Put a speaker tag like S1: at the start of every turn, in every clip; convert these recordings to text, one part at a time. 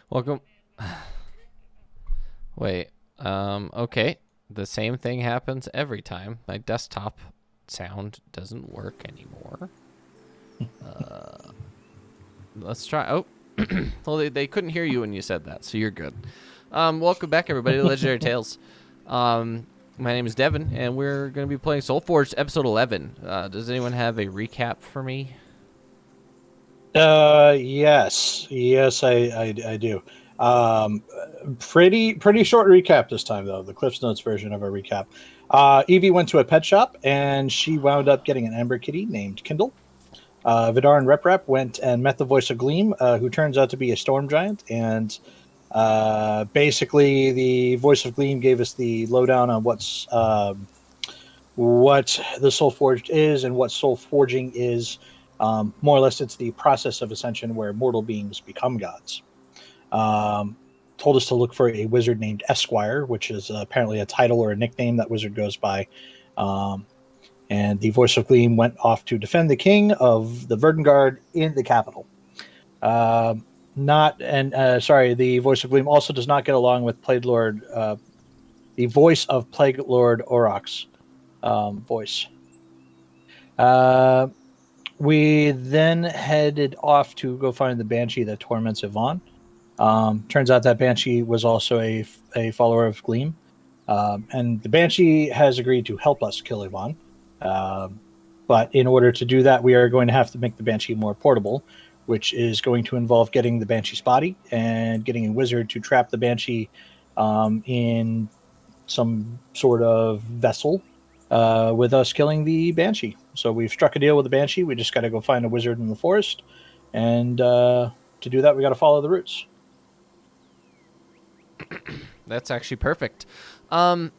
S1: Welcome. Wait. Okay. The same thing happens every time. My desktop sound doesn't work anymore. Let's try. Oh, well, they couldn't hear you when you said that, so you're good. Welcome back, everybody, to Legendary Tales. My name is Devin, and we're going to be playing Soulforged Episode 11. Does anyone have a recap for me?
S2: Yes, I do. Um, pretty short recap this time though. The Cliff's Notes version of a recap. Evie went to a pet shop and she wound up getting an Amber Kitty named Kindle. Vidar and Rep went and met the voice of Gleam, who turns out to be a storm giant. And basically, the voice of Gleam gave us the lowdown on what the Soul Forged is and what soul forging is. More or less, it's the process of ascension where mortal beings become gods. Um, Told us to look for a wizard named Esquire, which is apparently a title or a nickname that wizard goes by. Um, and the voice of Gleam went off to defend the king of the Verdengard in the capital. Not and sorry, the voice of Gleam also does not get along with Plague Lord, the voice of Plague Lord Auroch's voice. Uh, we then headed off to go find the banshee that torments Yvonne. Turns out that banshee was also a follower of Gleam, and the banshee has agreed to help us kill Yvonne. Um, but in order to do that, we are going to have to make the banshee more portable, which is going to involve getting the banshee's body and getting a wizard to trap the banshee in some sort of vessel with us killing the banshee. So we've struck a deal with the banshee. We just got to go find a wizard in the forest, and to do that, we got to follow the roots.
S1: That's actually perfect. Um,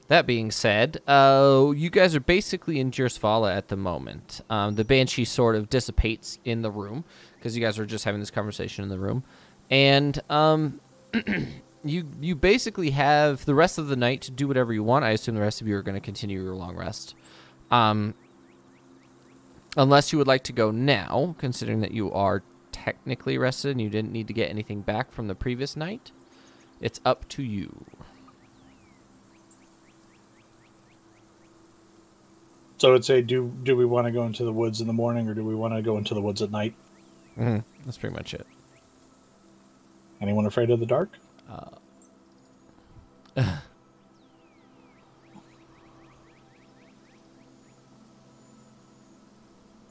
S1: that being said, you guys are basically in Jirsvala at the moment. The banshee sort of dissipates in the room because you guys are just having this conversation in the room, and you basically have the rest of the night to do whatever you want. I assume the rest of you are going to continue your long rest, unless you would like to go now, considering that you are technically rested and you didn't need to get anything back from the previous night. It's up to you.
S2: So I'd say, do we want to go into the woods in the morning, or do we want to go into the woods at night?
S1: That's pretty much it.
S2: Anyone afraid of the dark?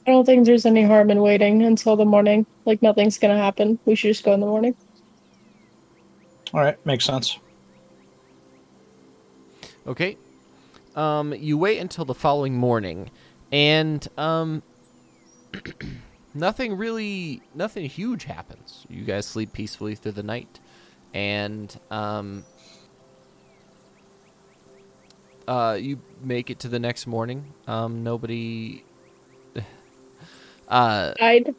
S3: I don't think there's any harm in waiting until the morning. Like, nothing's gonna happen. We should just go in the morning.
S2: All right, makes sense.
S1: Okay. You wait until the following morning, and nothing huge happens. You guys sleep peacefully through the night, and you make it to the next morning. Nobody
S3: I'd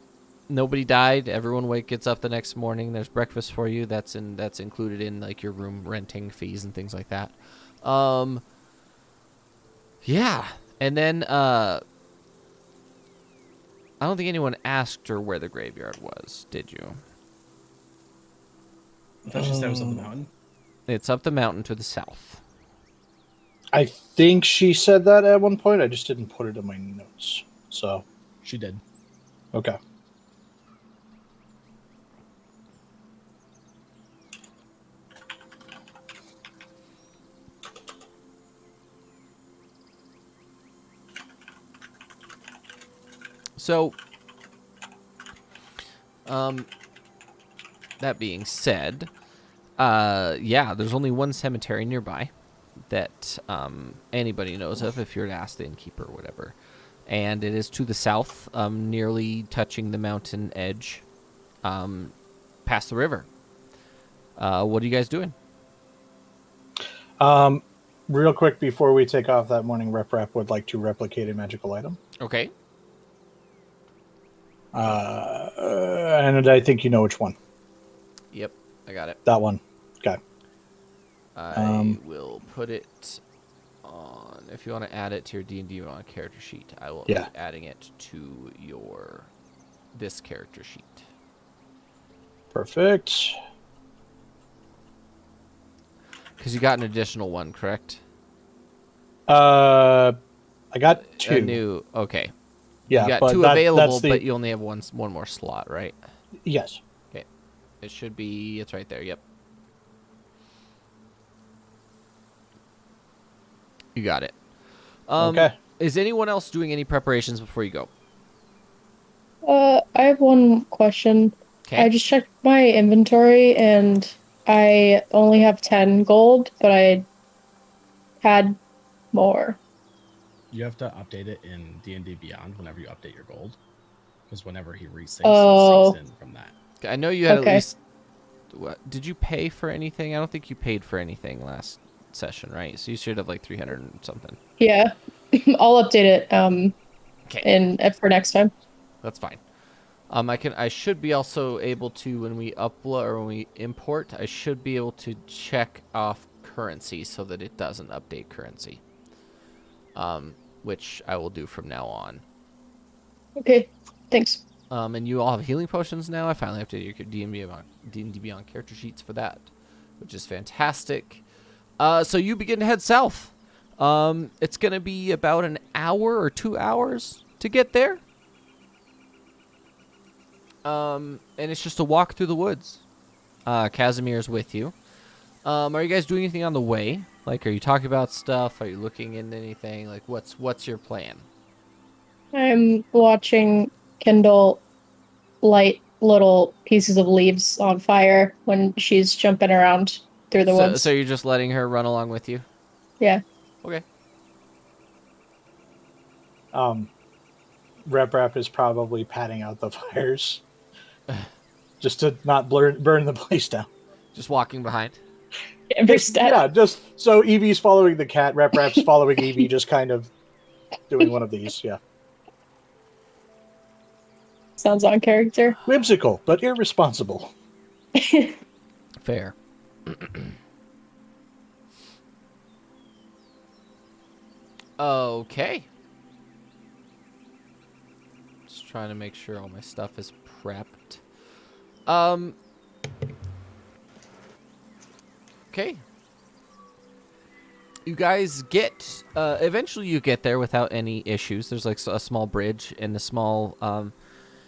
S1: nobody died. Everyone gets up the next morning. There's breakfast for you. That's included in like your room renting fees and things like that. Yeah, and then I don't think anyone asked her where the graveyard was. Did you?
S4: I thought she said it was up the mountain.
S1: It's up the mountain to the south.
S2: I think she said that at one point. I just didn't put it in my notes. So,
S4: She did.
S2: okay.
S1: So, that being said, yeah, there's only one cemetery nearby that anybody knows of if you're to ask the innkeeper or whatever. And it is to the south, nearly touching the mountain edge, past the river. What are you guys doing?
S2: Real quick before we take off that morning, Rep would like to replicate a magical item.
S1: Okay.
S2: And I think you know which one.
S1: Yep, I got it.
S2: That one. Okay.
S1: I will put it on. If you want to add it to your D&D on character sheet, I will
S2: Yeah.
S1: be adding it to this character sheet.
S2: Perfect.
S1: Because you got an additional one, correct?
S2: I got
S1: A
S2: 2.
S1: new. Okay. You
S2: Yeah,
S1: got
S2: but
S1: 2
S2: that's
S1: available, but
S2: the
S1: you only have one more slot, right?
S2: yes.
S1: Okay. It should be. It's right there. Yep. You got it.
S2: Okay.
S1: Is anyone else doing any preparations before you go?
S3: I have one question.
S1: Okay.
S3: I just checked my inventory and I only have 10 gold, but I had more.
S4: You have to update it in D&D Beyond whenever you update your gold, because whenever he resyncs, it
S3: Oh,
S4: syncs in from that.
S1: I know you had at
S3: okay.
S1: least. What, did you pay for anything? I don't think you paid for anything last session, right? So you should have like 300 and something.
S3: Yeah. I'll update it
S1: Okay.
S3: for next time.
S1: That's fine. I should be also able to, when we upload or when we import, I should be able to check off currency so that it doesn't update currency. Which I will do from now on.
S3: Okay. Thanks.
S1: And you all have healing potions now. I finally updated your D&D Beyond character sheets for that, which is fantastic. So you begin to head south. It's going to be about an hour or 2 hours to get there. And it's just a walk through the woods. Casimir's with you. Are you guys doing anything on the way? Like, are you talking about stuff? Are you looking into anything? Like, what's your plan?
S3: I'm watching Kindle light little pieces of leaves on fire when she's jumping around through the
S1: So
S3: woods.
S1: you're just letting her run along with you?
S3: Yeah.
S1: Okay.
S2: Rep is probably patting out the fires just to not burn the place down.
S1: Just walking behind.
S3: Every step.
S2: Yeah, just so Evie's following the cat, Rep's following Evie, just kind of doing one of these. Yeah,
S3: Sounds on character.
S2: whimsical but irresponsible.
S1: Fair. Okay. Just trying to make sure all my stuff is prepped. Okay. You guys get eventually you get there without any issues. There's like a small bridge and a small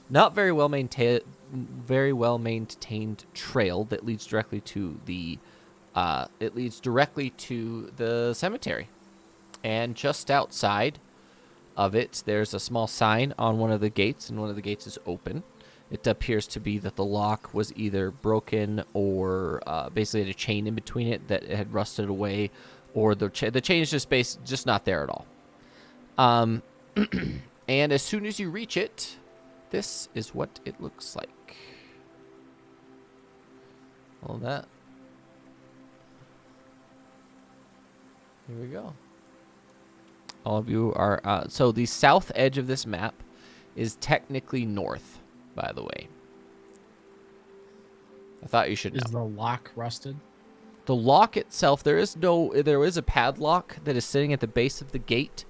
S1: not very well maintained trail that leads directly to the cemetery. And just outside of it, there's a small sign on one of the gates, and one of the gates is open. It appears to be that the lock was either broken or basically had a chain in between it that had rusted away, or the chain is just not there at all. And as soon as you reach it, this is what it looks like. All that. Here we go. All of you are... so the south edge of this map is technically north, by the way. I thought you should know.
S4: Is the lock rusted?
S1: The lock itself, there is a padlock that is sitting at the base of the gate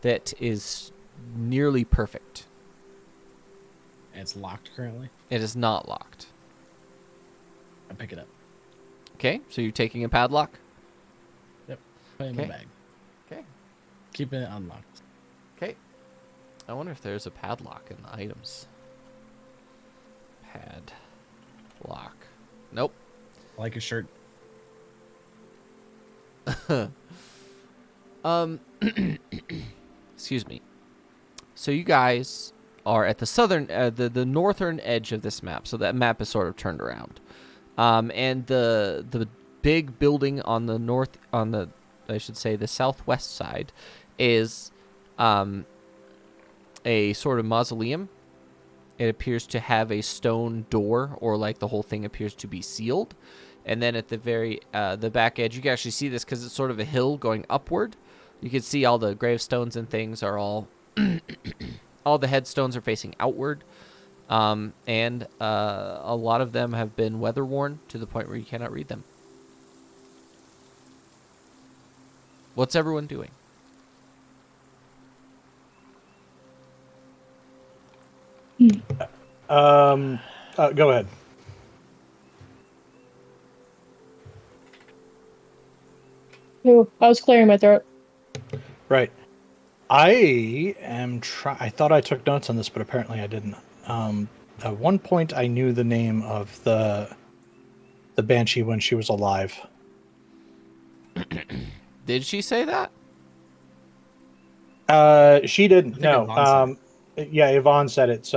S1: that is nearly perfect.
S4: And it's locked currently?
S1: It is not locked.
S4: I pick it up.
S1: Okay, so you're taking a padlock?
S4: Yep. Put it in
S1: Okay.
S4: the bag.
S1: Okay.
S4: Keeping it unlocked.
S1: Okay. I wonder if there's a padlock in the items. Padlock. Nope.
S4: I like your shirt.
S1: Excuse me. So you guys are at the southern, the northern edge of this map. So that map is sort of turned around. And the big building on the the southwest side is a sort of mausoleum. It appears to have a stone door, or like the whole thing appears to be sealed. And then at the the back edge, you can actually see this because it's sort of a hill going upward. You can see all the gravestones and things are all, all the headstones are facing outward. And a lot of them have been weather worn to the point where you cannot read them. What's everyone doing?
S2: Go ahead.
S3: Ooh, I was clearing my throat.
S2: Right. I thought I took notes on this, but apparently I didn't. At one point, I knew the name of the banshee when she was alive.
S1: Did she say that?
S2: She didn't.
S4: I think
S2: No.
S4: Yvonne said
S2: Yeah, Yvonne said it.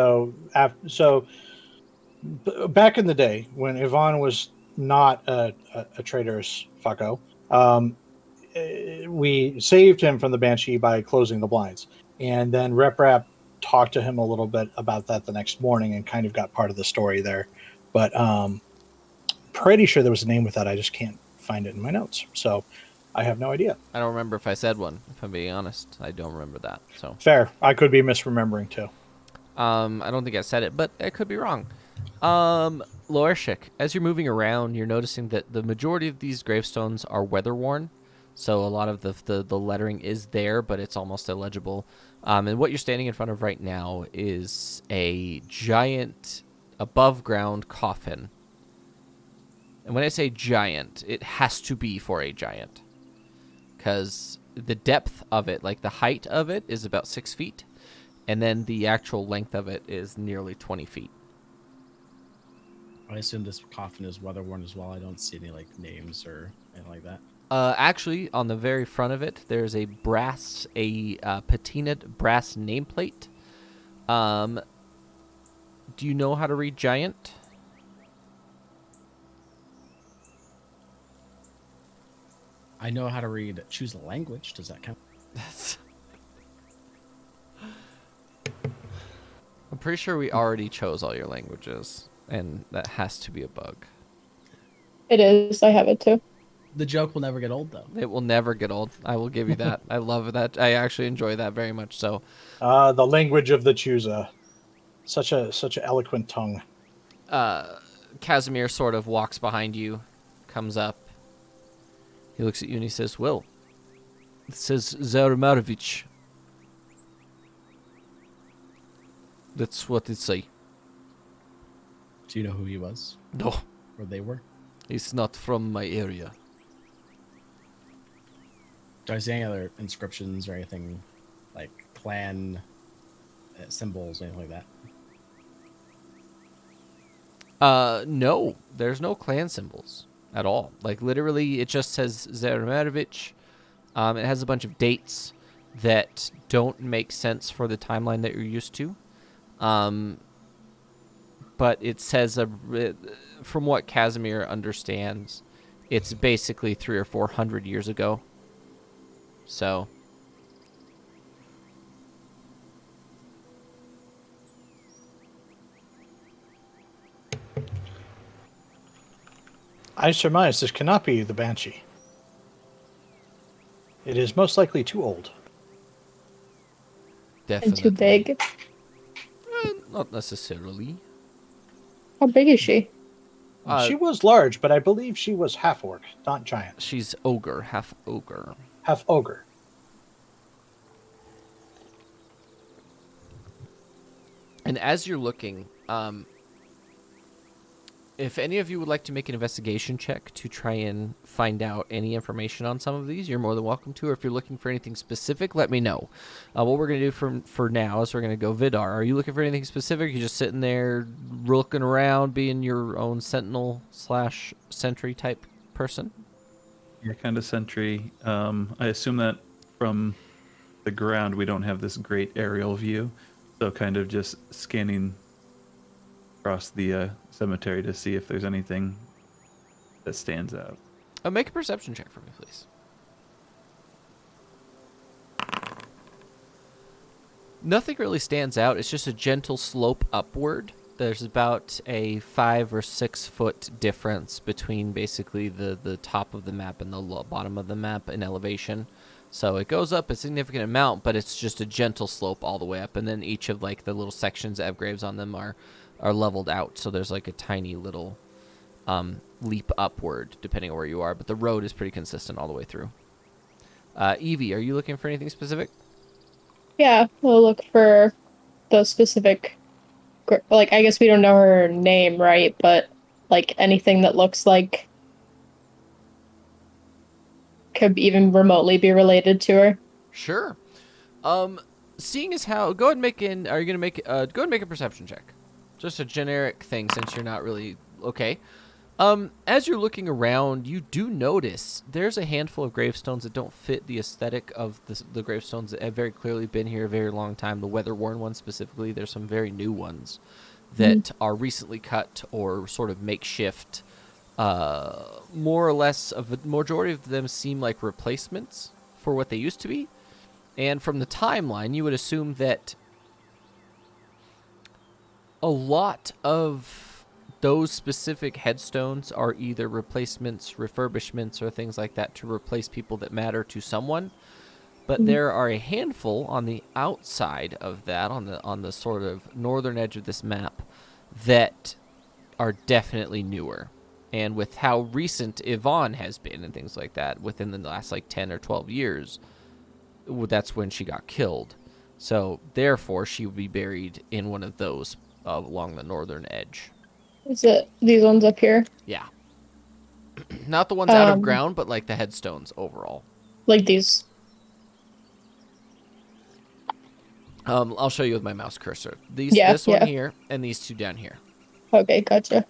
S2: Back in the day when Yvonne was not a traitorous fucko, we saved him from the banshee by closing the blinds, and then Rep talked to him a little bit about that the next morning and kind of got part of the story there. But pretty sure there was a name with that. I just can't find it in my notes, so I have no idea.
S1: I don't remember if I said one. If I'm being honest, I don't remember that. So,
S2: Fair. I could be misremembering too.
S1: I don't think I said it, but I could be wrong. Lorshik, as you're moving around, you're noticing that the majority of these gravestones are weather worn. So a lot of the lettering is there, but it's almost illegible. And what you're standing in front of right now is a giant above ground coffin. And when I say giant, it has to be for a giant. Because the depth of it, like the height of it, is about 6 feet. And then the actual length of it is nearly 20 feet.
S4: I assume this coffin is weather worn as well. I don't see any like names or anything like that.
S1: Actually, on the very front of it, there's a patinaed brass nameplate. Do you know how to read giant?
S4: I know how to read. Choose a language. Does that count?
S1: I'm pretty sure we already chose all your languages, and that has to be a bug.
S3: It is. I have it too.
S4: The joke will never get old though.
S1: It will never get old. I will give you that. I love that. I actually enjoy that very much. So,
S2: The language of the Chusa. Such a eloquent tongue.
S1: Casimir sort of walks behind you, comes up. He looks at you and he says, "Well, it says Zarmarovich. That's what it say."
S4: Do you know who he was
S1: No,
S4: or they were?
S1: it's not from my area.
S4: Do I see any other inscriptions or anything like clan symbols, anything like that?
S1: No, there's no clan symbols at all. Like literally, it just says Zarmarovich. It has a bunch of dates that don't make sense for the timeline that you're used to. But it says, from what Casimir understands, it's basically 300 or 400 years ago. So,
S2: I surmise this cannot be the banshee. It is most likely too old.
S1: definitely.
S3: And too big.
S1: Not necessarily.
S3: How big is she?
S2: She was large, but I believe she was half orc, not giant.
S1: She's ogre, half ogre.
S2: Half ogre.
S1: And as you're looking, if any of you would like to make an investigation check to try and find out any information on some of these, you're more than welcome to. Or if you're looking for anything specific, let me know. What we're going to do for now is we're going to go Vidar. Are you looking for anything specific? You just sitting there looking around, being your own sentinel / sentry type person?
S5: Yeah, kind of sentry. I assume that from the ground we don't have this great aerial view, so kind of just scanning across the cemetery to see if there's anything that stands out.
S1: Make a perception check for me, please. Nothing really stands out. It's just a gentle slope upward. There's about a 5 or 6 foot difference between basically the top of the map and the bottom of the map in elevation. So it goes up a significant amount, but it's just a gentle slope all the way up. And then each of like the little sections that have graves on them are leveled out. So there's like a tiny little leap upward depending on where you are. But the road is pretty consistent all the way through. Evie, are you looking for anything specific?
S3: Yeah, we'll look for the specific. Like, I guess we don't know her name, right? But like anything that looks like could even remotely be related to her.
S1: Sure. Seeing as how, go ahead and make in. Are you gonna make? Go ahead and make a perception check. Just a generic thing, since you're not really okay. As you're looking around, you do notice there's a handful of gravestones that don't fit the aesthetic of the gravestones that have very clearly been here a very long time. The weather-worn ones specifically. There's some very new ones that are recently cut or sort of makeshift. More or less, of the majority of them seem like replacements for what they used to be. And from the timeline, you would assume that a lot of those specific headstones are either replacements, refurbishments, or things like that to replace people that matter to someone. But there are a handful on the outside of that, on the sort of northern edge of this map, that are definitely newer. And with how recent Yvonne has been and things like that, within the last like 10 or 12 years, that's when she got killed. So therefore, she would be buried in one of those along the northern edge.
S3: Is it these ones up here?
S1: Yeah. Not the ones out of ground, but like the headstones overall.
S3: Like these.
S1: I'll show you with my mouse cursor.
S3: Yeah,
S1: this one
S3: yeah.
S1: here and these two down here.
S3: Okay, gotcha.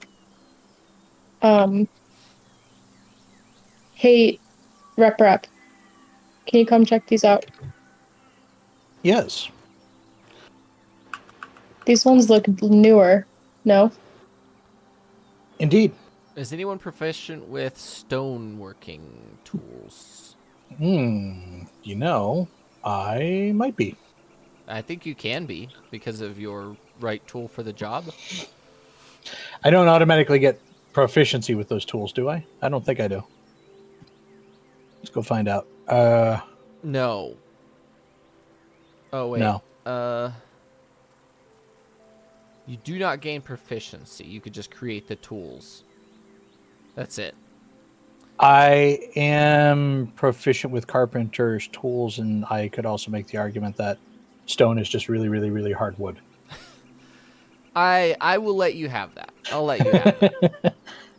S3: Hey, Rep, can you come check these out?
S2: Yes.
S3: These ones look newer. No?
S2: Indeed.
S1: Is anyone proficient with stoneworking tools?
S2: You know, I might be.
S1: I think you can be because of your right tool for the job.
S2: I don't automatically get proficiency with those tools, do I? I don't think I do. Let's go find out.
S1: No. Oh, wait.
S2: No.
S1: You do not gain proficiency. You could just create the tools. That's it.
S2: I am proficient with carpenter's tools, and I could also make the argument that stone is just really, really, really hard wood.
S1: I will let you have that. I'll let you have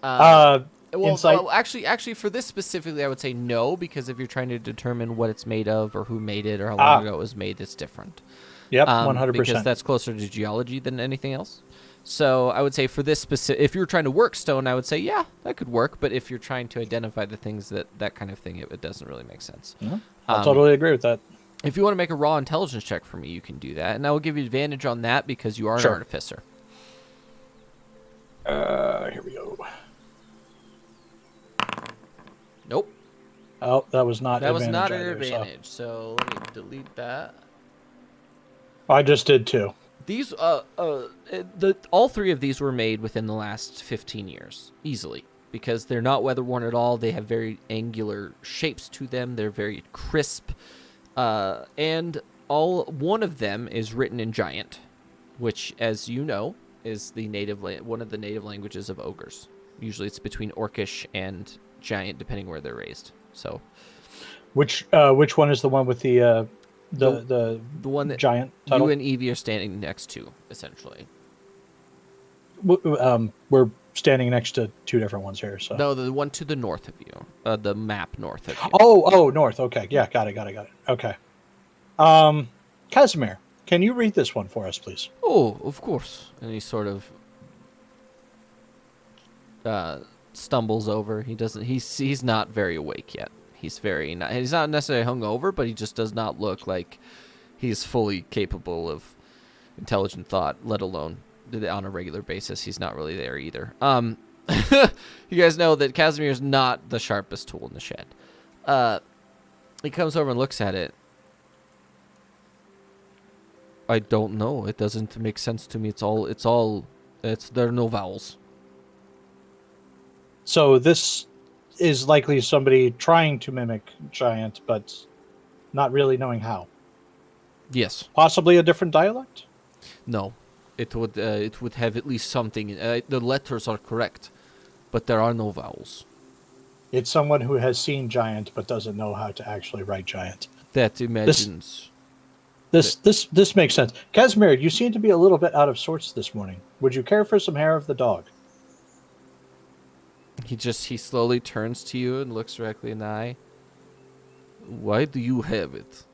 S1: that. Well, actually, for this specifically, I would say no, because if you're trying to determine what it's made of or who made it or how long ago it was made, it's different.
S2: Yep, 100%.
S1: Because that's closer to geology than anything else. So I would say for this specific, if you're trying to work stone, I would say, yeah, that could work. But if you're trying to identify the things that kind of thing, it doesn't really make sense.
S2: Yeah, I totally agree with that.
S1: If you want to make a raw intelligence check for me, you can do that. And I will give you advantage on that because you are an artificer.
S2: Here we go.
S1: Nope.
S2: Oh, that was not.
S1: That was not an
S2: either,
S1: advantage. So let me delete that.
S2: I just did too.
S1: These, all three of these were made within the last 15 years, easily, because they're not weather-worn at all. They have very angular shapes to them. They're very crisp, and one of them is written in Giant, which, as you know, is the one of the native languages of ogres. Usually, it's between Orcish and Giant, depending where they're raised. So,
S2: which one is the one with the one that Giant title?
S1: You and Evie are standing next to, essentially.
S2: We're standing next to two different ones here. So
S1: no, the one to the north of you, the map north of you.
S2: Oh, north. Okay, yeah, got it. Okay. Casimir, can you read this one for us, please?
S1: Oh, of course. And he sort of stumbles over. He doesn't. He's not very awake yet. He's not necessarily hungover, but he just does not look like he's fully capable of intelligent thought, let alone on a regular basis. He's not really there either. You guys know that Casimir is not the sharpest tool in the shed. He comes over and looks at it. I don't know. It doesn't make sense to me. There are no vowels.
S2: So this is likely somebody trying to mimic Giant, but not really knowing how.
S1: Yes.
S2: Possibly a different dialect?
S1: No. It would have at least something. The letters are correct, but there are no vowels.
S2: It's someone who has seen Giant but doesn't know how to actually write Giant.
S1: That imagines.
S2: This makes sense. Casimir, you seem to be a little bit out of sorts this morning. Would you care for some hair of the dog?
S1: He slowly turns to you and looks directly in the eye. Why do you have it?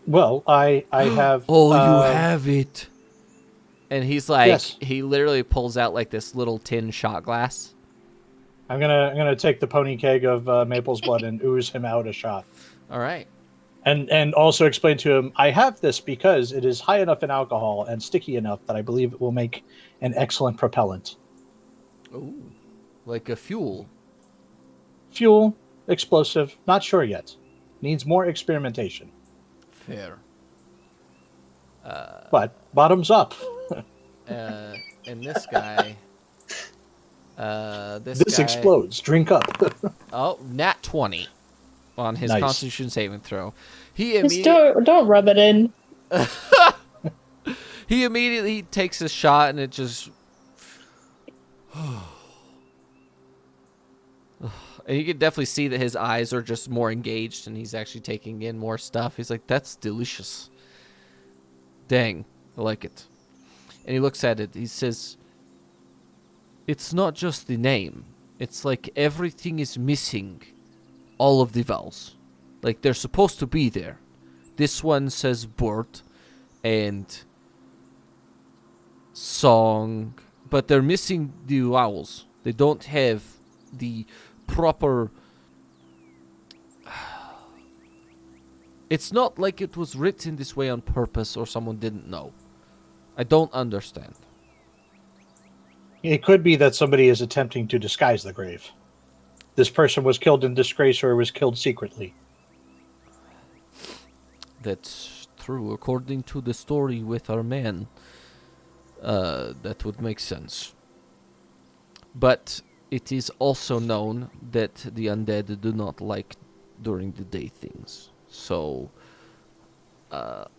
S2: Well, I have.
S1: Oh, you have it. And he's like,
S2: Yes.
S1: he literally pulls out like this little tin shot glass.
S2: I'm gonna take the pony keg of Maple's blood and ooze him out a shot,
S1: All right.
S2: and also explain to him I have this because it is high enough in alcohol and sticky enough that I believe it will make an excellent propellant.
S1: Ooh, like a fuel.
S2: Fuel, explosive, not sure yet. Needs more experimentation.
S1: Fair.
S2: But bottoms up.
S1: And this guy, this
S2: This
S1: guy,
S2: explodes. Drink up.
S1: oh, nat 20 on his
S2: Nice.
S1: Constitution saving throw. He
S3: Just
S1: immediately,
S3: don't rub it in.
S1: he immediately takes a shot, and it just, and you can definitely see that his eyes are just more engaged, and he's actually taking in more stuff. He's like, "That's delicious. Dang, I like it." And he looks at it. He says, "It's not just the name. It's like everything is missing all of the vowels. Like they're supposed to be there. This one says bird and song, but they're missing the vowels. They don't have the proper... It's not like it was written this way on purpose or someone didn't know. I don't understand."
S2: It could be that somebody is attempting to disguise the grave. This person was killed in disgrace or was killed secretly.
S1: That's true. According to the story with our man, that would make sense. But it is also known that the undead do not like during the day things. So,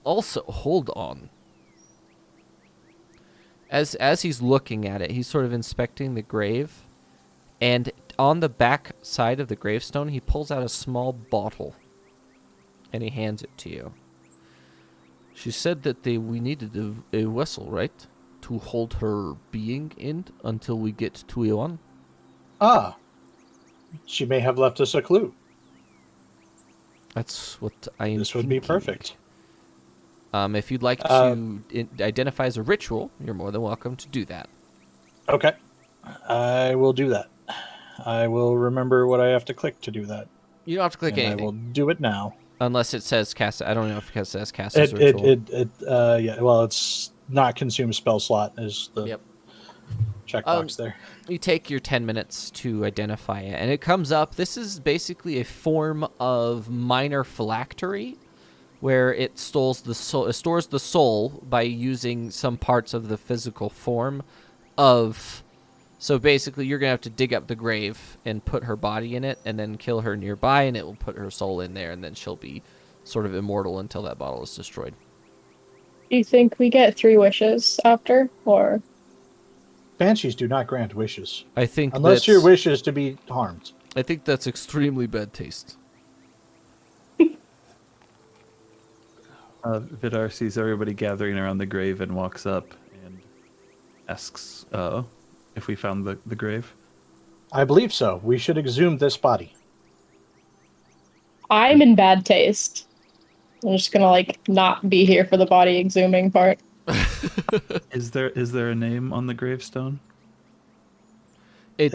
S1: also, hold on. As he's looking at it, he's sort of inspecting the grave, and on the back side of the gravestone, he pulls out a small bottle, and he hands it to you. She said that we needed a vessel, right? To hold her being in until we get to Iwan.
S2: Ah. She may have left us a clue.
S1: That's what I am
S2: This would be
S1: thinking.
S2: perfect.
S1: If you'd like to identify as a ritual, you're more than welcome to do that.
S2: Okay. I will do that. I will remember what I have to click to do that.
S1: You don't have to click
S2: And
S1: anything.
S2: I will do it now.
S1: Unless it says cast. I don't know if it says cast as ritual.
S2: Yeah, well, it's not consume spell slot is the
S1: Yep.
S2: checkbox there.
S1: You take your 10 minutes to identify it, and it comes up. This is basically a form of minor phylactery, where it stores the soul by using some parts of the physical form of. So basically, you're gonna have to dig up the grave and put her body in it, and then kill her nearby, and it will put her soul in there, and then she'll be sort of immortal until that bottle is destroyed.
S3: Do you think we get 3 wishes after, or
S2: Banshees do not grant wishes.
S1: I think
S2: Unless your wish is to be harmed.
S1: I think that's extremely bad taste.
S5: Vidar sees everybody gathering around the grave and walks up and asks if we found the grave.
S2: I believe so. We should exhume this body.
S3: I'm in bad taste. I'm just gonna not be here for the body exhuming part.
S5: Is there a name on the gravestone?
S1: It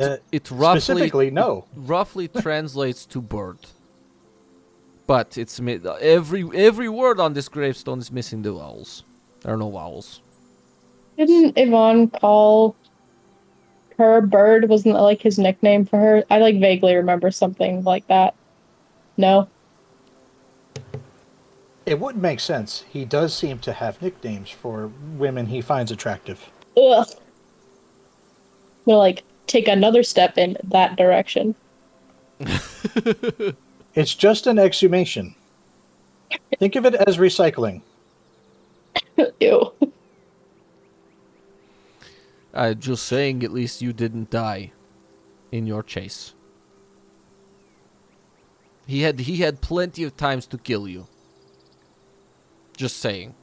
S1: roughly
S2: Specifically, no.
S1: roughly translates to bird, but it's every word on this gravestone is missing the vowels. There are no vowels.
S3: Didn't Yvonne call her Bird? Wasn't that his nickname for her? I vaguely remember something like that. No?
S2: It would make sense. He does seem to have nicknames for women he finds attractive.
S3: Ugh. We'll take another step in that direction.
S2: It's just an exhumation. Think of it as recycling.
S3: Ew.
S1: Just saying, at least you didn't die in your chase. He had plenty of times to kill you. Just saying.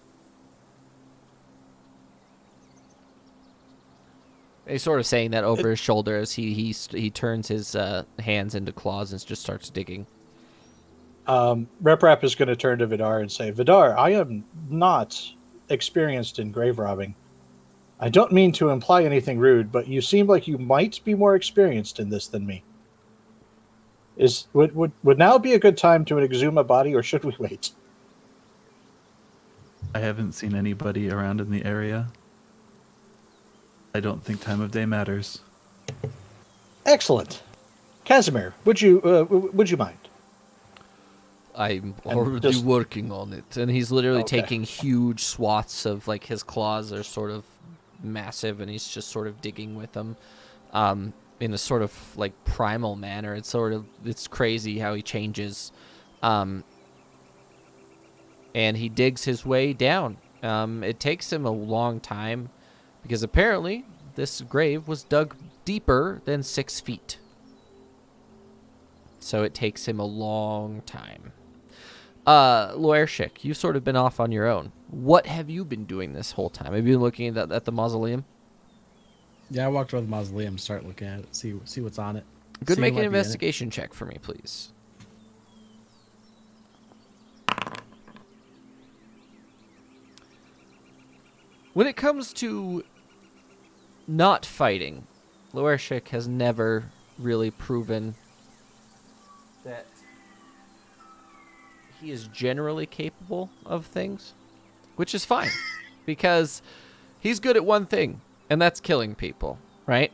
S1: He's sort of saying that over his shoulder as he turns his hands into claws and just starts digging.
S2: Rep Rap is going to turn to Vidar and say, Vidar, I am not experienced in grave robbing. I don't mean to imply anything rude, but you seem like you might be more experienced in this than me. Would now be a good time to exhume a body, or should we wait?
S5: I haven't seen anybody around in the area. I don't think time of day matters.
S2: Excellent. Casimir, would you mind?
S1: I'm
S2: And
S1: already
S2: just-
S1: working on it. And he's literally
S2: Okay.
S1: taking huge swaths of, like, his claws are sort of massive, and he's just sort of digging with them in a sort of, like, primal manner. It's crazy how he changes. And he digs his way down. It takes him a long time, because apparently this grave was dug deeper than 6 feet. So it takes him a long time. Lawyer Schick, you've sort of been off on your own. What have you been doing this whole time? Have you been looking at the mausoleum?
S4: Yeah, I walked around the mausoleum, start looking at it, see what's on it.
S1: Good,
S4: see
S1: make
S4: what
S1: an
S4: might be in it.
S1: investigation check for me, please. When it comes to not fighting, Lawyer Schick has never really proven that he is generally capable of things, which is fine because he's good at one thing, and that's killing people, right?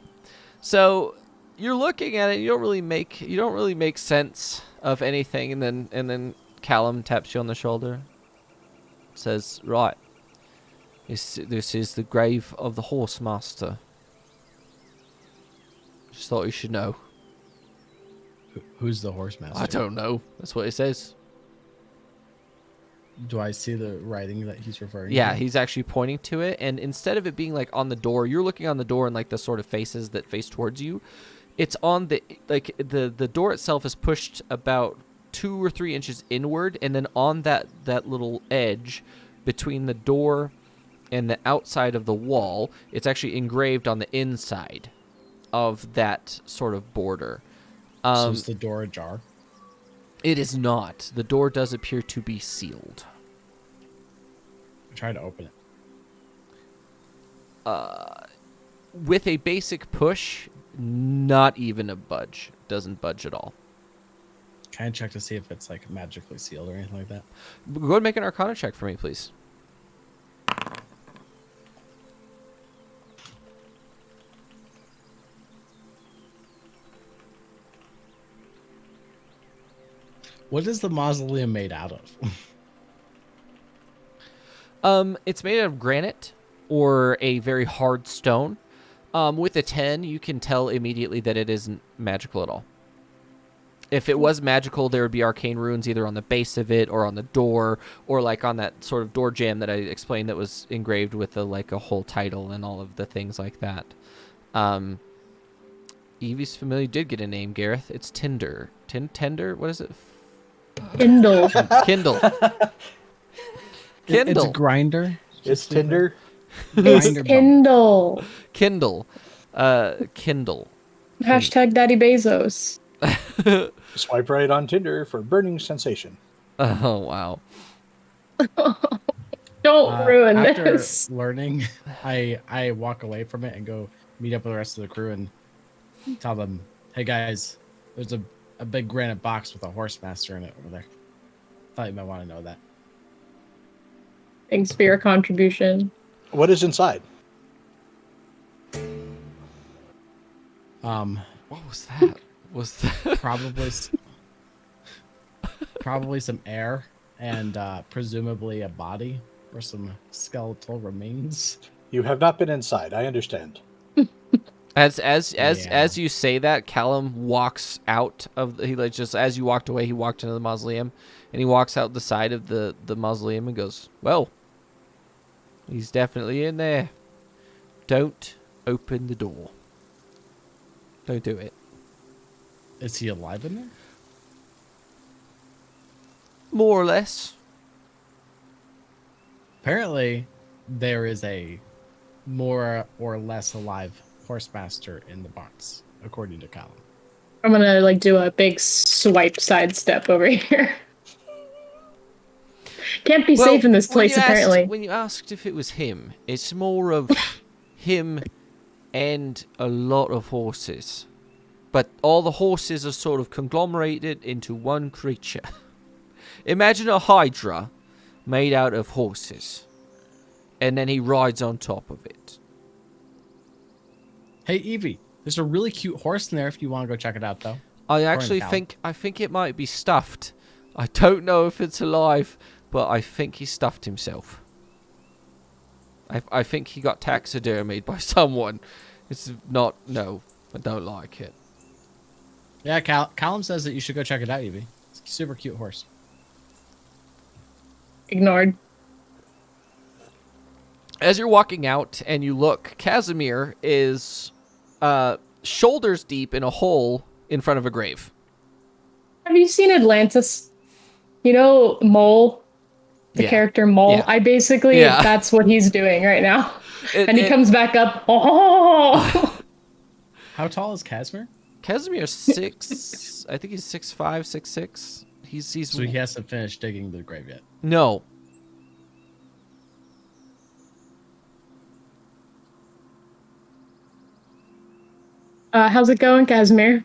S1: So you're looking at it, you don't really make sense of anything, and then Callum taps you on the shoulder, says, "Right, this is the grave of the horse master. Just thought you should know."
S4: Who's the horse master?
S1: I don't know. That's what it says.
S4: Do I see the writing that he's referring
S1: Yeah,
S4: to?
S1: he's actually pointing to it, and instead of it being like on the door, you're looking on the door and like the sort of faces that face towards you. It's on the the door itself is pushed about 2 or 3 inches inward, and then on that little edge between the door and the outside of the wall, it's actually engraved on the inside of that sort of border.
S4: So is the door ajar?
S1: It is not. The door does appear to be sealed.
S4: I tried to open it.
S1: With a basic push, not even a budge. Doesn't budge at all.
S4: Can I check to see if it's like magically sealed or anything like that?
S1: Go ahead and make an Arcana check for me, please.
S4: What is the mausoleum made out of?
S1: It's made out of granite or a very hard stone. With a 10, you can tell immediately that it isn't magical at all. If it was magical, there would be arcane runes either on the base of it or on the door or like on that sort of door jamb that I explained that was engraved with a whole title and all of the things like that. Evie's familiar did get a name, Gareth. It's Tinder. Tender? What is it?
S3: Kindle.
S1: Kindle.
S4: It's a
S1: Kindle.
S4: grinder.
S2: It's Tinder.
S3: It's
S4: Grinder bump.
S3: Kindle.
S1: Kindle. Kindle.
S3: Hashtag Daddy Bezos.
S2: Swipe right on Tinder for burning sensation.
S1: Oh, wow.
S3: Don't ruin
S4: After
S3: this.
S4: learning, I walk away from it and go meet up with the rest of the crew and tell them, "Hey guys, there's a big granite box with a horse master in it over there. Thought you might want to know that."
S3: Thanks for your contribution.
S2: What is inside?
S1: What was that? Was that?
S4: Probably some air and presumably a body or some skeletal remains.
S2: You have not been inside. I understand.
S1: As you say that, Callum walks out of he like just as you walked away, he walked into the mausoleum, and he walks out the side of the mausoleum and goes, "Well, he's definitely in there. Don't open the door. Don't do it."
S4: Is he alive in there?
S1: More or less.
S4: Apparently, there is a more or less alive horse master in the box, according to Colin.
S3: I'm gonna like do a big swipe sidestep over here. Can't be safe in this place, apparently.
S1: When you asked if it was him, it's more of him and a lot of horses. But all the horses are sort of conglomerated into one creature. Imagine a hydra made out of horses. And then he rides on top of it.
S4: Hey, Evie, there's a really cute horse in there if you want to go check it out, though.
S1: I actually think it might be stuffed. I don't know if it's alive, but I think he stuffed himself. I think he got taxidermied by someone. It's not... No, I don't like it.
S4: Yeah, Callum says that you should go check it out, Evie. It's a super cute horse.
S3: Ignored.
S1: As you're walking out and you look, Casimir is shoulders deep in a hole in front of a grave.
S3: Have you seen Atlantis? You know Mole? The character Mole?
S1: Yeah.
S3: I basically, that's what he's doing right now. And he comes back up. Oh!
S4: How tall is Casimir?
S1: Casimir's 6... I think he's 6'5", 6'6". He's
S4: So he hasn't finished digging the grave yet.
S1: No.
S3: How's it going, Casimir?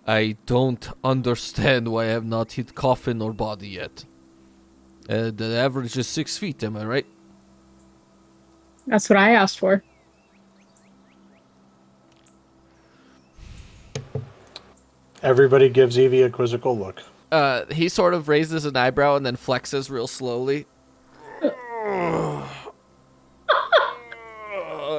S1: I don't understand why I have not hit coffin or body yet. The average is 6 feet, am I right?
S3: That's what I asked for.
S2: Everybody gives Evie a quizzical look.
S1: He sort of raises an eyebrow and then flexes real slowly.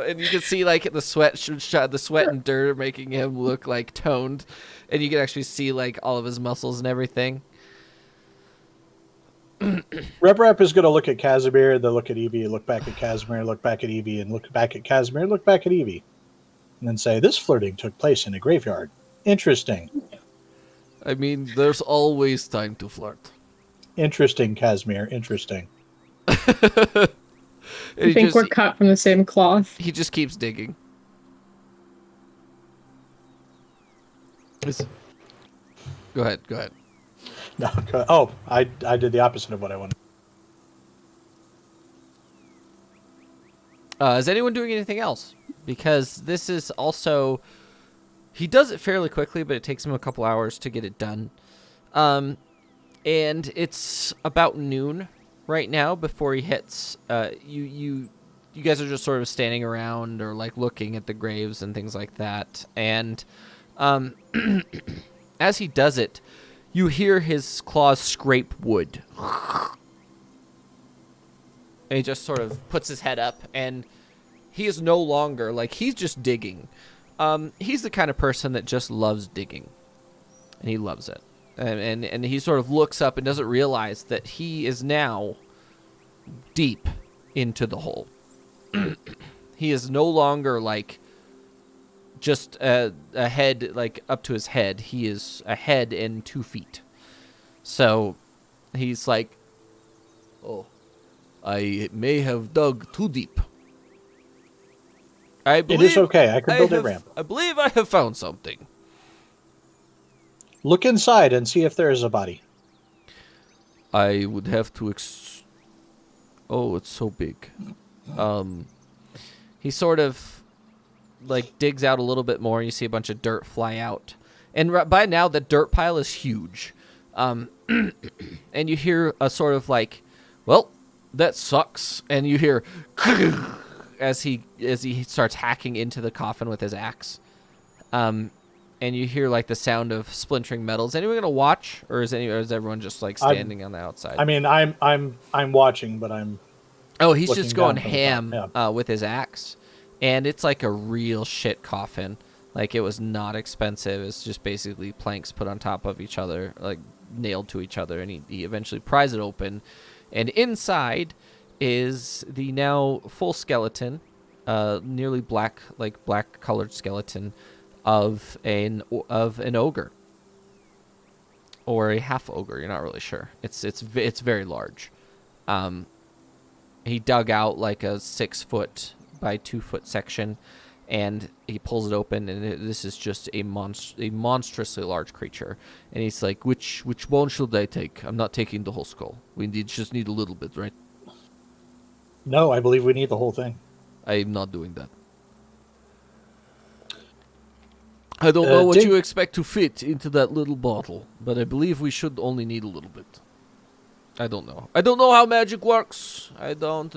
S1: And you can see like the sweat and dirt are making him look like toned, and you can actually see like all of his muscles and everything.
S2: Rep is going to look at Casimir, then look at Evie, look back at Casimir, look back at Evie, and look back at Casimir, look back at Evie, and then say, "This flirting took place in a graveyard. Interesting."
S1: I mean, there's always time to flirt.
S2: Interesting, Casimir. Interesting.
S3: I think we're cut from the same cloth.
S1: He just keeps digging. Go ahead.
S2: No, oh, I did the opposite of what I wanted.
S1: Is anyone doing anything else? Because this is also... He does it fairly quickly, but it takes him a couple hours to get it done. And it's about noon right now before he hits. You guys are just sort of standing around or like looking at the graves and things like that. And as he does it, you hear his claws scrape wood. And he just sort of puts his head up, and he is no longer like he's just digging. He's the kind of person that just loves digging, and he loves it. And he sort of looks up and doesn't realize that he is now deep into the hole. He is no longer like just a head, like up to his head. He is a head and 2 feet. So he's like, "Oh, I may have dug too deep.
S2: It is okay. I can build a ramp.
S1: I believe I have found something."
S2: Look inside and see if there is a body.
S1: I would have to Oh, it's so big. He sort of like digs out a little bit more. You see a bunch of dirt fly out. And by now the dirt pile is huge. And you hear a sort of like, "Well, that sucks." And you hear as he starts hacking into the coffin with his axe. And you hear like the sound of splintering metal. Is anyone gonna watch, or is everyone just like standing on the outside?
S2: I mean, I'm watching, but I'm.
S1: Oh, he's just going
S2: down from the
S1: ham
S2: top, yeah.
S1: with his axe, and it's like a real shit coffin. Like it was not expensive. It's just basically planks put on top of each other, like nailed to each other, and he eventually pries it open, and inside is the now full skeleton, nearly black colored skeleton of an ogre or a half ogre. You're not really sure. It's very large. He dug out like a 6 foot by 2 foot section, and he pulls it open, and this is just a monstrously large creature. And he's like, which bone should I take? I'm not taking the whole skull. Just need a little bit, right?
S2: No, I believe we need the whole thing.
S1: I'm not doing that. I don't know what
S2: Dig-
S1: you expect to fit into that little bottle, but I believe we should only need a little bit. I don't know. I don't know how magic works. Don't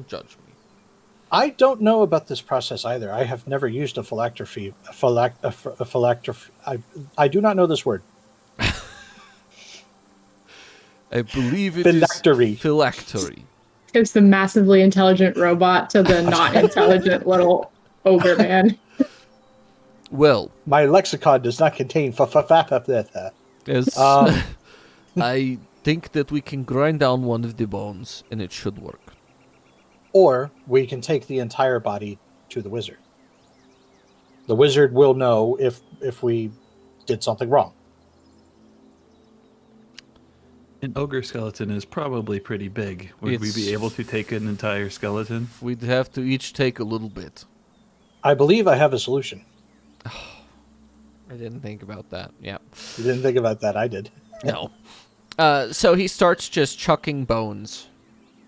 S1: judge me.
S2: I don't know about this process either. I have never used a phylactery. I do not know this word.
S1: I believe it
S2: Phylactery.
S1: is phylactery.
S3: It's the massively intelligent robot to the not intelligent little ogre man.
S1: Well,
S2: My lexicon does not contain
S1: as
S2: Um,
S1: I think that we can grind down one of the bones, and it should work.
S2: or we can take the entire body to the wizard. The wizard will know if we did something wrong.
S5: An ogre skeleton is probably pretty big. Would we be able to take an entire skeleton?
S1: We'd have to each take a little bit.
S2: I believe I have a solution.
S1: I didn't think about that. Yeah.
S2: You didn't think about that. I did.
S1: No. So he starts just chucking bones,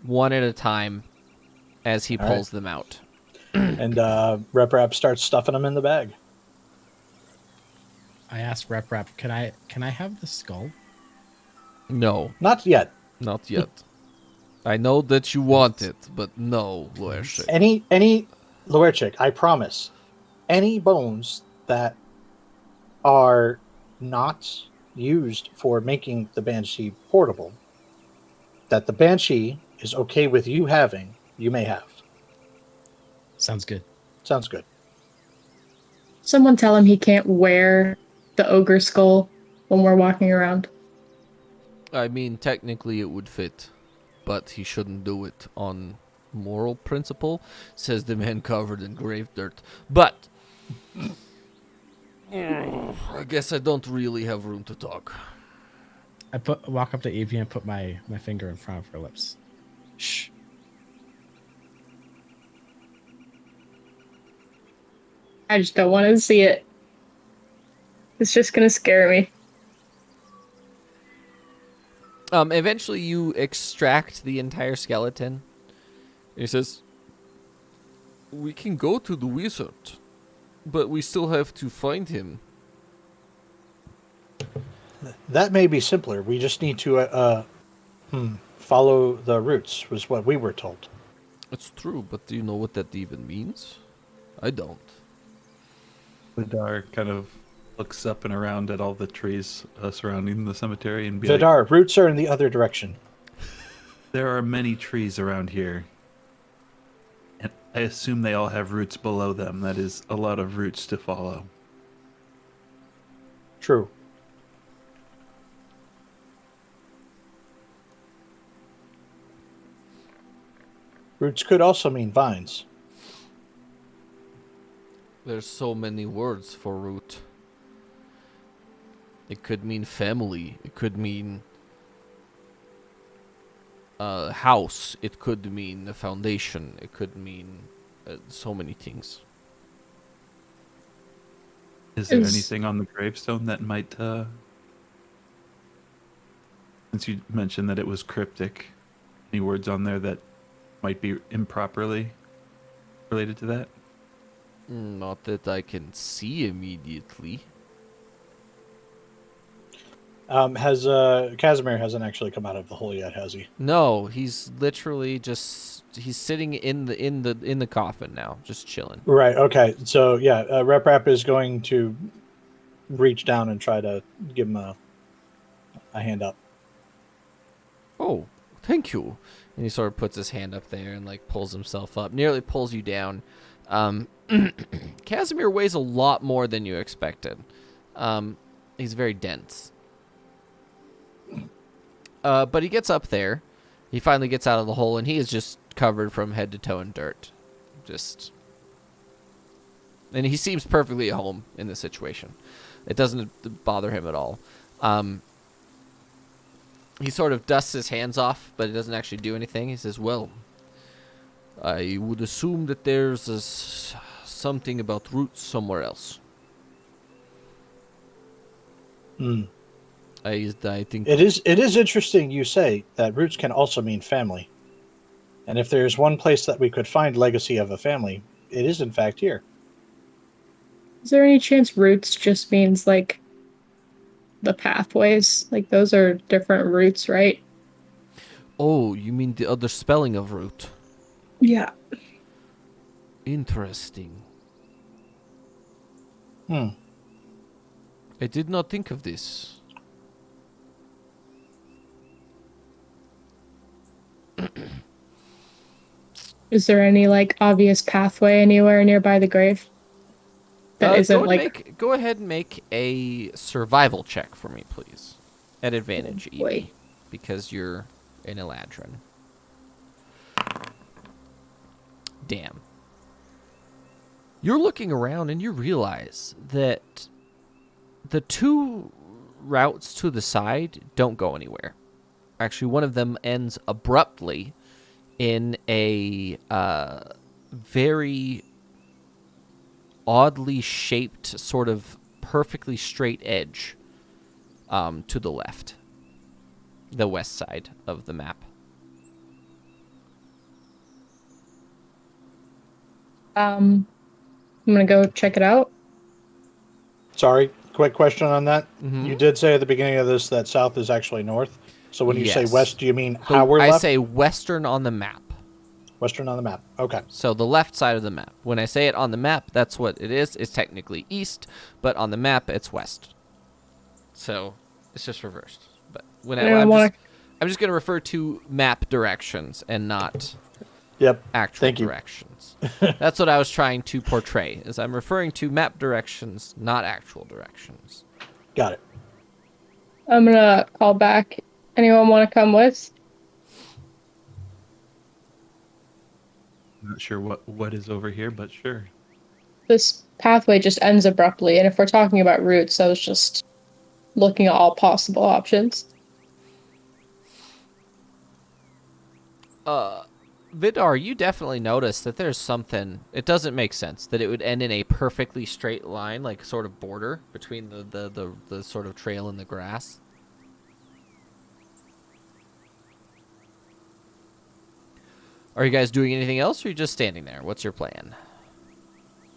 S1: one at a time, as he
S2: All
S1: pulls them out.
S2: And Rep starts stuffing them in the bag.
S4: I asked Rep, can I have the skull?
S1: No,
S2: Not yet.
S1: not yet. I know that you want it, but no, Loershik.
S2: Any Luerchik, I promise. Any bones that are not used for making the Banshee portable, that the Banshee is okay with you having, you may have.
S4: Sounds good.
S2: Sounds good.
S3: Someone tell him he can't wear the ogre skull when we're walking around.
S1: I mean, technically it would fit, but he shouldn't do it on moral principle, says the man covered in grave dirt. But I guess I don't really have room to talk.
S4: I walk up to Evie and put my finger in front of her lips. Shh.
S3: I just don't want to see it. It's just gonna scare me.
S1: Eventually you extract the entire skeleton. He says, we can go to the wizard, but we still have to find him.
S2: That may be simpler. We just need to follow the roots, was what we were told.
S1: It's true, but do you know what that even means? I don't.
S5: Vidar kind of looks up and around at all the trees surrounding the cemetery and be like,
S2: Vidar, roots are in the other direction.
S5: there are many trees around here. And I assume they all have roots below them. That is a lot of roots to follow.
S2: True. Roots could also mean vines.
S1: There's so many words for root. It could mean family. It could mean house. It could mean a foundation. It could mean so many things.
S5: Is there
S3: Is-
S5: anything on the gravestone that might, since you mentioned that it was cryptic, any words on there that might be improperly related to that?
S1: Not that I can see immediately.
S2: Casimir hasn't actually come out of the hole yet, has he?
S1: No, he's literally he's sitting in the coffin now, just chilling.
S2: Right. Okay. So yeah, Rep is going to reach down and try to give him a hand up.
S1: Oh, thank you. And he sort of puts his hand up there and like pulls himself up, nearly pulls you down. Casimir weighs a lot more than you expected. He's very dense. But he gets up there. He finally gets out of the hole, and he is just covered from head to toe in dirt. And he seems perfectly at home in this situation. It doesn't bother him at all. He sort of dusts his hands off, but it doesn't actually do anything. He says, well, I would assume that there's something about roots somewhere else.
S2: Hmm.
S1: I think
S2: It is interesting you say that roots can also mean family. And if there's one place that we could find legacy of a family, it is in fact here.
S3: Is there any chance roots just means like the pathways? Like those are different roots, right?
S1: Oh, you mean the other spelling of root?
S3: Yeah.
S1: Interesting.
S2: Hmm.
S1: I did not think of this.
S3: Is there any like obvious pathway anywhere nearby the grave that isn't like
S1: Go ahead and make a survival check for me, please. At advantage,
S3: boy.
S1: Evie, because you're an Eladrin. Damn. You're looking around and you realize that the two routes to the side don't go anywhere. Actually, one of them ends abruptly in a very oddly shaped, sort of perfectly straight edge to the left, the west side of the map.
S3: I'm gonna go check it out.
S2: Sorry, quick question on that.
S1: Mhm.
S2: You did say at the beginning of this that south is actually north. So when you say
S1: Yes.
S2: west, do you mean
S1: So
S2: our
S1: I
S2: left?
S1: say western on the map.
S2: Western on the map. Okay.
S1: So the left side of the map. When I say it on the map, that's what it is. It's technically east, but on the map, it's west. So it's just reversed. But when
S3: Anyone wanna
S1: I'm just going to refer to map directions and not
S2: Yep.
S1: actual
S2: Thank you.
S1: directions. That's what I was trying to portray. Is I'm referring to map directions, not actual directions.
S2: Got it.
S3: I'm gonna call back. Anyone wanna come with?
S5: I'm not sure what is over here, but sure.
S3: This pathway just ends abruptly, and if we're talking about routes, I was just looking at all possible options.
S1: Vidar, you definitely notice that there's something. It doesn't make sense that it would end in a perfectly straight line, like sort of border between the sort of trail and the grass. Are you guys doing anything else, or are you just standing there? What's your plan?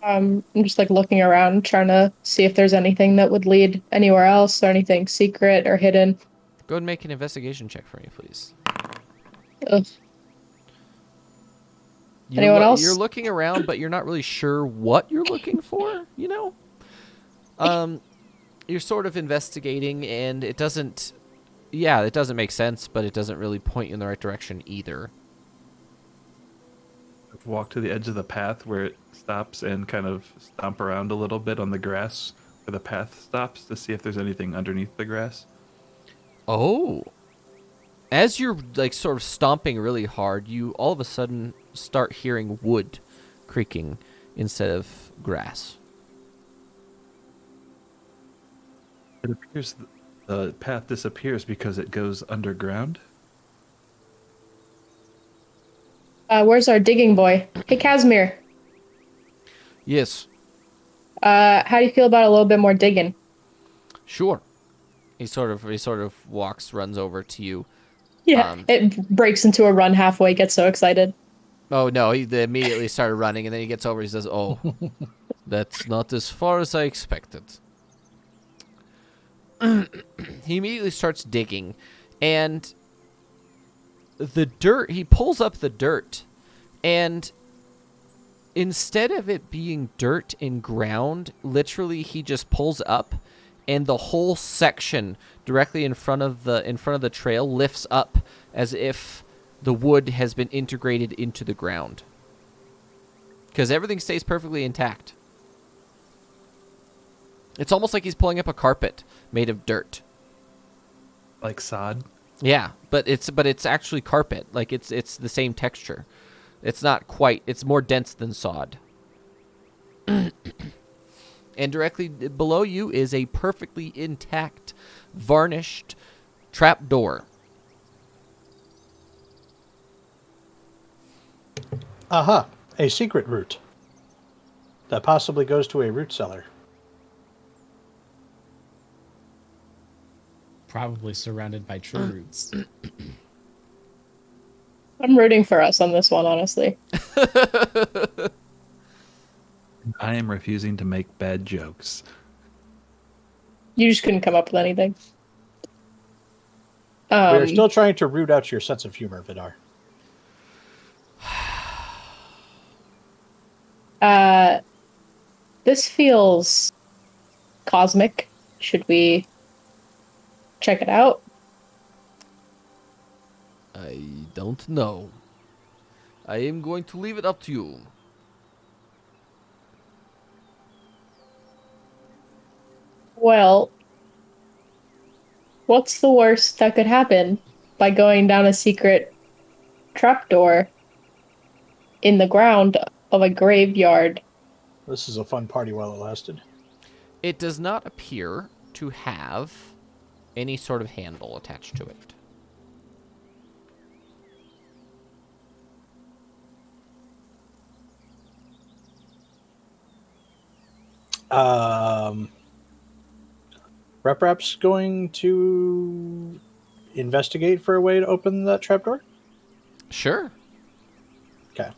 S3: I'm just like looking around, trying to see if there's anything that would lead anywhere else or anything secret or hidden.
S1: Go ahead and make an investigation check for me, please.
S3: Ugh. Anyone else?
S1: You're looking around, but you're not really sure what you're looking for, you know? You're sort of investigating, and it doesn't make sense, but it doesn't really point you in the right direction either.
S5: Walk to the edge of the path where it stops and kind of stomp around a little bit on the grass where the path stops to see if there's anything underneath the grass.
S1: Oh. As you're like sort of stomping really hard, you all of a sudden start hearing wood creaking instead of grass.
S5: It appears the path disappears because it goes underground.
S3: Where's our digging boy? Hey, Casimir.
S1: Yes,
S3: How do you feel about a little bit more digging?
S1: sure. He sort of runs over to you.
S3: Yeah, it breaks into a run halfway. Gets so excited.
S1: Oh no, he immediately started running, and then he gets over. He says, "Oh, that's not as far as I expected." He immediately starts digging, and the dirt. He pulls up the dirt, and instead of it being dirt and ground, literally he just pulls up, and the whole section directly in front of the trail lifts up as if the wood has been integrated into the ground. Because everything stays perfectly intact. It's almost like he's pulling up a carpet made of dirt.
S5: Like sod.
S1: Yeah, but it's actually carpet. Like it's the same texture. It's not quite. It's more dense than sod. And directly below you is a perfectly intact, varnished trap door.
S2: Aha, a secret route. that possibly goes to a root cellar.
S4: Probably surrounded by tree roots.
S3: I'm rooting for us on this one, honestly.
S5: I am refusing to make bad jokes.
S3: You just couldn't come up with anything.
S2: We are still trying to root out your sense of humor, Vidar.
S3: This feels cosmic. Should we check it out?
S1: I don't know. I am going to leave it up to you.
S3: Well, what's the worst that could happen by going down a secret trapdoor in the ground of a graveyard?
S2: This is a fun party while it lasted.
S1: It does not appear to have any sort of handle attached to it.
S2: Reprap's going to investigate for a way to open that trapdoor.
S1: Sure.
S2: Okay.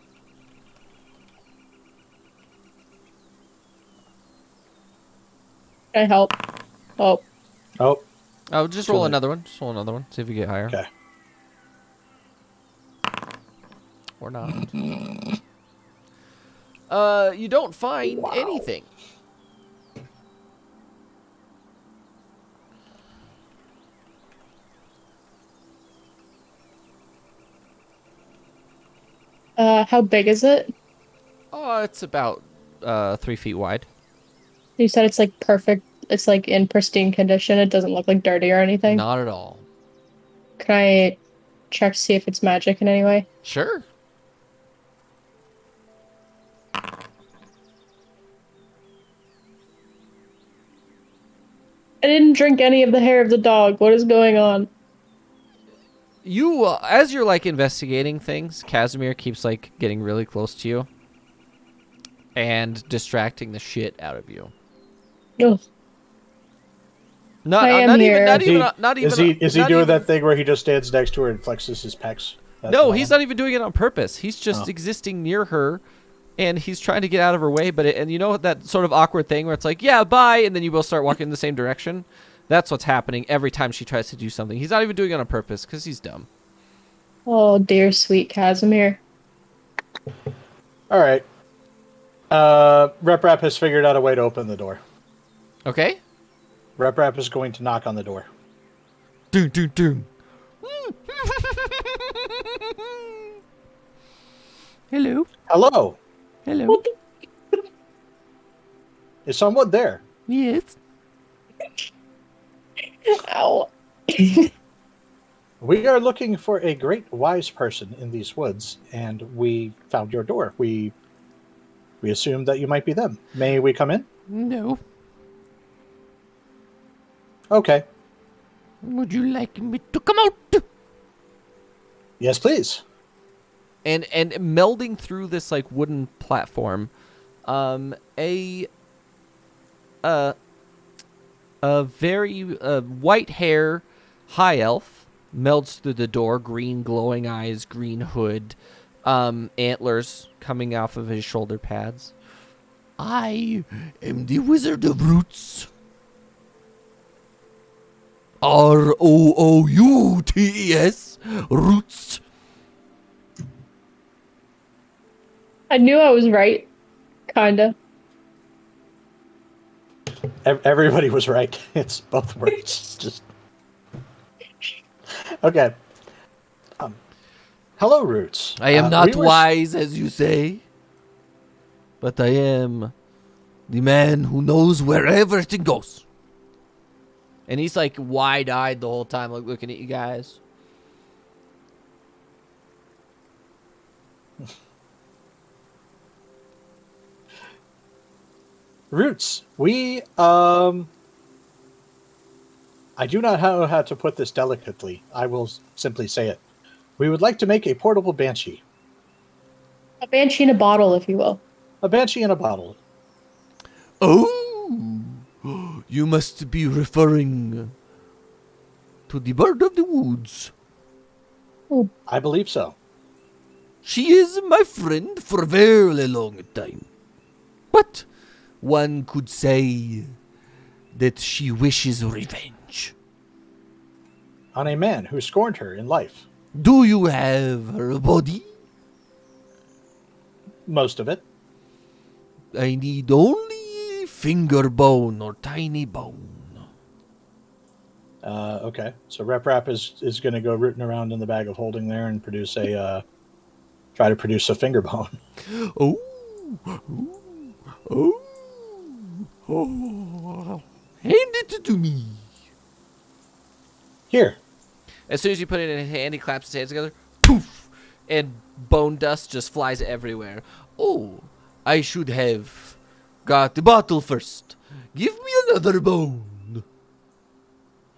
S3: Can I help? Oh,
S2: Oh,
S1: Oh, just
S2: Too
S1: roll
S2: late.
S1: another one. Just roll another one. See if you get higher.
S2: okay.
S1: Or not. You don't find anything.
S3: how big is it?
S1: Oh, it's about 3 feet wide.
S3: You said it's like perfect. It's like in pristine condition. It doesn't look like dirty or anything.
S1: Not at all.
S3: Can I check to see if it's magic in any way?
S1: Sure.
S3: I didn't drink any of the hair of the dog. What is going on?
S1: You, as you're like investigating things, Casimir keeps like getting really close to you and distracting the shit out of you.
S3: Ugh.
S1: Not,
S3: I am
S1: not
S3: here.
S1: even, not
S2: Is
S1: even,
S2: he,
S1: not even.
S2: is he
S1: not
S2: doing
S1: even-
S2: that thing where he just stands next to her and flexes his pecs? That's
S1: No,
S2: the
S1: he's
S2: one.
S1: not even doing it on purpose. He's just
S2: Oh.
S1: existing near her, and he's trying to get out of her way. But and you know that sort of awkward thing where it's like, yeah, bye, and then you both start walking in the same direction. That's what's happening every time she tries to do something. He's not even doing it on purpose because he's dumb.
S3: Oh, dear sweet Casimir.
S2: All right. Reprap has figured out a way to open the door.
S1: Okay.
S2: Reprap is going to knock on the door.
S1: Doom, doom, doom. Hello.
S2: Hello.
S1: Hello.
S3: What the?
S2: Is someone there?
S1: Yes.
S3: Ow.
S2: We are looking for a great wise person in these woods, and we found your door. We assumed that you might be them. May we come in?
S1: No.
S2: Okay.
S1: Would you like me to come out?
S2: Yes, please.
S1: And melding through this like wooden platform, a very white hair high elf melds through the door, green glowing eyes, green hood, antlers coming off of his shoulder pads. I am the Wizard of Roots. Roots. Roots.
S3: I knew I was right. Kinda.
S2: Everybody was right. It's both words. Just okay. Hello, Roots.
S1: I am not
S2: we were-
S1: wise, as you say, but I am the man who knows where everything goes. And he's like wide-eyed the whole time, like looking at you guys.
S2: Roots. We I do not know how to put this delicately. I will simply say it. We would like to make a portable banshee.
S3: A banshee in a bottle, if you will.
S2: A banshee in a bottle.
S1: Oh, you must be referring to the bird of the woods.
S2: I believe so.
S1: She is my friend for a very long time. But one could say that she wishes revenge.
S2: On a man who scorned her in life.
S1: Do you have her body?
S2: Most of it.
S1: I need only finger bone or tiny bone.
S2: Okay. So Rep Rap is going to go rooting around in the bag of holding there and produce try to produce a finger bone.
S1: Oh, oh, oh. Hand it to me.
S2: Here.
S1: As soon as you put it in his hand, he claps his hands together. Poof! And bone dust just flies everywhere. Oh, I should have got the bottle first. Give me another bone.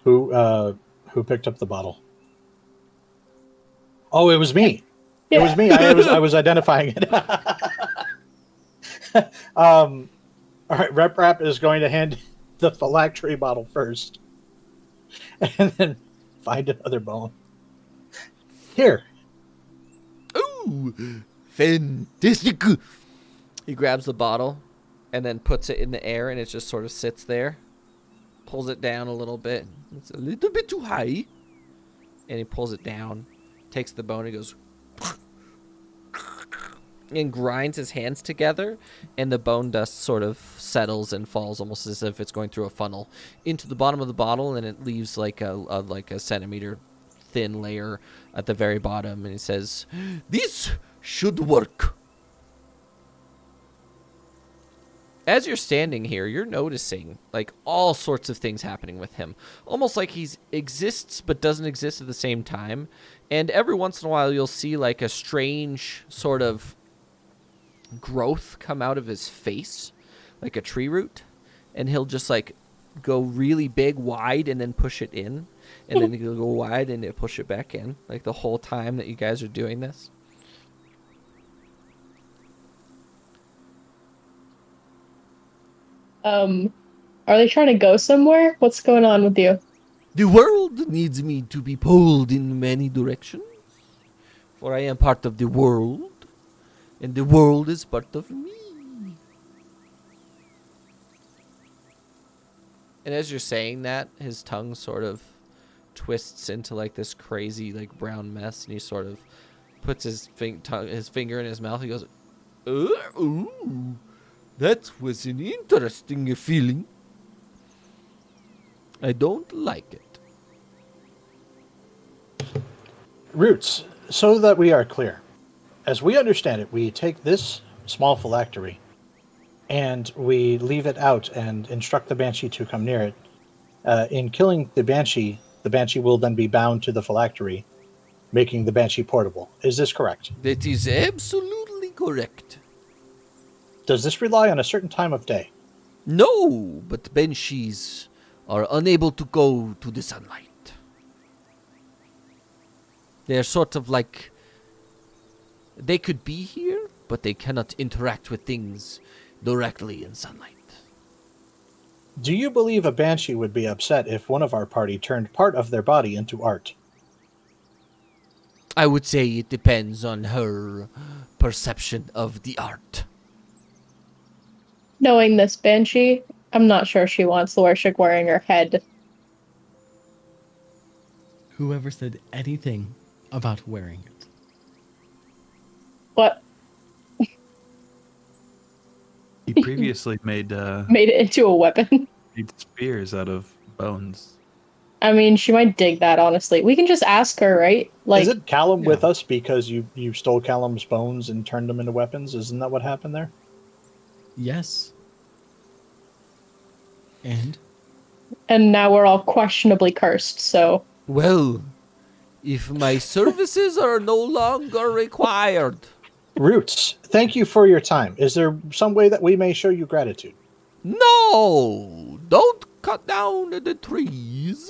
S2: Who picked up the bottle? Oh, it was me.
S3: Yeah.
S2: It was me. I was identifying it. All right, Rep Rap is going to hand the phylactery bottle first, and then find another bone. Here.
S1: Ooh, fantastic. He grabs the bottle and then puts it in the air, and it just sort of sits there. Pulls it down a little bit. It's a little bit too high. And he pulls it down, takes the bone, and goes and grinds his hands together, and the bone dust sort of settles and falls almost as if it's going through a funnel into the bottom of the bottle, and it leaves like a centimeter thin layer at the very bottom. And he says, "This should work." As you're standing here, you're noticing like all sorts of things happening with him. Almost like he exists but doesn't exist at the same time. And every once in a while you'll see like a strange sort of growth come out of his face, like a tree root. And he'll just like go really big, wide, and then push it in. And then he'll go wide and he'll push it back in. Like the whole time that you guys are doing this.
S3: Are they trying to go somewhere? What's going on with you?
S1: The world needs me to be pulled in many directions, for I am part of the world, and the world is part of me. And as you're saying that, his tongue sort of twists into like this crazy like brown mess, and he sort of puts his finger in his mouth. He goes, ooh, that was an interesting feeling. I don't like it.
S2: Roots, so that we are clear. As we understand it, we take this small phylactery and we leave it out and instruct the Banshee to come near it. In killing the Banshee will then be bound to the phylactery, making the Banshee portable. Is this correct?
S1: That is absolutely correct.
S2: Does this rely on a certain time of day?
S1: No, but banshees are unable to go to the sunlight. They're sort of like... They could be here, but they cannot interact with things directly in sunlight.
S2: Do you believe a Banshee would be upset if one of our party turned part of their body into art?
S1: I would say it depends on her perception of the art.
S3: Knowing this Banshee, I'm not sure she wants Lorshik wearing her head.
S4: Whoever said anything about wearing it?
S3: What?
S5: He previously made
S3: Made it into a weapon?
S5: made spears out of bones.
S3: I mean, she might dig that, honestly. We can just ask her, right? Like,
S2: Is it Callum
S4: yeah.
S2: with us because you stole Callum's bones and turned them into weapons? Isn't that what happened there?
S4: Yes. And?
S3: and now we're all questionably cursed, so...
S1: Well, if my services are no longer required...
S2: Roots, thank you for your time. Is there some way that we may show you gratitude?
S1: No! Don't cut down the trees,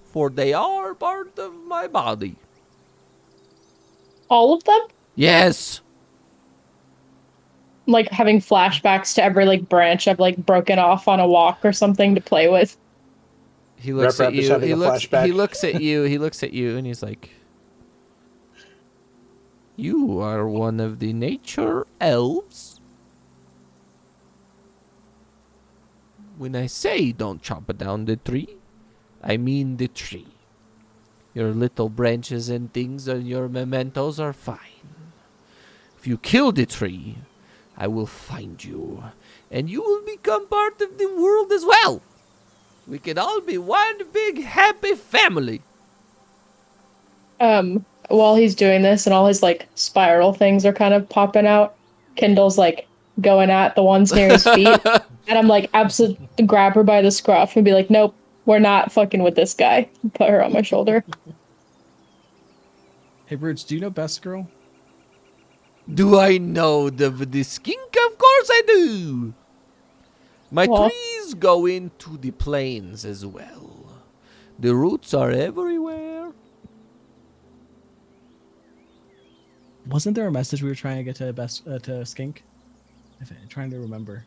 S1: for they are part of my body.
S3: All of them?
S1: Yes!
S3: like having flashbacks to every like branch I've like broken off on a walk or something to play with.
S1: He looks
S2: Rep
S1: at
S2: Rap is
S1: you.
S2: having
S1: He
S2: a
S1: looks. He
S2: flashback.
S1: looks at you. He looks at you, and he's like, "You are one of the nature elves." When I say don't chop down the tree, I mean the tree. Your little branches and things and your mementos are fine. If you kill the tree, I will find you, and you will become part of the world as well. We can all be one big happy family.
S3: While he's doing this and all his like spiral things are kind of popping out, Kindle's like going at the ones near his feet. And I'm like absolutely grab her by the scruff and be like, nope, we're not fucking with this guy. Put her on my shoulder.
S4: Hey, Roots, do you know Best Girl?
S1: Do I know the skink? Of course I do. My
S3: Well.
S1: trees go into the plains as well. The roots are everywhere.
S4: Wasn't there a message we were trying to get to Skink? I'm trying to remember.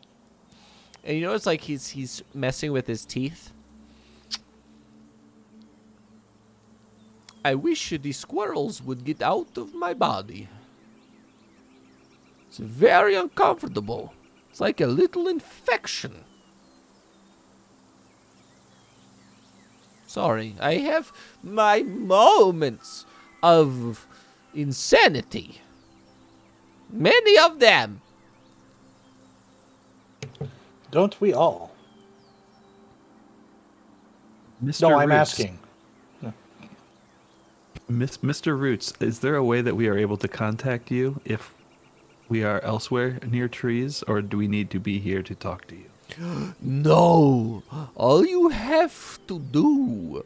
S1: And you know it's like he's messing with his teeth. I wish the squirrels would get out of my body. It's very uncomfortable. It's like a little infection. Sorry, I have my moments of insanity. Many of them.
S2: Don't we all?
S5: Mr.
S2: No, I'm
S5: Roots,
S2: asking.
S5: Mr. Roots, is there a way that we are able to contact you if we are elsewhere near trees, or do we need to be here to talk to you?
S1: No, all you have to do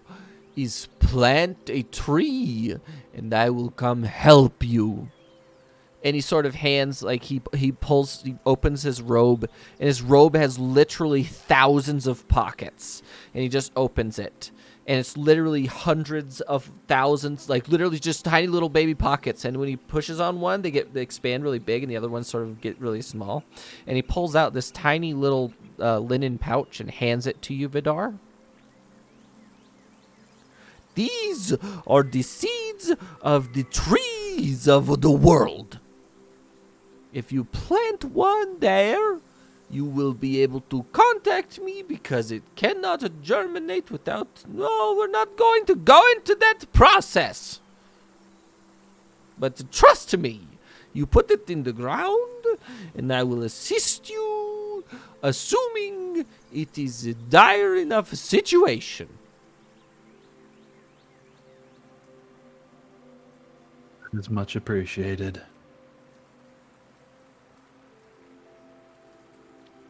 S1: is plant a tree, and I will come help you. And he sort of hands, like he opens his robe, and his robe has literally thousands of pockets, and he just opens it. And it's literally hundreds of thousands, like literally just tiny little baby pockets. And when he pushes on one, they expand really big, and the other ones sort of get really small. And he pulls out this tiny little linen pouch and hands it to you, Vidar. These are the seeds of the trees of the world. If you plant one there, you will be able to contact me because it cannot germinate without... No, we're not going to go into that process. But trust me, you put it in the ground and I will assist you, assuming it is a dire enough situation.
S5: It is much appreciated.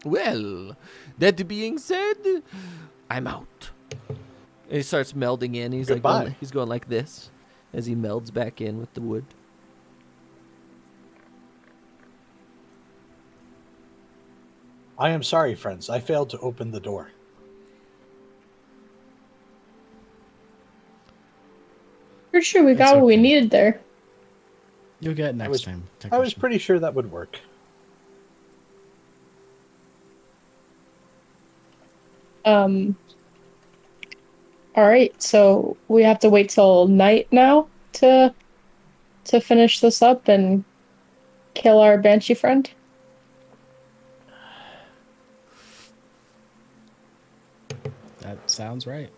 S1: Well, that being said, I'm out. And he starts melding in. He's
S2: Goodbye.
S1: like he's going like this as he melds back in with the wood.
S2: I am sorry, friends. I failed to open the door.
S3: Pretty sure we
S4: It's
S3: got what we
S4: okay.
S3: needed there.
S4: You'll get it next
S2: was-
S4: time.
S2: I was pretty sure that would work.
S3: All right, so we have to wait till night now to finish this up and kill our banshee friend.
S4: That sounds right.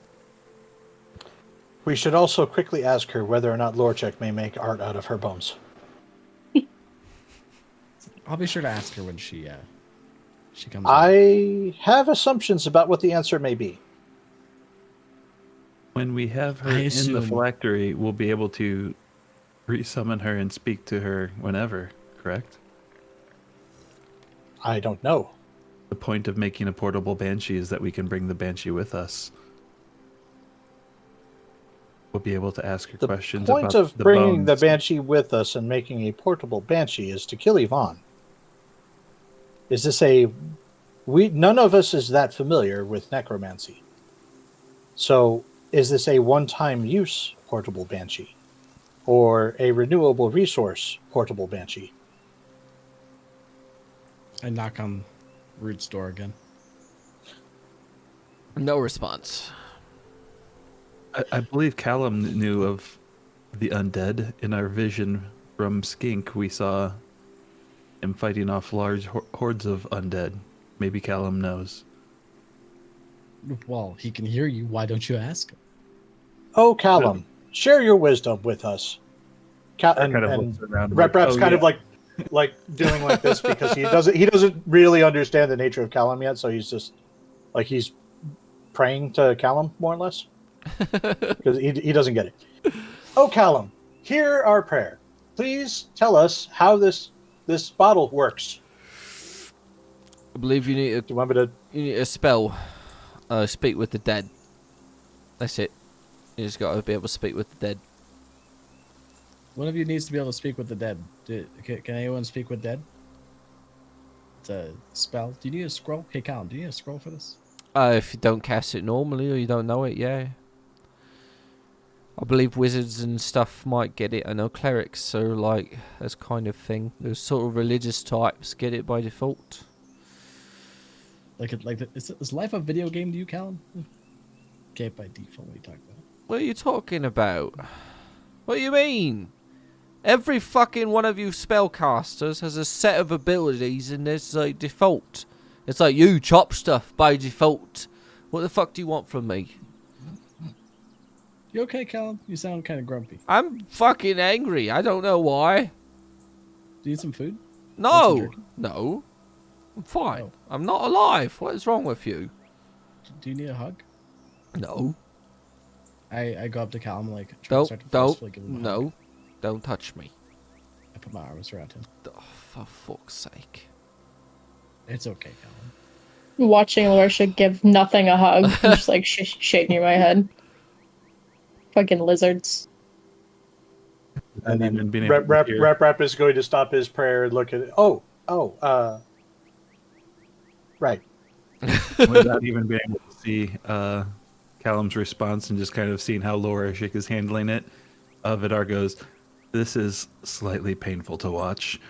S2: We should also quickly ask her whether or not Lorchek may make art out of her bones.
S4: I'll be sure to ask her when she comes. in.
S2: I have assumptions about what the answer may be.
S5: When we have her
S4: I
S5: in the
S4: assume-
S5: phylactery, we'll be able to resummon her and speak to her whenever, correct?
S2: I don't know.
S5: The point of making a portable banshee is that we can bring the banshee with us. We'll be able to ask her
S2: The
S5: questions
S2: point
S5: about
S2: of
S5: the
S2: bringing the
S5: bones.
S2: banshee with us and making a portable banshee is to kill Yvonne. Is this none of us is that familiar with necromancy. So, is this a one-time use portable banshee? Or a renewable resource portable banshee?
S4: I knock on Root's door again.
S1: No response.
S5: I believe Callum knew of the undead. In our vision from Skink, we saw him fighting off large hordes of undead. Maybe Callum knows.
S4: Well, he can hear you. Why don't you ask him?
S2: Oh, Callum, share your wisdom with us.
S5: I kind of looks around.
S2: Rep's kind of like doing like this because he doesn't really understand the nature of Callum yet, so he's just like he's praying to Callum more or less because he doesn't get it. Oh, Callum, hear our prayer. Please tell us how this bottle works.
S1: I believe you
S2: Do you want me to?
S1: need a spell. Speak with the dead. That's it. You just gotta be able to speak with the dead.
S4: One of you needs to be able to speak with the dead. Can anyone speak with dead? It's a spell. Do you need a scroll? Hey, Callum, do you need a scroll for this?
S1: If you don't cast it normally or you don't know it, yeah. I believe wizards and stuff might get it. I know clerics are like this kind of thing. Those sort of religious types get it by default.
S4: Is life a video game to you, Callum? Okay, by default. What are you talking about?
S1: What are you talking about? What do you mean? Every fucking one of you spellcasters has a set of abilities and there's like default. It's like you chop stuff by default. What the fuck do you want from me?
S4: You okay, Callum? You sound kind of grumpy.
S1: I'm fucking angry. I don't know why.
S4: Do you need some food? Want some
S1: No.
S4: jerky?
S1: No. I'm fine.
S4: Oh.
S1: I'm not alive. What is wrong with you?
S4: Do you need a hug?
S1: No.
S4: I go up to Callum like try to start to forcefully give him a hug.
S1: No. Don't touch me.
S4: I put my arms around him.
S1: Oh, for fuck's sake.
S4: It's okay, Callum.
S3: Watching Larsha give nothing a hug. I'm just like shaking my head. Fucking lizards.
S2: And then
S5: even being able to hear.
S2: Rep is going to stop his prayer and look at it. Right.
S5: Without even being able to see Callum's response and just kind of seeing how Lorishik is handling it, Vidar goes, "This is slightly painful to watch."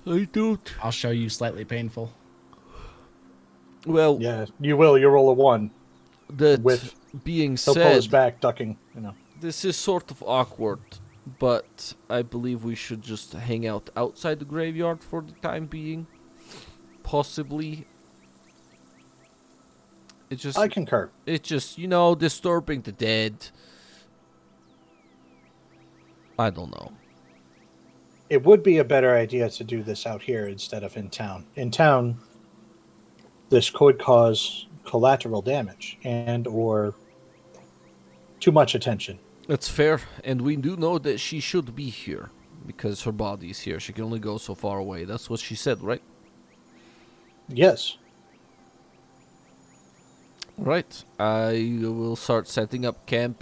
S1: I don't.
S4: I'll show you slightly painful.
S1: Well,
S2: Yeah, you will. You roll a 1.
S1: that
S2: with-
S1: being
S2: He'll pull his
S1: said,
S2: back, ducking. You know.
S1: this is sort of awkward, but I believe we should just hang out outside the graveyard for the time being. Possibly.
S2: I concur.
S1: It's just, disturbing the dead. I don't know.
S2: It would be a better idea to do this out here instead of in town. In town, this could cause collateral damage and or too much attention.
S1: That's fair, and we do know that she should be here because her body's here. She can only go so far away. That's what she said, right?
S2: Yes.
S1: Right. I will start setting up camp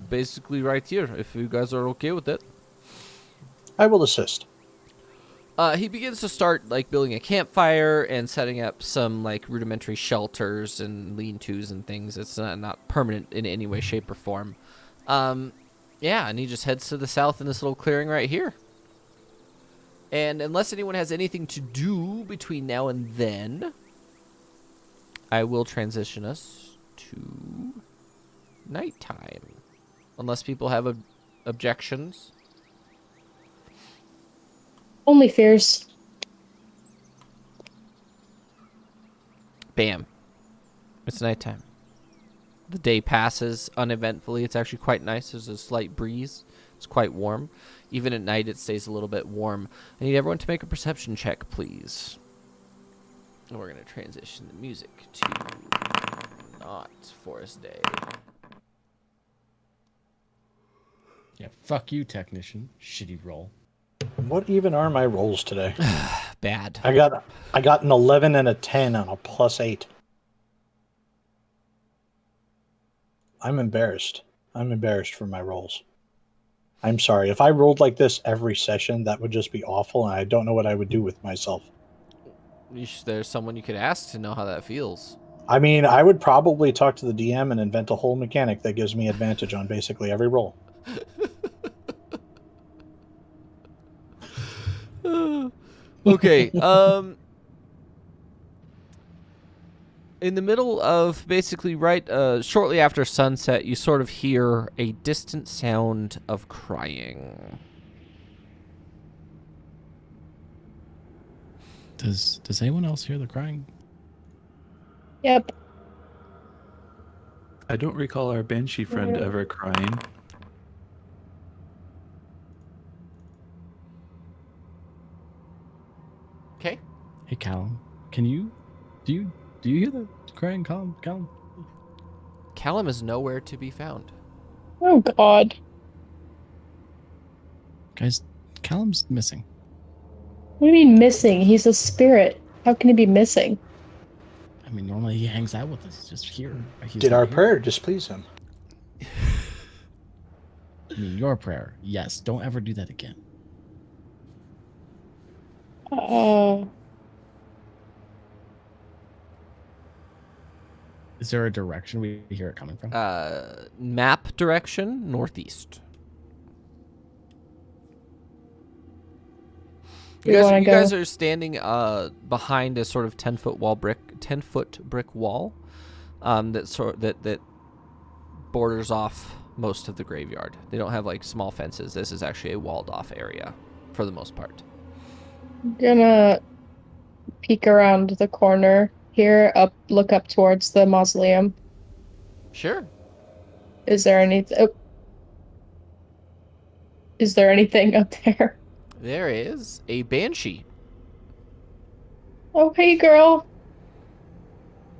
S1: basically right here, if you guys are okay with it.
S2: I will assist.
S1: He begins to start building a campfire and setting up some rudimentary shelters and lean-tos and things. It's not permanent in any way, shape, or form. Yeah, and he just heads to the south in this little clearing right here. And unless anyone has anything to do between now and then, I will transition us to nighttime. Unless people have objections.
S3: Only fears.
S1: Bam. It's nighttime. The day passes uneventfully. It's actually quite nice. There's a slight breeze. It's quite warm. Even at night, it stays a little bit warm. I need everyone to make a perception check, please. And we're going to transition the music to not Forest Day.
S4: Yeah, fuck you, technician. Shitty roll.
S2: What even are my rolls today?
S1: Bad.
S2: I got an 11 and a 10 on a +8. I'm embarrassed. I'm embarrassed for my rolls. I'm sorry. If I rolled like this every session, that would just be awful, and I don't know what I would do with myself.
S1: There's someone you could ask to know how that feels.
S2: I mean, I would probably talk to the DM and invent a whole mechanic that gives me advantage on basically every roll.
S1: Okay. In the middle of basically shortly after sunset, you sort of hear a distant sound of crying.
S4: Does anyone else hear the crying?
S3: Yep.
S5: I don't recall our banshee friend ever crying.
S1: Okay.
S4: Hey, Callum, can you do you hear the crying, Callum? Callum?
S1: Callum is nowhere to be found.
S3: Oh God.
S4: Guys, Callum's missing.
S3: What do you mean missing? He's a spirit. How can he be missing?
S4: I mean, normally he hangs out with us. He's just here. But he's
S2: Did
S4: not
S2: our
S4: here.
S2: prayer displease him?
S4: I mean, your prayer. Yes. Don't ever do that again.
S3: Uh,
S4: Is there a direction we hear it coming from?
S1: Map direction, northeast.
S3: we want to
S1: You
S3: go.
S1: guys are standing behind a sort of 10-foot brick wall that borders off most of the graveyard. They don't have like small fences. This is actually a walled off area for the most part.
S3: Gonna peek around the corner here, look up towards the mausoleum.
S1: Sure.
S3: Is there anything? Oh, is there anything up there?
S1: There is a banshee.
S3: Oh, hey, girl.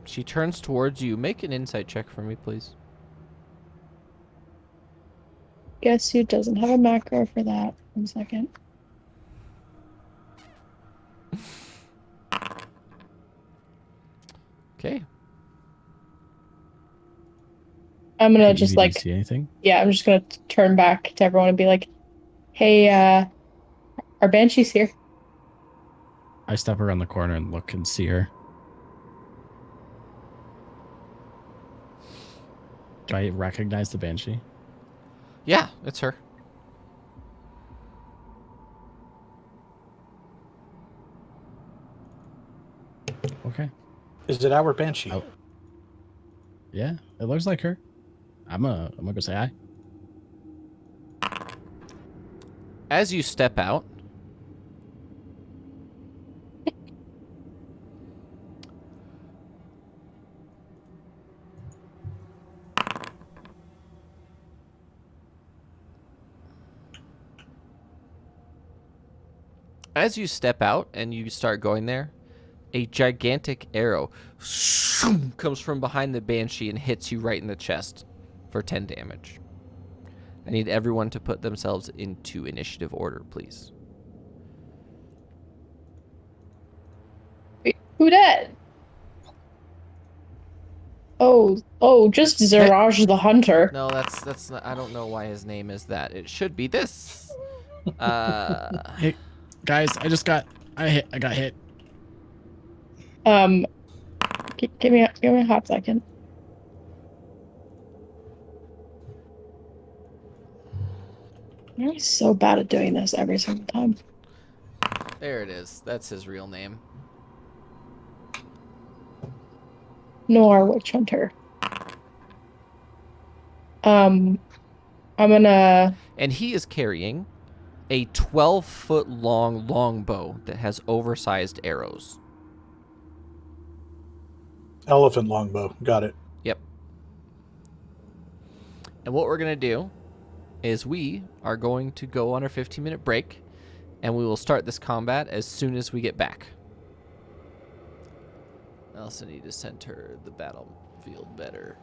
S1: She turns towards you. Make an insight check for me, please.
S3: Guess who doesn't have a macro for that? 1 second.
S1: Okay.
S3: I'm gonna
S4: Hey,
S3: just
S4: Evie, do you
S3: like,
S4: see anything?
S3: yeah, I'm just gonna turn back to everyone and be like, hey, our banshee's here.
S4: I step around the corner and look and see her. Do I recognize the banshee?
S1: Yeah, it's her.
S4: Okay.
S2: Is it our banshee?
S4: Oh. Yeah, it looks like her. I'm gonna go say hi.
S1: As you step out, and you start going there, a gigantic arrow comes from behind the banshee and hits you right in the chest for 10 damage. I need everyone to put themselves into initiative order, please.
S3: Wait, who that? Oh, just Zeraj the Hunter.
S1: No, that's not, I don't know why his name is that. It should be this.
S4: Hey, guys, I got hit.
S3: Um, give me a hot second. I'm so bad at doing this every single time.
S1: There it is. That's his real name.
S3: Noir Witch Hunter. I'm gonna.
S1: And he is carrying a 12-foot long longbow that has oversized arrows.
S2: Elephant longbow. Got it.
S1: Yep. And what we're going to do is we are going to go on our 15-minute break, and we will start this combat as soon as we get back. I also need to center the battlefield better.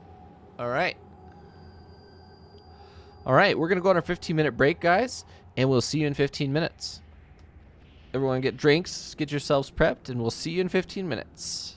S1: All right. All right, we're going to go on our 15-minute break, guys, and we'll see you in 15 minutes. Everyone get drinks, get yourselves prepped, and we'll see you in 15 minutes.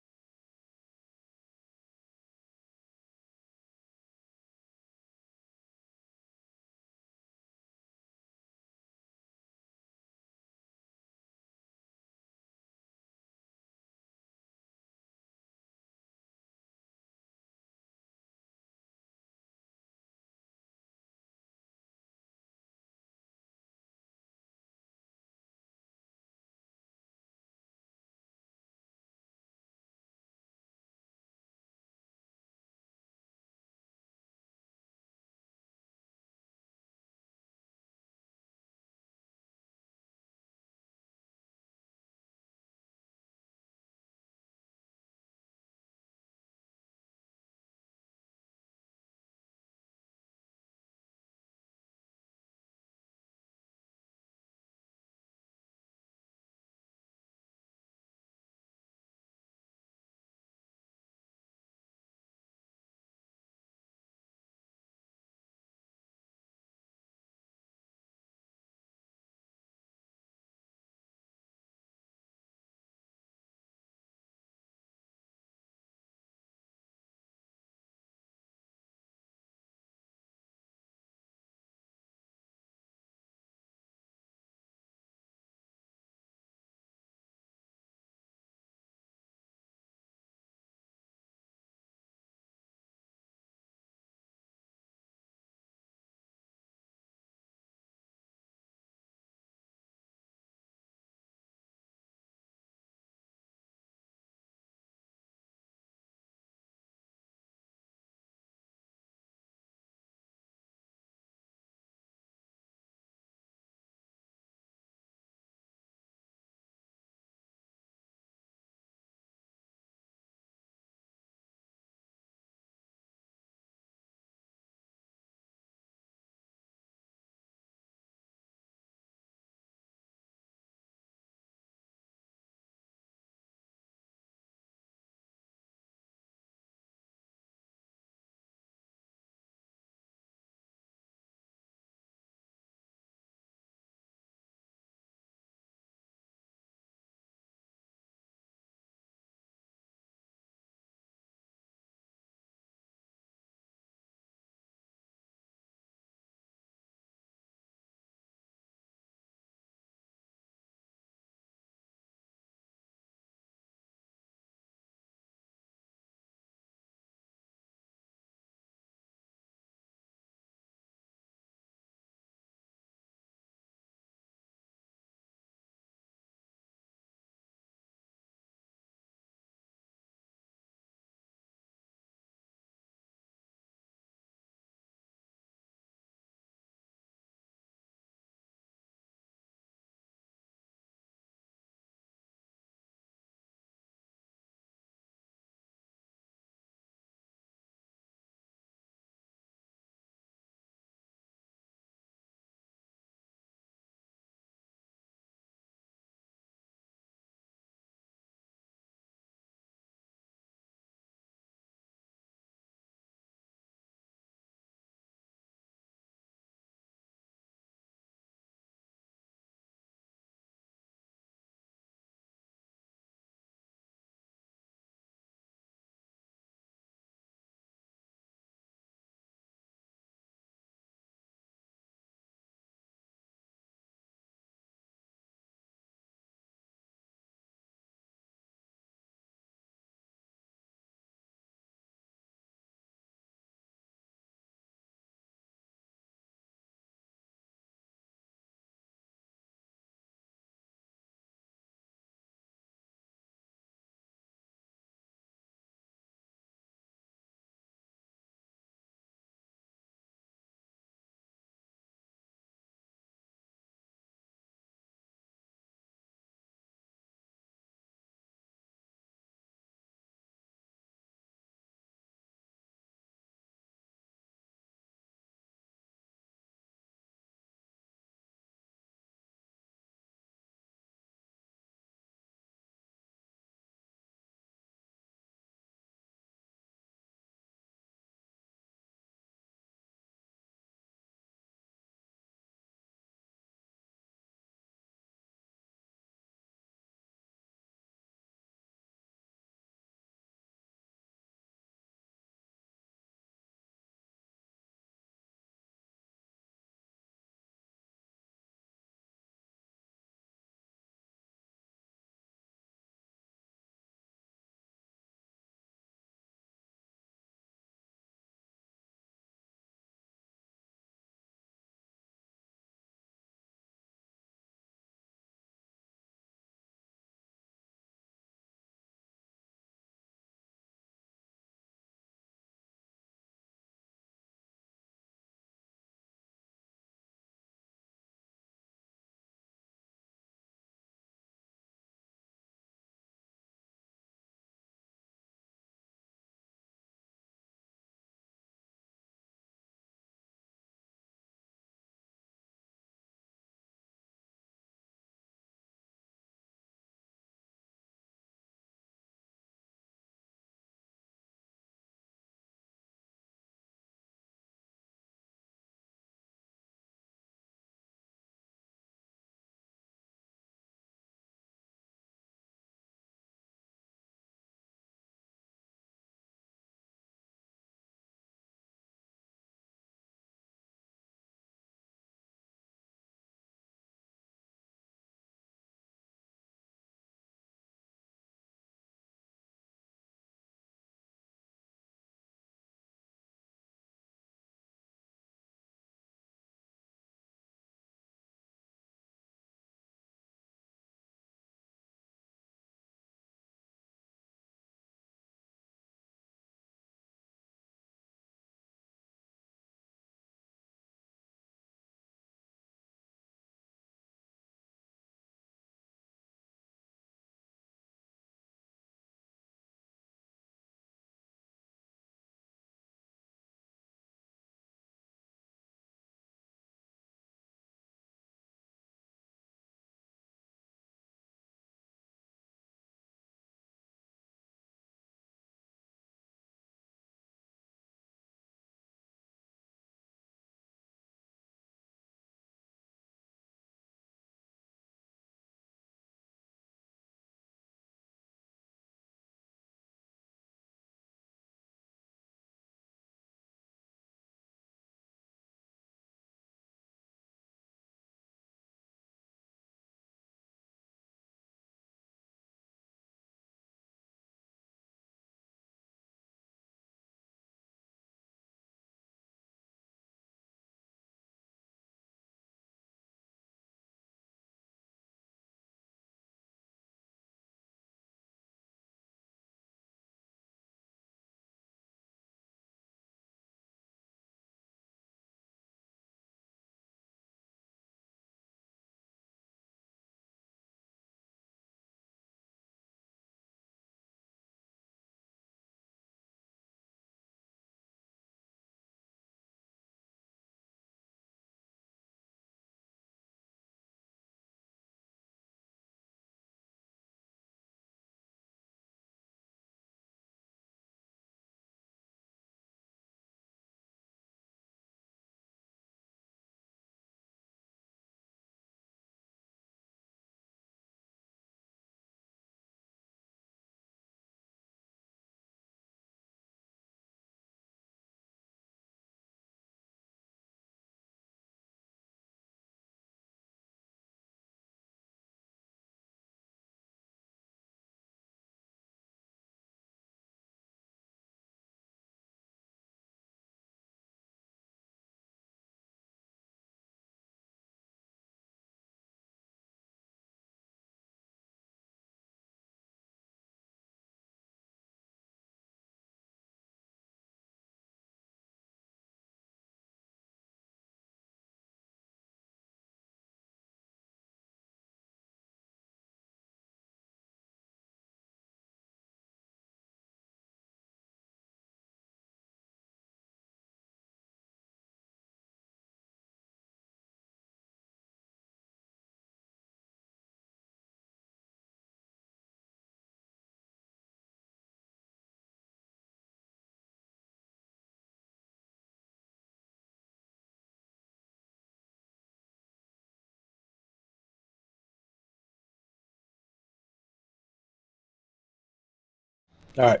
S2: All right.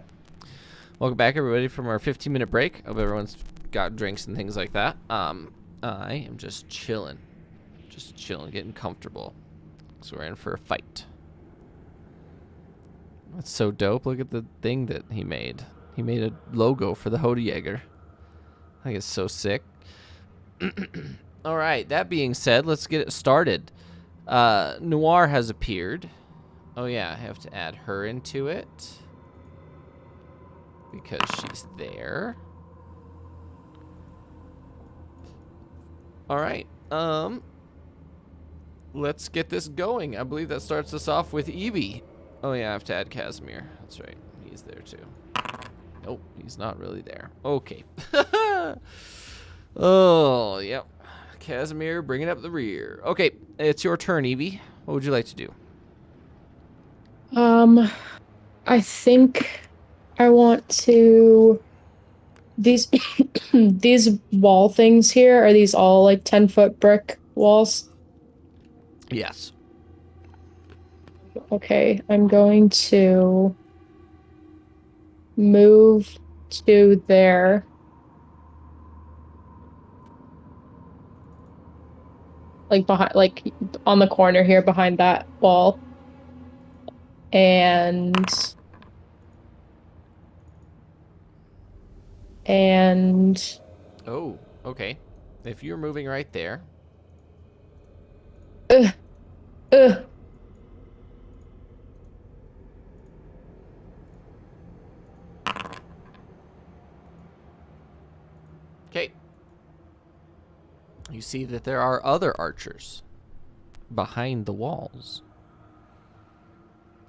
S1: Welcome back, everybody, from our 15-minute break. Hope everyone's got drinks and things like that. I am just chilling, getting comfortable. So we're in for a fight. That's so dope. Look at the thing that he made. He made a logo for the Hodejäger. I think it's so sick. All right, that being said, let's get it started. Noir has appeared. Oh, yeah, I have to add her into it because she's there. All right, let's get this going. I believe that starts us off with Evie. Oh, yeah, I have to add Casimir. That's right. He's there, too. Nope, he's not really there. Okay. Oh, yep. Casimir bringing up the rear. Okay, it's your turn, Evie. What would you like to do?
S3: I think I want to these these wall things here, are these all like 10-foot brick walls?
S1: Yes.
S3: Okay, I'm going to move to there. Like behind, like on the corner here behind that wall. And
S1: Oh, okay. If you're moving right there.
S3: ugh, ugh.
S1: Okay. You see that there are other archers behind the walls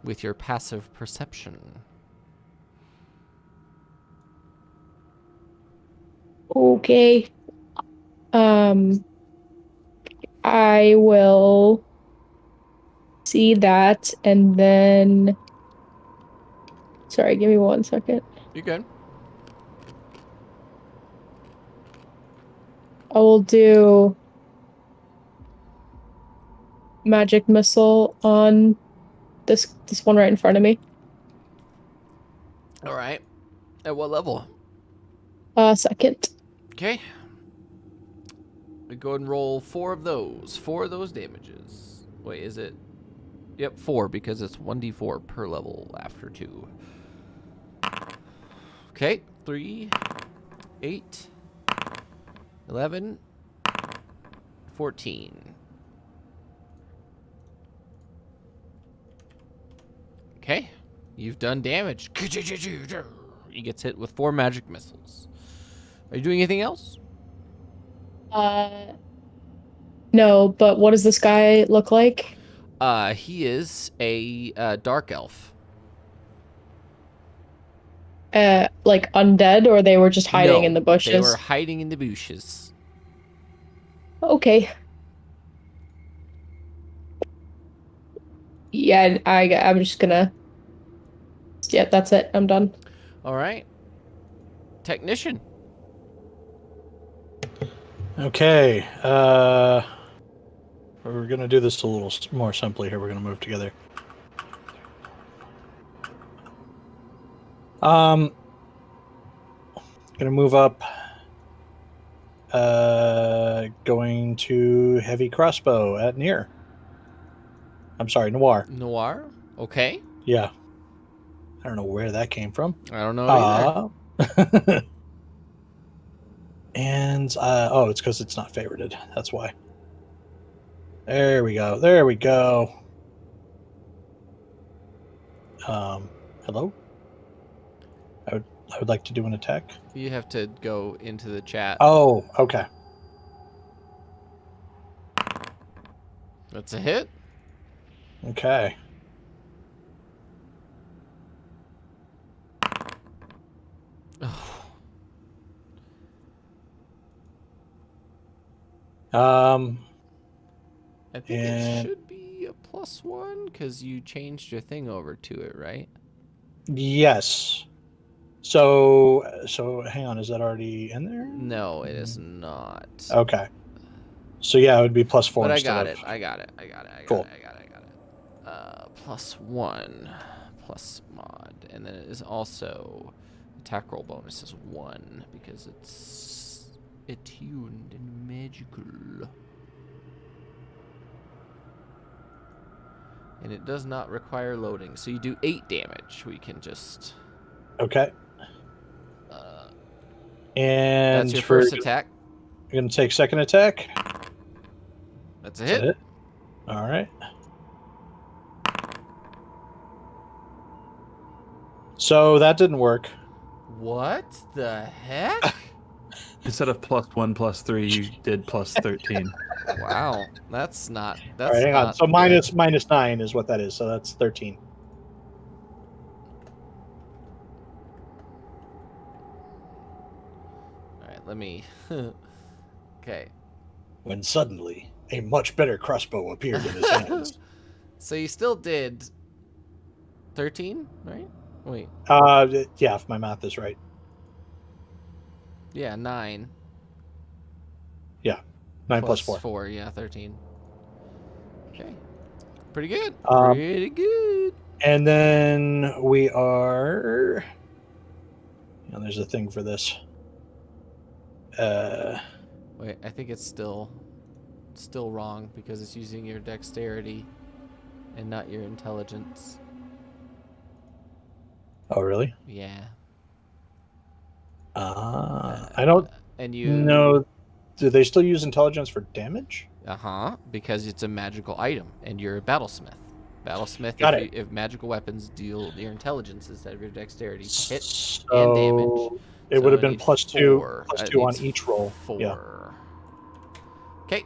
S1: with your passive perception.
S3: Okay. I will see that and then sorry, give me 1 second.
S1: You good?
S3: I will do magic missile on this one right in front of me.
S1: All right. At what level?
S3: Second.
S1: Okay. We go ahead and roll 4 of those. 4 of those damages. Wait, is it? Yep, 4 because it's 1d4 per level after 2. Okay, 3, 8, 11, 14. Okay, you've done damage. He gets hit with 4 magic missiles. Are you doing anything else?
S3: No, but what does this guy look like?
S1: He is a dark elf.
S3: Like undead, or they were just hiding in the
S1: No, they were
S3: bushes?
S1: hiding in the bushes.
S3: Okay. Yeah, I'm just gonna. Yeah, that's it. I'm done.
S1: All right. Technician.
S2: Okay. We're gonna do this a little more simply here. We're gonna move together. Gonna move up. Going to heavy crossbow at near. I'm sorry, Noir.
S1: Noir. Okay.
S2: Yeah. I don't know where that came from.
S1: I don't know either.
S2: And oh, it's because it's not favorited. That's why. There we go. There we go. Hello. I would like to do an attack.
S1: You have to go into the chat.
S2: Oh, okay.
S1: That's a hit.
S2: Okay.
S1: I think it should be a +1 because you changed your thing over to it, right?
S2: Yes. So hang on, is that already in there?
S1: No, it is not.
S2: Okay. So yeah, it would be +4.
S1: But I
S2: instead
S1: got
S2: of-
S1: it. I got it.
S2: Cool.
S1: +1. plus mod, and then it is also attack roll bonus is 1 because it's attuned and magical. And it does not require loading, so you do 8 damage. We can just.
S2: Okay.
S1: Uh,
S2: And
S1: that's your first attack.
S2: You're going to take second attack.
S1: That's a
S2: Is that
S1: hit.
S2: it? All right. So that didn't work.
S1: What the heck?
S5: Instead of +1/+3, you did +13.
S1: Wow, that's not.
S2: All right, hang on. So
S1: good.
S2: minus 9 is what that is. So that's 13.
S1: All right, let me. Okay.
S2: When suddenly a much better crossbow appeared in his hands.
S1: So you still did 13, right? Wait.
S2: Yeah, if my math is right.
S1: Yeah, 9.
S2: Yeah, 9 plus
S1: plus
S2: 4.
S1: 4. Yeah, 13. Okay. Pretty good.
S2: Um,
S1: Pretty good.
S2: And then we are. And there's a thing for this.
S1: Wait, I think it's still wrong because it's using your dexterity and not your intelligence.
S2: Oh, really?
S1: Yeah.
S2: I don't
S1: And you
S2: know. Do they still use intelligence for damage?
S1: because it's a magical item and you're a battlesmith. Battlesmith,
S2: Got it.
S1: if magical weapons deal your intelligence instead of your dexterity to hit
S2: So
S1: and damage.
S2: it
S1: So
S2: would have
S1: it
S2: been
S1: need
S2: plus
S1: 4.
S2: plus
S1: It
S2: 2 on
S1: needs
S2: each roll.
S1: 4.
S2: Yeah.
S1: Okay.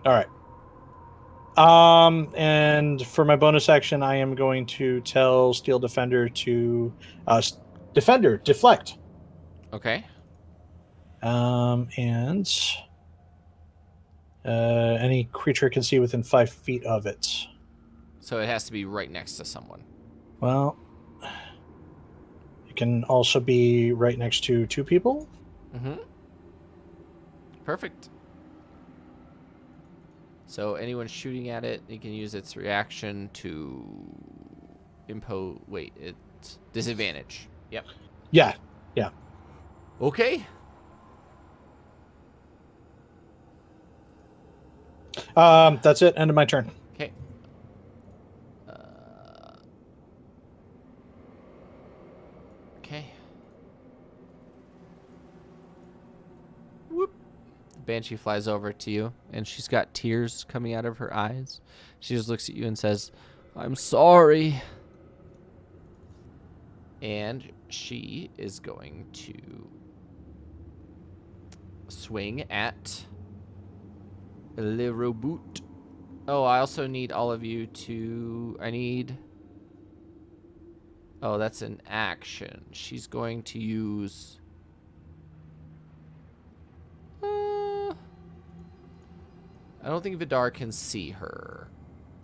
S2: All right. And for my bonus action, I am going to tell Steel Defender to Defender deflect.
S1: Okay.
S2: And any creature can see within 5 feet of it.
S1: So it has to be right next to someone.
S2: Well, it can also be right next to 2 people.
S1: Mm-hmm. Perfect. So anyone shooting at it, you can use its reaction to impose. Wait, it's disadvantage. Yep.
S2: Yeah.
S1: Okay.
S2: That's it. End of my turn.
S1: Okay. Okay. Whoop. Banshee flies over to you, and she's got tears coming out of her eyes. She just looks at you and says, "I'm sorry." And she is going to swing at Le Robot. Oh, I also need all of you to... Oh, that's an action. She's going to use... I don't think Vidar can see her.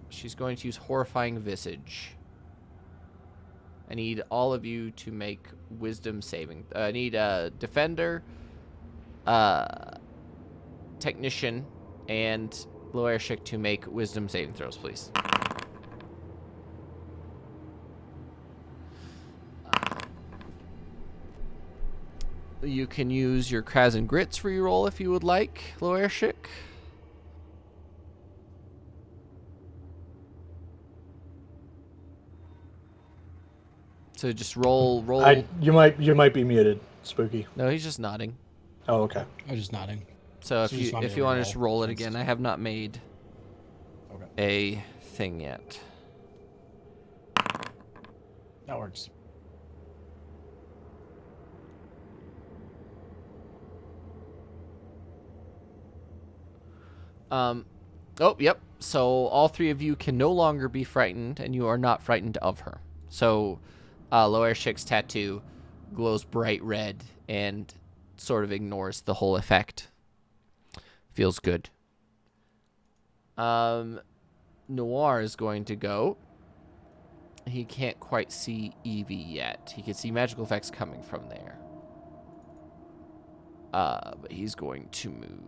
S1: She's going to use Horrifying Visage. I need all of you to make wisdom saving. I need a defender, technician, and Loershik to make wisdom saving throws, please. You can use your Kraz and Grits reroll if you would like, Loershik. So just roll.
S2: You might be muted, Spooky.
S1: No, he's just nodding.
S2: Oh, okay.
S4: I was just nodding.
S1: So
S4: So you just want me
S1: if
S4: to
S1: you want to
S4: re-roll
S1: just roll it
S4: since-
S1: again, I have not made
S4: Okay.
S1: a thing yet.
S4: That works.
S1: Oh, yep. So all 3 of you can no longer be frightened, and you are not frightened of her. So Loershik's tattoo glows bright red and sort of ignores the whole effect. Feels good. Noir is going to go. He can't quite see Evie yet. He can see magical effects coming from there. But he's going to move.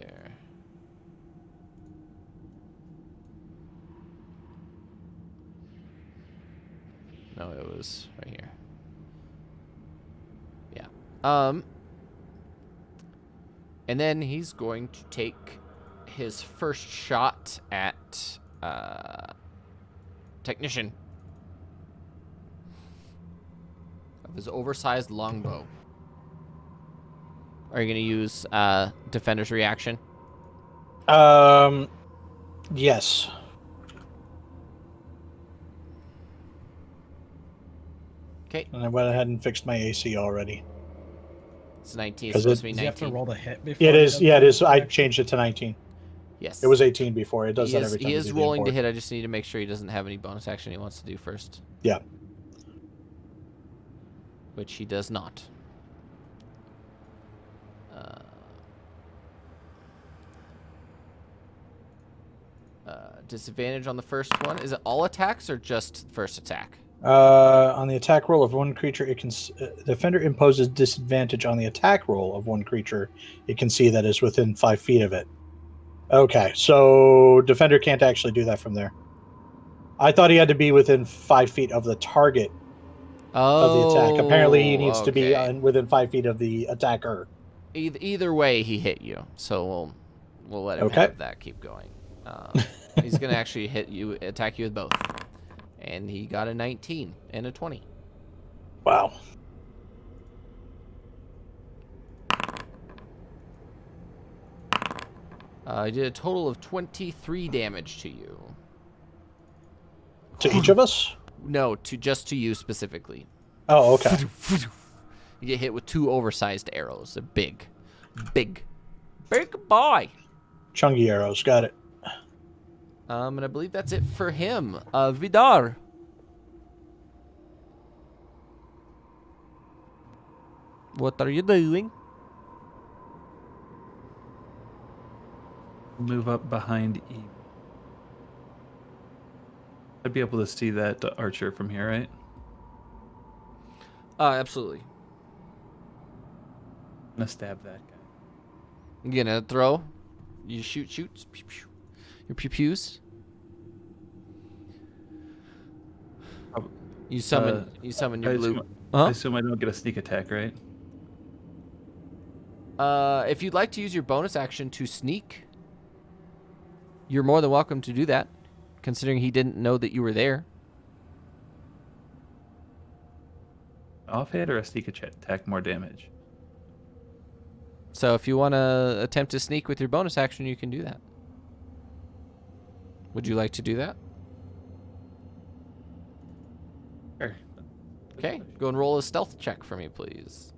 S1: there. No, it was right here. Yeah. And then he's going to take his first shot at Technician of his oversized longbow. Are you going to use Defender's Reaction?
S2: Yes.
S1: Okay.
S2: And I went ahead and fixed my AC already.
S1: It's 19. It's
S2: 'Cause
S1: supposed to be
S4: Does he have to
S1: 19.
S4: roll the hit before?
S2: It
S4: he
S2: is.
S4: does
S2: Yeah, it
S4: the
S2: is. I
S4: action?
S2: changed it to 19.
S1: Yes.
S2: It was 18 before. It does
S1: He
S2: that
S1: is,
S2: every time.
S1: he
S2: you
S1: is
S2: do the
S1: rolling to
S2: import.
S1: hit. I just need to make sure he doesn't have any bonus action he wants to do first.
S2: Yeah.
S1: Which he does not. Disadvantage on the first one. Is it all attacks or just first attack?
S2: On the attack roll of one creature, it can the defender imposes disadvantage on the attack roll of one creature it can see that is within 5 feet of it. Okay, so defender can't actually do that from there. I thought he had to be within 5 feet of the target of the attack. Apparently, he needs to be within 5 feet of the attacker.
S1: Either way, he hit you, so we'll let him
S2: Okay.
S1: have that. Keep going. He's gonna actually attack you with both, and he got a 19 and a 20.
S2: Wow.
S1: I did a total of 23 damage to you.
S2: To each of us?
S1: No, just to you specifically.
S2: Oh, okay.
S1: You get hit with 2 oversized arrows. They're big boy.
S2: Chungy arrows. Got it.
S1: And I believe that's it for him. Vidar. What are you doing?
S5: Move up behind Eve. I'd be able to see that archer from here, right?
S1: Absolutely.
S5: I'm gonna stab that guy.
S1: You gonna throw? You shoot. Pew, pew. Your pew-pews. You summon your blue.
S5: I assume I don't get a sneak attack, right?
S1: If you'd like to use your bonus action to sneak, you're more than welcome to do that, considering he didn't know that you were there.
S5: Off hit or a sneak attack more damage?
S1: So if you want to attempt to sneak with your bonus action, you can do that. Would you like to do that?
S5: Sure.
S1: Okay, go and roll a stealth check for me, please.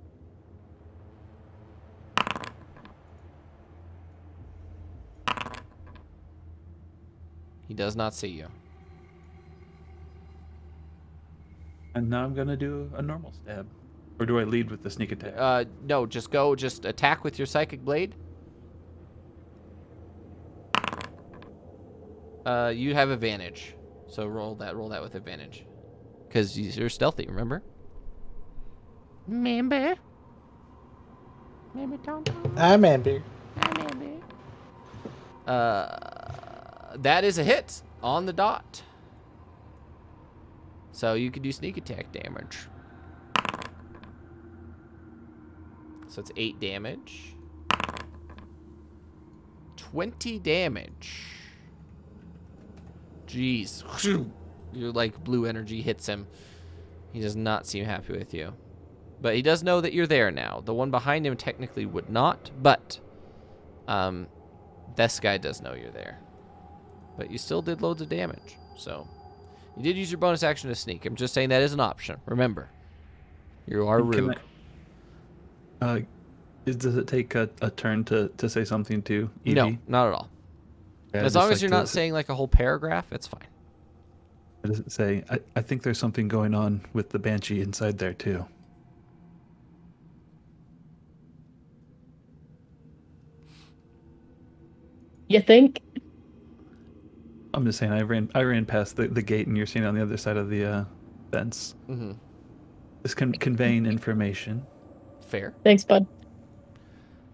S1: He does not see you.
S5: And now I'm gonna do a normal stab. Or do I lead with the sneak attack?
S1: No, just attack with your psychic blade. You have advantage, so roll that with advantage, because you're stealthy. Remember? Tom.
S2: I'm Amber.
S1: That is a hit on the dot. So you can do sneak attack damage. So it's 8 damage. 20 damage. Jeez. Your like blue energy hits him. He does not seem happy with you. But he does know that you're there now. The one behind him technically would not, but this guy does know you're there. But you still did loads of damage. So you did use your bonus action to sneak. I'm just saying that is an option. Remember, you are rude.
S5: Does it take a turn to say something to Evie?
S1: No, not at all.
S5: Yeah,
S1: As long as you're not saying like a whole paragraph, it's fine.
S5: Does it say, I think there's something going on with the Banshee inside there too.
S3: You think?
S5: I'm just saying, I ran past the gate and you're seeing on the other side of the fence.
S1: Mm-hmm.
S5: Just conveying information.
S1: Fair.
S3: Thanks, bud.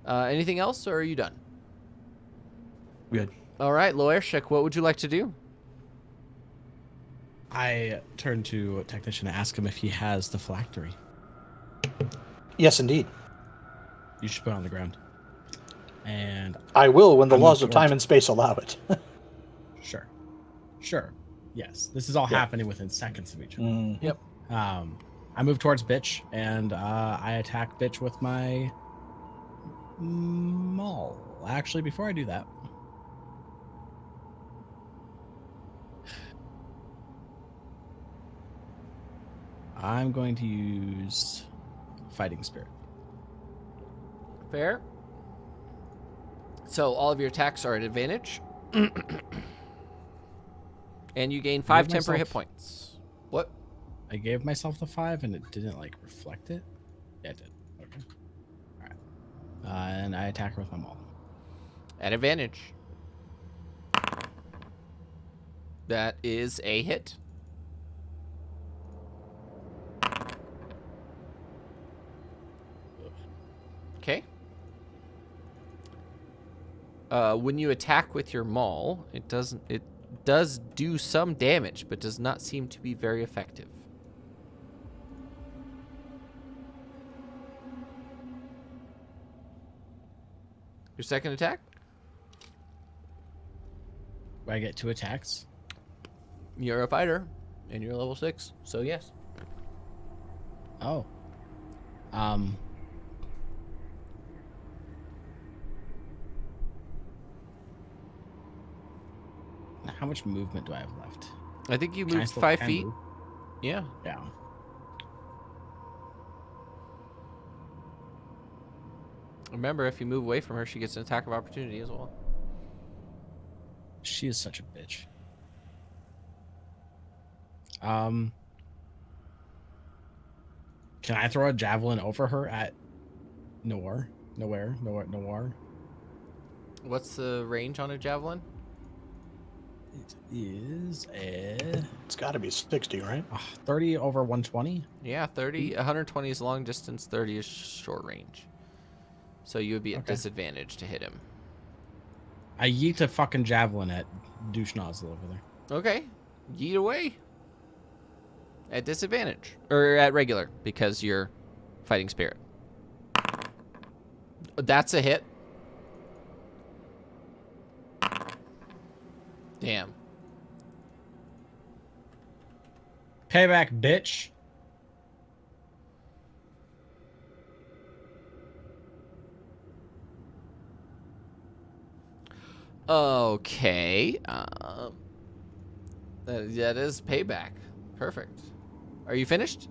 S1: Anything else, or are you done?
S5: Good.
S1: All right, Loershik, what would you like to do?
S4: I turn to a technician and ask him if he has the phylactery.
S2: Yes, indeed.
S4: You should put it on the ground. And
S2: I will when the
S4: I
S2: laws
S4: move
S2: of time
S4: towards-
S2: and space allow it.
S4: Sure. Yes. This is all happening within seconds of each other.
S1: Yep.
S4: I move towards Bitch and I attack Bitch with my maul. Actually, before I do that, I'm going to use Fighting Spirit.
S1: Fair. So all of your attacks are at advantage. And you gain 5
S4: Give
S1: temporary hit
S4: myself-
S1: points. What?
S4: I gave myself the 5 and it didn't like reflect it. Yeah, it did. Okay. All right. And I attack her with my maul.
S1: At advantage. That is a hit. Okay. When you attack with your maul, it does do some damage, but does not seem to be very effective. Your second attack?
S4: I get 2 attacks.
S1: You're a fighter, and you're level 6, so yes.
S4: Oh. How much movement do I have left?
S1: I think you
S4: Can I
S1: moved
S4: still
S1: 5
S4: can
S1: feet.
S4: move?
S1: Yeah.
S4: Yeah.
S1: Remember, if you move away from her, she gets an attack of opportunity as well.
S4: She is such a bitch. Can I throw a javelin over her at Noir? Noir.
S1: What's the range on a javelin?
S4: It is a
S2: It's got to be 60, right?
S4: 30 over 120.
S1: Yeah, 30. 120 is long distance, 30 is short range. So you would be at
S4: Okay.
S1: disadvantage to hit him.
S4: I yeet a fucking javelin at douche nozzle over there.
S1: Okay. Yeet away. At disadvantage. Or at regular, because you're fighting spirit. That's a hit. Damn.
S4: Payback, bitch.
S1: Okay. That is payback. Perfect. Are you finished?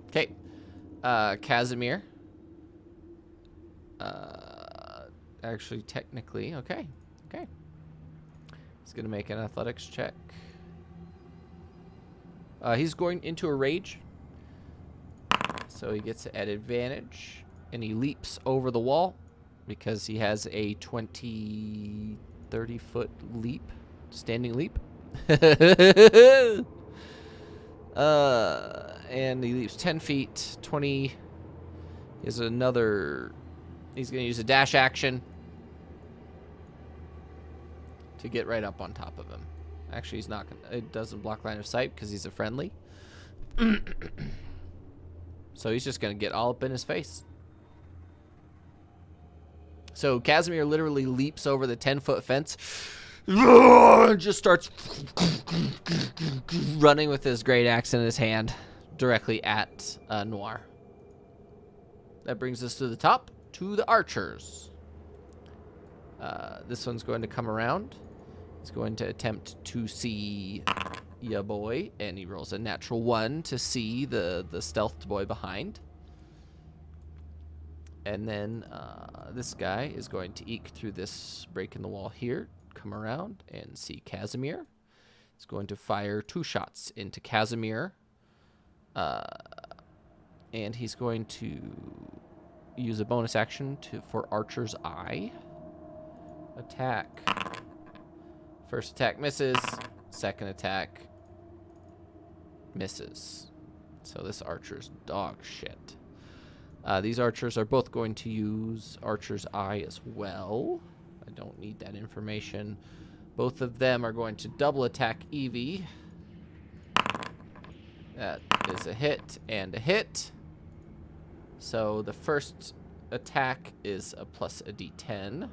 S1: Okay. Casimir. Actually, technically, okay. Okay. He's gonna make an athletics check. He's going into a rage. So he gets at advantage. And he leaps over the wall because he has a 20, 30-foot leap. Standing leap. And he leaps 10 feet, 20. He has another. He's going to use a dash action to get right up on top of him. Actually, he's not going to. It doesn't block line of sight because he's a friendly. So he's just going to get all up in his face. So Casimir literally leaps over the 10-foot fence. Just starts running with his great axe in his hand directly at Noir. That brings us to the top, to the archers. This one's going to come around. He's going to attempt to see ya boy, and he rolls a natural 1 to see the stealthed boy behind. And then this guy is going to eke through this break in the wall here, come around and see Casimir. He's going to fire 2 shots into Casimir. And he's going to use a bonus action for Archer's Eye. Attack. First attack misses. Second attack misses. So this archer's dog shit. These archers are both going to use Archer's Eye as well. I don't need that information. Both of them are going to double attack Evie. That is a hit and a hit. So the first attack is a plus a d10.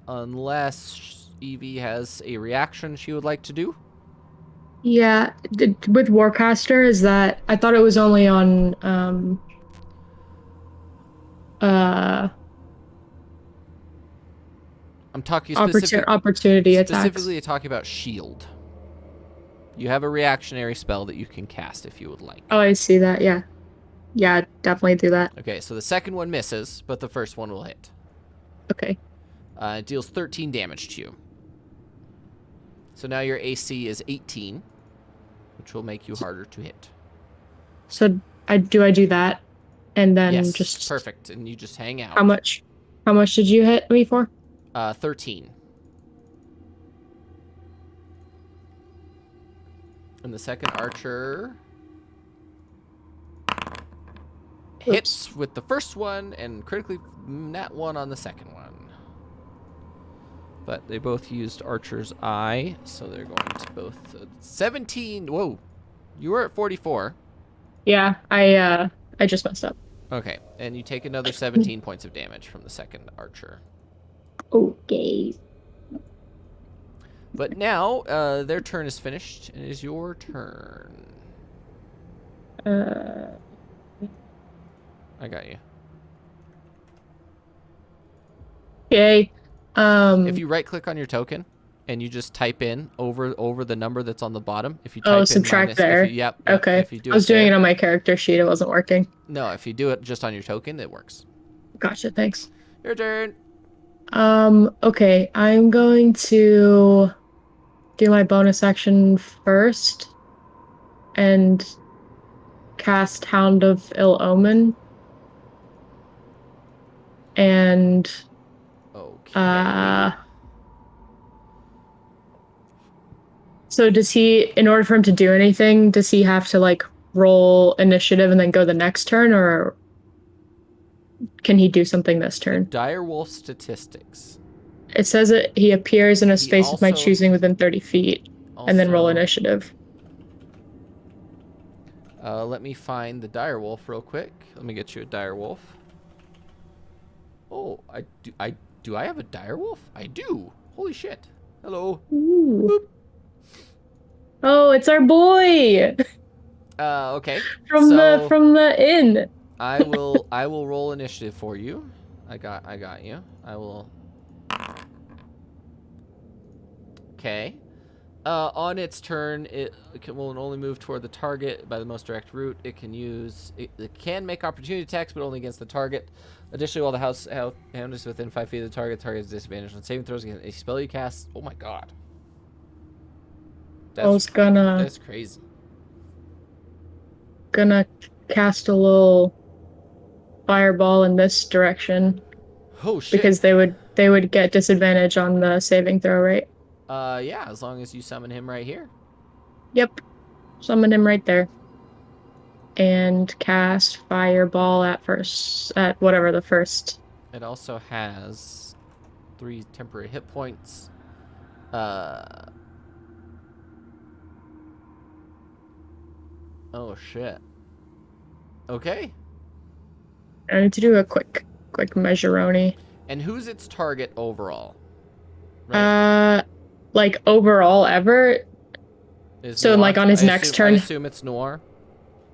S1: Unless Evie has a reaction she would like to do.
S3: Yeah, with Warcaster, is that I thought it was only on
S1: I'm talking
S3: opportunity attacks.
S1: specifically talking about shield. You have a reactionary spell that you can cast if you would like.
S3: Oh, I see that. Yeah. Yeah, definitely do that.
S1: Okay, so the second one misses, but the first one will hit.
S3: Okay.
S1: It deals 13 damage to you. So now your AC is 18, which will make you harder to hit.
S3: So I do that, and then
S1: Yes,
S3: just
S1: perfect, and you just hang out.
S3: How much did you hit me for?
S1: 13. And the second archer hits with the first one and critically nat 1 on the second one. But they both used Archer's Eye, so they're going to both 17. Whoa, you were at 44.
S3: Yeah, I just messed up.
S1: Okay, and you take another 17 points of damage from the second archer.
S3: Okay.
S1: But now their turn is finished, and it is your turn. I got you.
S3: Okay.
S1: If you right-click on your token and you just type in over the number that's on the bottom, if you type in
S3: subtract
S1: minus,
S3: there.
S1: Yep.
S3: Okay.
S1: If you do
S3: I was doing
S1: there,
S3: it on my character sheet. It wasn't working.
S1: No, if you do it just on your token, it works.
S3: Gotcha. Thanks.
S1: Your turn.
S3: Okay. I'm going to do my bonus action first and cast Hound of Ill Omen. And
S1: Okay.
S3: So does he, in order for him to do anything, does he have to like roll initiative and then go the next turn, or can he do something this turn?
S1: Direwolf statistics.
S3: It says that he appears in a space of my choosing within 30 feet, and then roll initiative.
S1: Let me find the direwolf real quick. Let me get you a direwolf. Oh, do I have a direwolf? I do. Holy shit. Hello.
S3: Ooh. Oh, it's our boy.
S1: Okay.
S3: From the inn.
S1: I will roll initiative for you. I got you. I will. Okay. On its turn, it will only move toward the target by the most direct route. It can make opportunity attacks, but only against the target. Additionally, while the hound is within 5 feet of the target has disadvantage on saving throws against a spell you cast. Oh my god. That's crazy.
S3: Gonna cast a little fireball in this direction.
S1: Oh shit.
S3: Because they would get disadvantage on the saving throw, right?
S1: Yeah, as long as you summon him right here.
S3: Yep. Summon him right there. And cast fireball at whatever the first.
S1: It also has 3 temporary hit points. Oh shit. Okay.
S3: I need to do a quick measuroni.
S1: And who's its target overall? Right.
S3: Like overall ever. So
S1: Noir?
S3: like on his next turn.
S1: I assume it's Noir.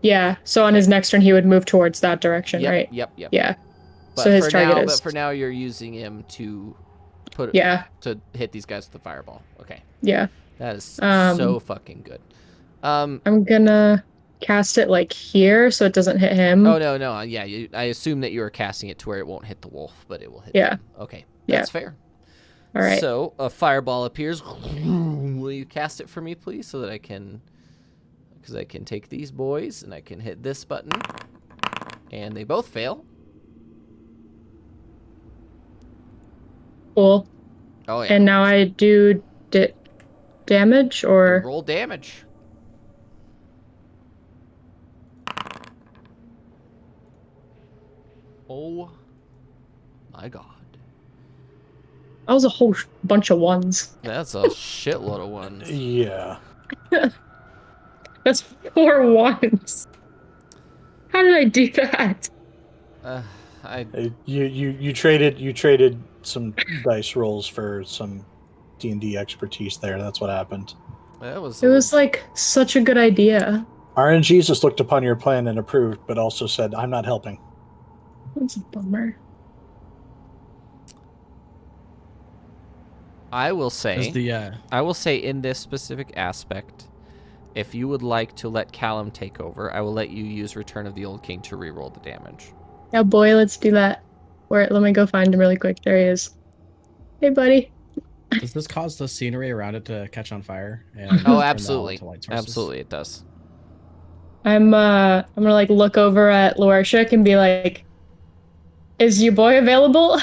S3: Yeah. So on his next turn, he would move towards that direction, right?
S1: Yep.
S3: Yeah.
S1: But
S3: so his target is.
S1: But for now, you're using him to to hit these guys with the fireball. Okay.
S3: Yeah.
S1: That is so fucking good.
S3: I'm gonna cast it like here so it doesn't hit him.
S1: Oh no. Yeah. I assume that you are casting it to where it won't hit the wolf, but it will hit. Them. Okay. That's fair.
S3: All right.
S1: So a fireball appears. Will you cast it for me, please, so that I can, because I can take these boys and I can hit this button, and they both fail.
S3: Cool.
S1: Oh yeah.
S3: And now I do damage or
S1: roll damage. Oh my god.
S3: That was a whole bunch of ones.
S1: That's a shitload of ones.
S2: Yeah.
S3: That's 4 ones. How did I do that?
S1: I
S2: You traded some dice rolls for some D&D expertise there. That's what happened.
S1: that was
S3: It was like such a good idea.
S2: RNG just looked upon your plan and approved, but also said, "I'm not helping."
S3: That's a bummer.
S1: I will
S4: Does
S1: say
S4: the
S1: I will say in this specific aspect, if you would like to let Callum take over, I will let you use Return of the Old King to reroll the damage.
S3: Yeah, boy, let's do that. Wait, let me go find him really quick. There he is. Hey, buddy.
S4: does this cause the scenery around it to catch on fire and
S1: Oh,
S4: turn
S1: absolutely.
S4: to light sources?
S1: Absolutely it does.
S3: I'm gonna like look over at Lorshik and be like, "Is your boy available?"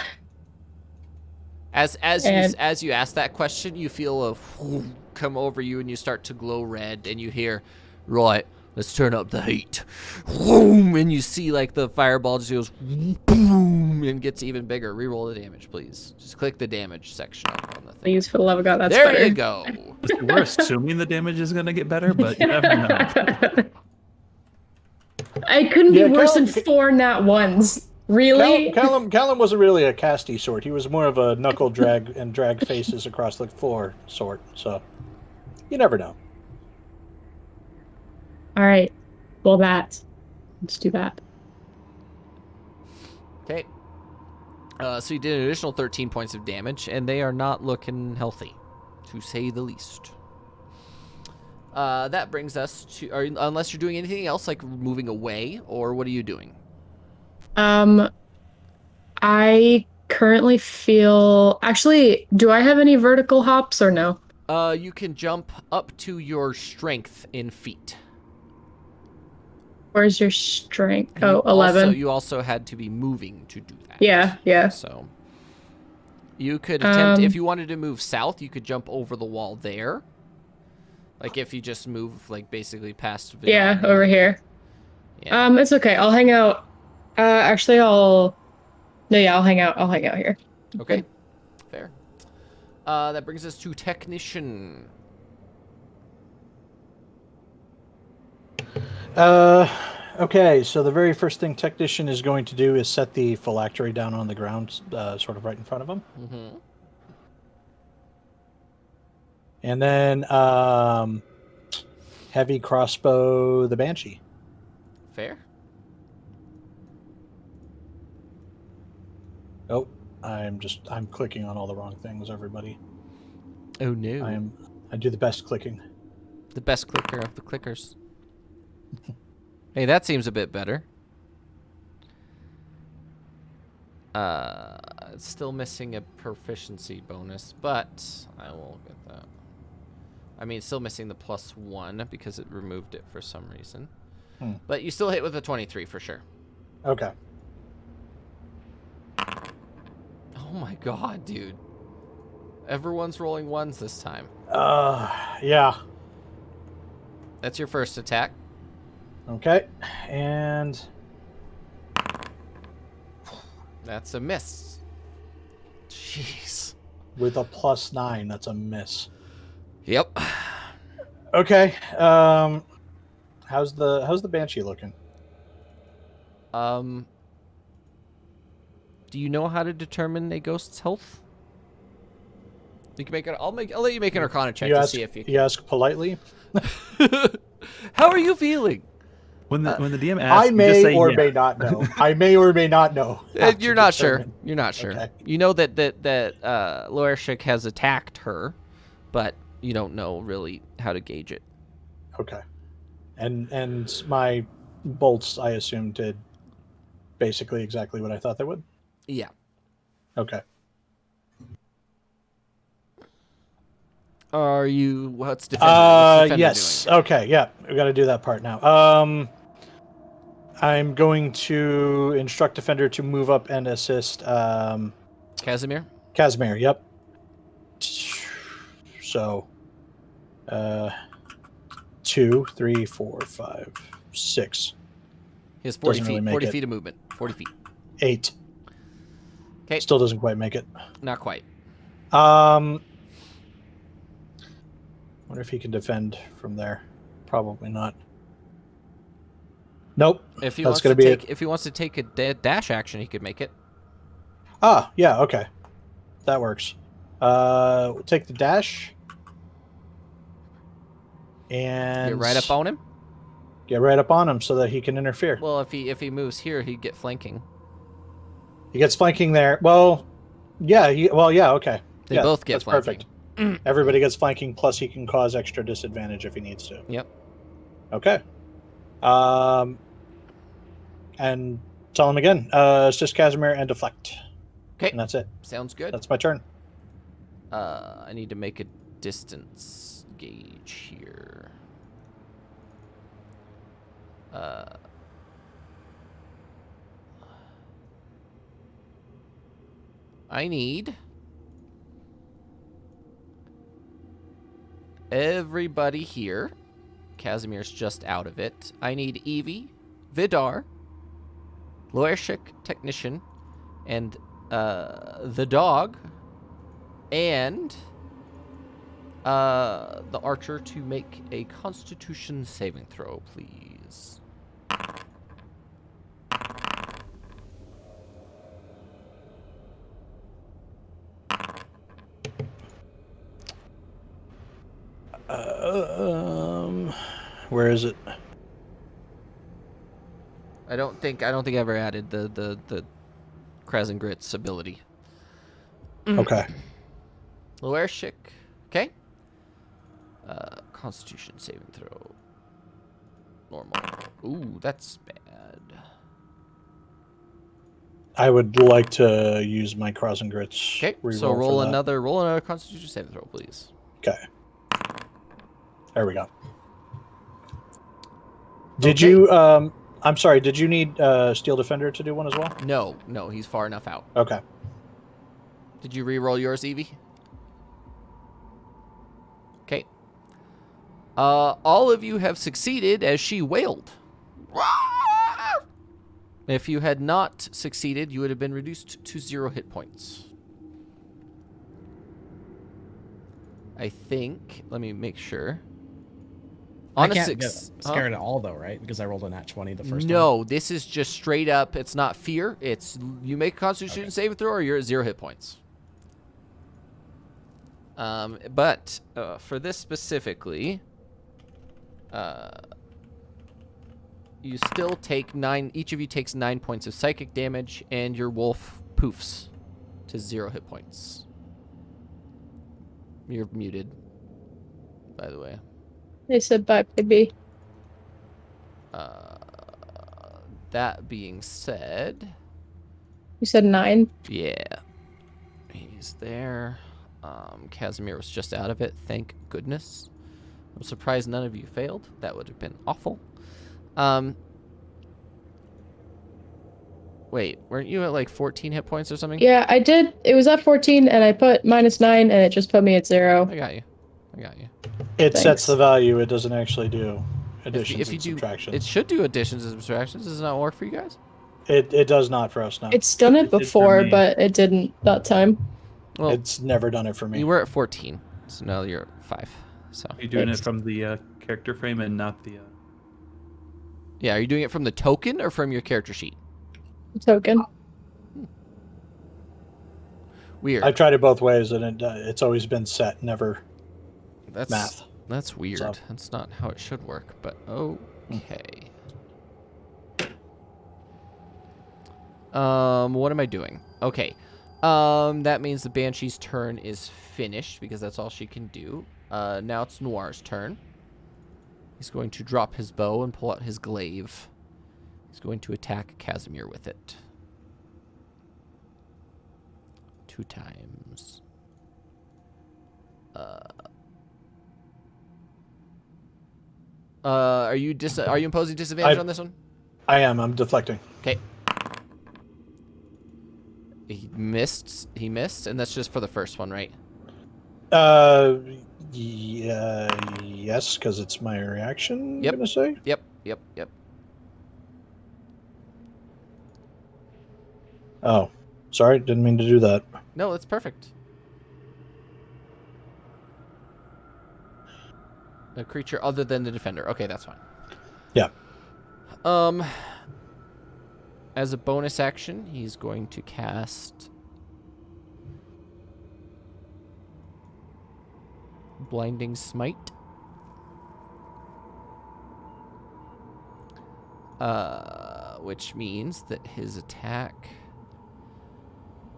S1: As
S3: And
S1: you ask that question, you feel a whoosh come over you and you start to glow red and you hear, "Right, let's turn up the heat." Whoom, and you see like the fireball just goes boom and gets even bigger. Reroll the damage, please. Just click the damage section up on the thing.
S3: please, for the love of God, that's
S1: there
S3: better.
S1: you go.
S5: We're assuming the damage is going to get better, but you never know.
S3: I couldn't
S2: Yeah,
S3: be worse than
S2: Callum-
S3: 4 nat ones. Really?
S2: Callum wasn't really a casty sort. He was more of a knuckle drag and drag faces across the floor sort. So you never know.
S3: All right. Well, let's do that.
S1: Okay. So you did an additional 13 points of damage, and they are not looking healthy, to say the least. That brings us to, unless you're doing anything else, like moving away, or what are you doing?
S3: I currently feel. Actually, do I have any vertical hops or no?
S1: You can jump up to your strength in feet.
S3: Where's your strength?
S1: And
S3: Oh, 11.
S1: You also had to be moving to do that.
S3: Yeah.
S1: So you could attempt, if
S3: Um,
S1: you wanted to move south, you could jump over the wall there. Like if you just move, like basically past.
S3: Yeah,
S1: Vidani,
S3: over
S1: like,
S3: here.
S1: Yeah.
S3: It's okay. I'll hang out. Actually, I'll. No, yeah, I'll hang out. I'll hang out here.
S1: Okay. Fair. That brings us to technician.
S2: Okay, so the very first thing technician is going to do is set the phylactery down on the ground, sort of right in front of him.
S1: Mm-hmm.
S2: And then heavy crossbow the banshee.
S1: Fair.
S2: Oh, I'm clicking on all the wrong things, everybody.
S1: Oh no.
S2: I do the best clicking.
S1: The best clicker of the clickers. Hey, that seems a bit better. It's still missing a proficiency bonus, but I will get that. I mean, it's still missing the +1 because it removed it for some reason. But you still hit with a 23 for sure.
S2: Okay.
S1: Oh my god, dude. Everyone's rolling ones this time.
S2: Yeah.
S1: That's your first attack.
S2: Okay. And
S1: That's a miss. Jeez.
S2: with a +9, that's a miss.
S1: Yep.
S2: Okay. How's the banshee looking?
S1: Do you know how to determine a ghost's health? You can make it. I'll let you make an Arcana check to see if you can.
S2: You ask politely.
S1: How are you feeling?
S5: When the DM asks,
S2: I
S5: you just
S2: may
S5: say
S2: or
S5: yeah.
S2: may not know. I may or may not know. how to
S1: You're not sure.
S2: determine.
S1: You're not sure.
S2: Okay.
S1: You know that Lorshik has attacked her, but you don't know really how to gauge it.
S2: Okay. And my bolts, I assume, did basically exactly what I thought they would.
S1: Yeah.
S2: Okay.
S1: Are you? What's defender? What's defender
S2: Yes.
S1: doing?
S2: Okay. Yeah, we got to do that part now. I'm going to instruct defender to move up and assist.
S1: Casimir.
S2: Casimir. Yep. So, 2, 3, 4, 5, 6.
S1: He has 40
S2: Doesn't
S1: feet.
S2: really make
S1: 40
S2: it.
S1: feet of movement. 40 feet.
S2: 8.
S1: Okay,
S2: Still doesn't quite make it.
S1: not quite.
S2: Wonder if he can defend from there. Probably not. Nope.
S1: If he
S2: That's
S1: wants
S2: gonna
S1: to
S2: be
S1: take,
S2: it.
S1: if he wants to take a dash action, he could make it.
S2: Ah, yeah, okay. That works. We'll take the dash. And
S1: Get right up on him.
S2: get right up on him so that he can interfere.
S1: Well, if he moves here, he'd get flanking.
S2: He gets flanking there. Well, yeah, okay.
S1: They
S2: Yeah,
S1: both get
S2: that's
S1: flanking.
S2: perfect. Everybody gets flanking, plus he can cause extra disadvantage if he needs to.
S1: Yep.
S2: Okay. And tell him again. Assist Casimir and deflect.
S1: Okay.
S2: And that's it.
S1: Sounds good.
S2: That's my turn.
S1: I need to make a distance gauge here. I need everybody here. Casimir's just out of it. I need Evie, Vidar, Loershik, Technician, and the dog, and the archer to make a Constitution saving throw, please.
S2: Where is it?
S1: I don't think I ever added the Kraz and Grits ability.
S2: Okay.
S1: Loershik, okay. Constitution saving throw. Normal. Ooh, that's bad.
S2: I would like to use my cross and grits.
S1: Okay,
S2: reroll
S1: so
S2: for
S1: roll
S2: that.
S1: another Constitution saving throw, please.
S2: Okay. There we go. Did
S1: Okay.
S2: you I'm sorry, did you need Steel Defender to do one as well?
S1: No, he's far enough out.
S2: Okay.
S1: Did you re-roll yours, Evie? Okay. All of you have succeeded as she wailed. If you had not succeeded, you would have been reduced to 0 hit points. I think. Let me make sure.
S4: I can't get scared at all, though, right? Because I rolled a nat 20 the first time.
S1: No, this is just straight up. It's not fear. It's you make a Constitution saving throw, or you're at 0 hit points. But for this specifically, you still take 9. Each of you takes 9 points of psychic damage, and your wolf poofs to 0 hit points. You're muted, by the way.
S3: They said bye, baby.
S1: That being said,
S3: You said 9.
S1: yeah, he's there. Casimir was just out of it, thank goodness. I'm surprised none of you failed. That would have been awful. Wait, weren't you at like 14 hit points or something?
S3: Yeah, I did. It was at 14, and I put -9, and it just put me at 0.
S1: I got you.
S2: It
S3: Thanks.
S2: sets the value, it doesn't actually do additions
S1: If you
S2: and
S1: do,
S2: subtractions.
S1: it should do additions and subtractions. Does it not work for you guys?
S2: It does not for us now.
S3: It's done it
S5: It did for
S3: before,
S5: me.
S3: but it didn't that time.
S1: Well,
S2: It's never done it for me.
S1: you were at 14, so now you're at 5. So
S5: You're doing
S3: Thanks.
S5: it from the character frame and not the.
S1: yeah, are you doing it from the token or from your character sheet?
S3: Token.
S1: Weird.
S2: I've tried it both ways, and it's always been set, never
S1: That's
S2: math.
S1: That's weird.
S2: So-
S1: That's not how it should work, but okay. What am I doing? Okay. That means the Banshee's turn is finished because that's all she can do. Now it's Noir's turn. He's going to drop his bow and pull out his glaive. He's going to attack Casimir with it. 2 times. Are you imposing disadvantage on this one?
S2: I am. I'm deflecting.
S1: Okay. He missed, and that's just for the first one, right?
S2: Yes, because it's my reaction.
S1: Yep.
S2: I'm gonna say.
S1: Yep.
S2: Oh, sorry, didn't mean to do that.
S1: No, that's perfect. A creature other than the defender. Okay, that's fine.
S2: Yeah.
S1: As a bonus action, he's going to cast Blinding Smite. Which means that his attack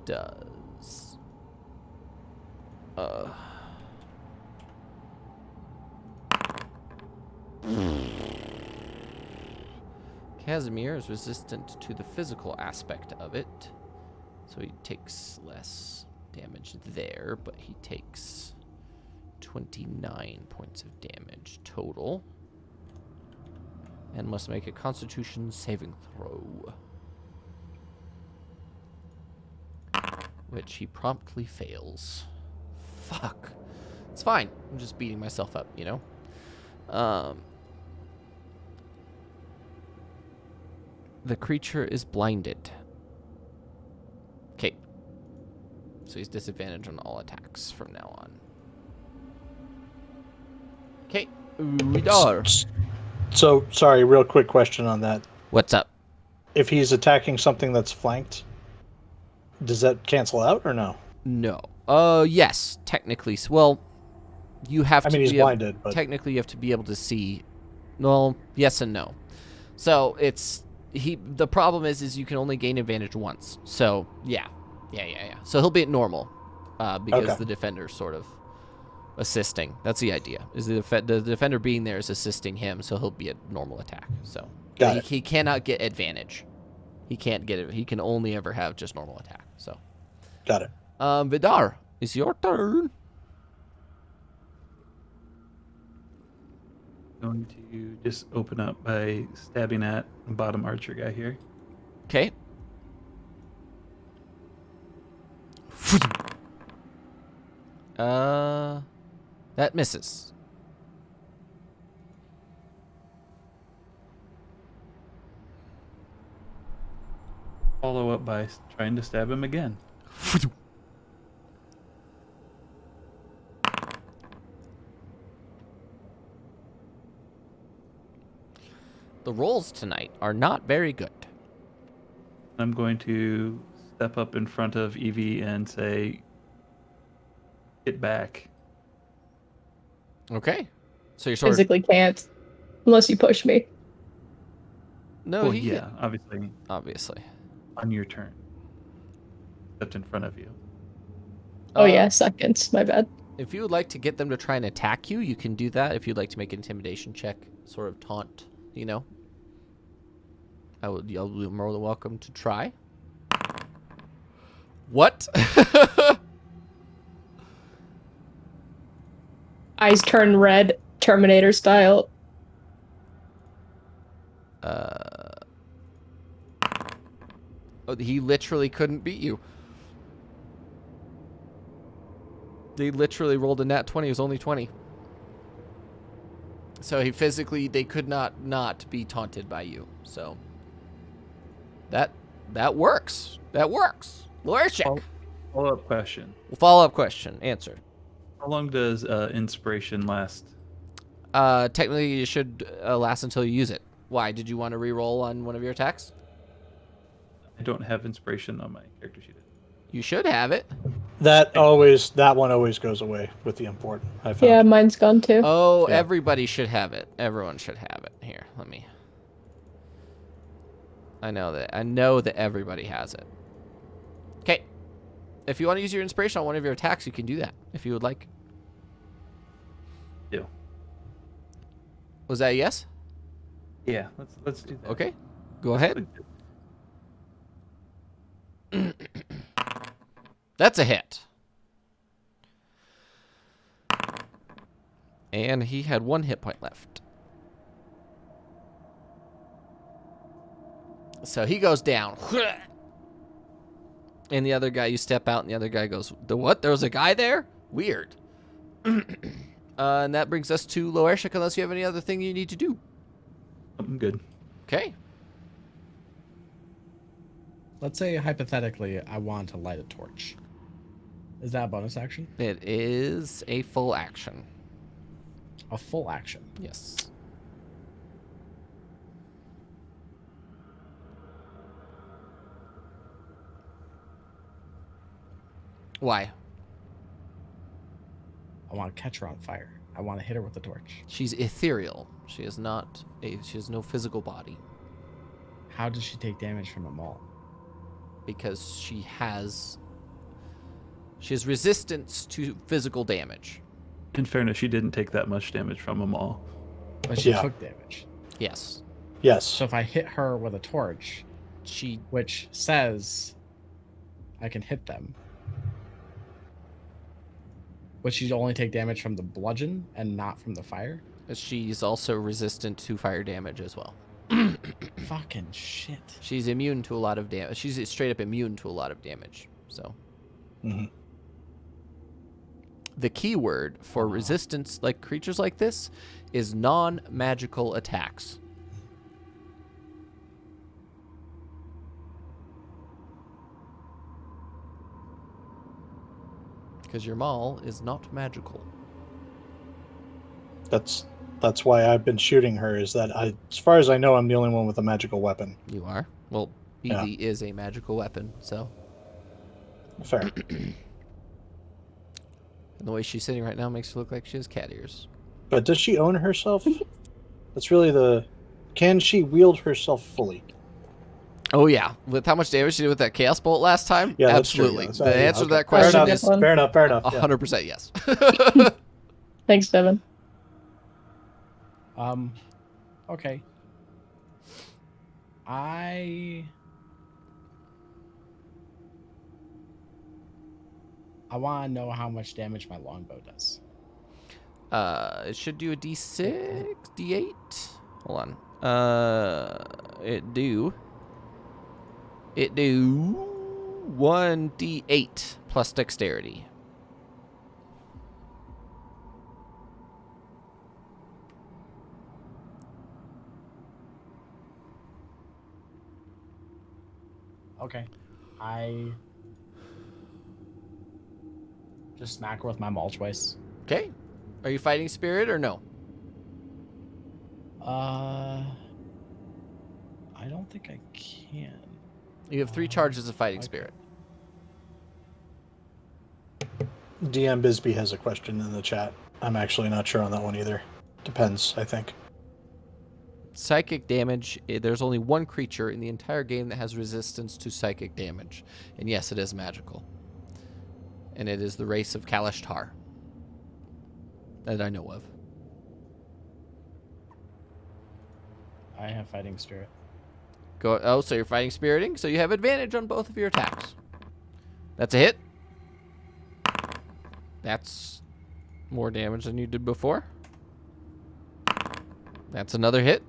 S1: does Casimir is resistant to the physical aspect of it, so he takes less damage there, but he takes 29 points of damage total. And must make a Constitution saving throw. Which he promptly fails. Fuck. It's fine. I'm just beating myself up, you know? The creature is blinded. Okay. So he's disadvantaged on all attacks from now on. Okay. Uridar.
S2: So, sorry, real quick question on that.
S1: What's up?
S2: If he's attacking something that's flanked, does that cancel out or no?
S1: No. Yes, technically. Well, you have
S2: I
S1: to
S2: mean, he's
S1: be
S2: blinded, but
S1: technically you have to be able to see. Well, yes and no. So it's the problem is you can only gain advantage once. So yeah. So he'll be at normal, because
S2: Okay.
S1: the defender's sort of assisting. That's the idea. Is the defender being there is assisting him, so he'll be at normal attack. So
S2: Got it.
S1: he cannot get advantage. He can't get it. He can only ever have just normal attack. So.
S2: Got it.
S1: Vidar, it's your turn.
S5: Going to just open up by stabbing at the bottom archer guy here.
S1: Okay. That misses.
S5: Follow up by trying to stab him again.
S1: The rolls tonight are not very good.
S5: I'm going to step up in front of Evie and say, "Get back."
S1: Okay. So you're sort of
S3: Physically can't. Unless you push me.
S1: no.
S5: Well,
S1: he
S5: yeah, obviously
S1: obviously.
S5: on your turn. Stepped in front of you.
S3: Oh yeah, seconds. My bad.
S1: If you would like to get them to try and attack you, you can do that. If you'd like to make an intimidation check, sort of taunt, you know. You'll be more than welcome to try. What?
S3: Eyes turn red, Terminator style.
S1: Oh, he literally couldn't beat you. They literally rolled a nat 20. It was only 20. So they could not be taunted by you. So that works. That works. Lawyer check.
S5: Follow-up question.
S1: Follow-up question. Answer.
S5: How long does inspiration last?
S1: Technically, it should last until you use it. Why? Did you want to re-roll on one of your attacks?
S5: I don't have inspiration on my character sheet.
S1: You should have it.
S2: That one always goes away with the import. I found.
S3: Yeah, mine's gone too.
S1: Oh,
S2: Yeah.
S1: everybody should have it. Everyone should have it. Here, let me. I know that everybody has it. Okay. If you want to use your inspiration on one of your attacks, you can do that if you would like.
S5: Do.
S1: Was that a yes?
S5: Yeah, let's do that.
S1: Okay. Go ahead. That's a hit. And he had 1 hit point left. So he goes down. And the other guy, you step out, and the other guy goes, "The what? There was a guy there? Weird." And that brings us to Loershik, unless you have any other thing you need to do.
S5: I'm good.
S1: Okay.
S4: let's say hypothetically I want to light a torch. Is that a bonus action?
S1: It is a full action.
S4: A full action.
S1: Yes. Why?
S4: I want to catch her on fire. I want to hit her with the torch.
S1: She's ethereal. She is not a. She has no physical body
S4: How does she take damage from a maul?
S1: because she has resistance to physical damage.
S5: In fairness, she didn't take that much damage from them all.
S4: But she
S2: Yeah.
S4: took damage.
S1: Yes.
S2: Yes.
S4: So if I hit her with a torch,
S1: She
S4: which says I can hit them, would she only take damage from the bludgeon and not from the fire?
S1: she's also resistant to fire damage as well.
S4: Fucking shit.
S1: She's immune to a lot of damage. She's straight up immune to a lot of damage. So
S2: Mhm.
S1: the key word for resistance like creatures like this is non-magical attacks. Because your maul is not magical.
S2: That's why I've been shooting her. Is that as far as I know, I'm the only one with a magical weapon.
S1: You are. Well, BD is a magical weapon, so.
S2: Fair.
S1: And the way she's sitting right now makes her look like she has cat ears.
S2: But does she own herself? That's really the. Can she wield herself fully?
S1: Oh yeah, with how much damage she did with that chaos bolt last time?
S2: Yeah, that's true,
S1: absolutely.
S2: yeah.
S1: The
S2: Yeah,
S1: answer to
S2: okay.
S1: that
S2: Fair
S1: question
S2: enough.
S1: is
S2: Fair enough. Fair enough. Yeah.
S1: 100% yes.
S3: Thanks, Devin.
S4: Okay. I want to know how much damage my longbow does.
S1: It should do a D6, D8. Hold on. It do 1d8 plus dexterity.
S4: Okay. I just smack her with my maul twice.
S1: Okay. Are you fighting spirit or no?
S4: I don't think I can.
S1: You have 3 charges of fighting
S4: Okay.
S1: spirit.
S2: DM Bisbee has a question in the chat. I'm actually not sure on that one either. Depends, I think.
S1: Psychic damage, there's only one creature in the entire game that has resistance to psychic damage. And yes, it is magical. And it is the race of Kalashtar. That I know of.
S4: I have fighting spirit.
S1: So you're fighting spiriting, so you have advantage on both of your attacks. That's a hit. That's more damage than you did before. That's another hit.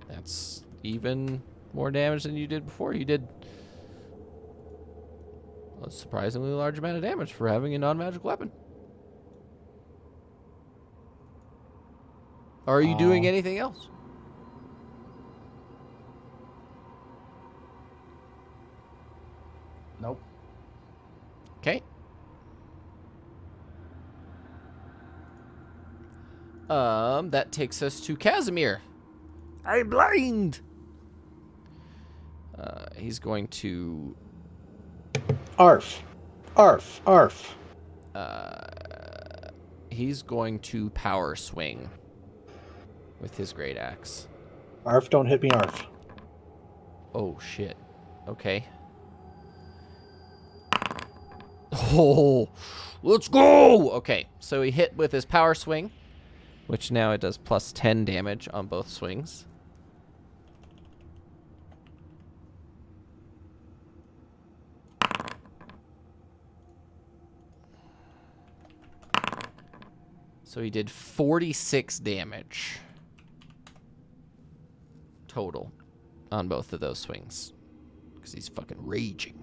S1: That's even more damage than you did before. You did a surprisingly large amount of damage for having a non-magical weapon. Are you doing anything else?
S4: Nope.
S1: Okay. That takes us to Casimir. I'm blind. He's going to.
S2: Arf. Arf. Arf.
S1: He's going to power swing with his great axe.
S2: Arf, don't hit me, Arf.
S1: Oh shit. Okay. Oh, let's go. Okay, so he hit with his power swing, which now it does plus 10 damage on both swings. So he did 46 damage total on both of those swings because he's fucking raging.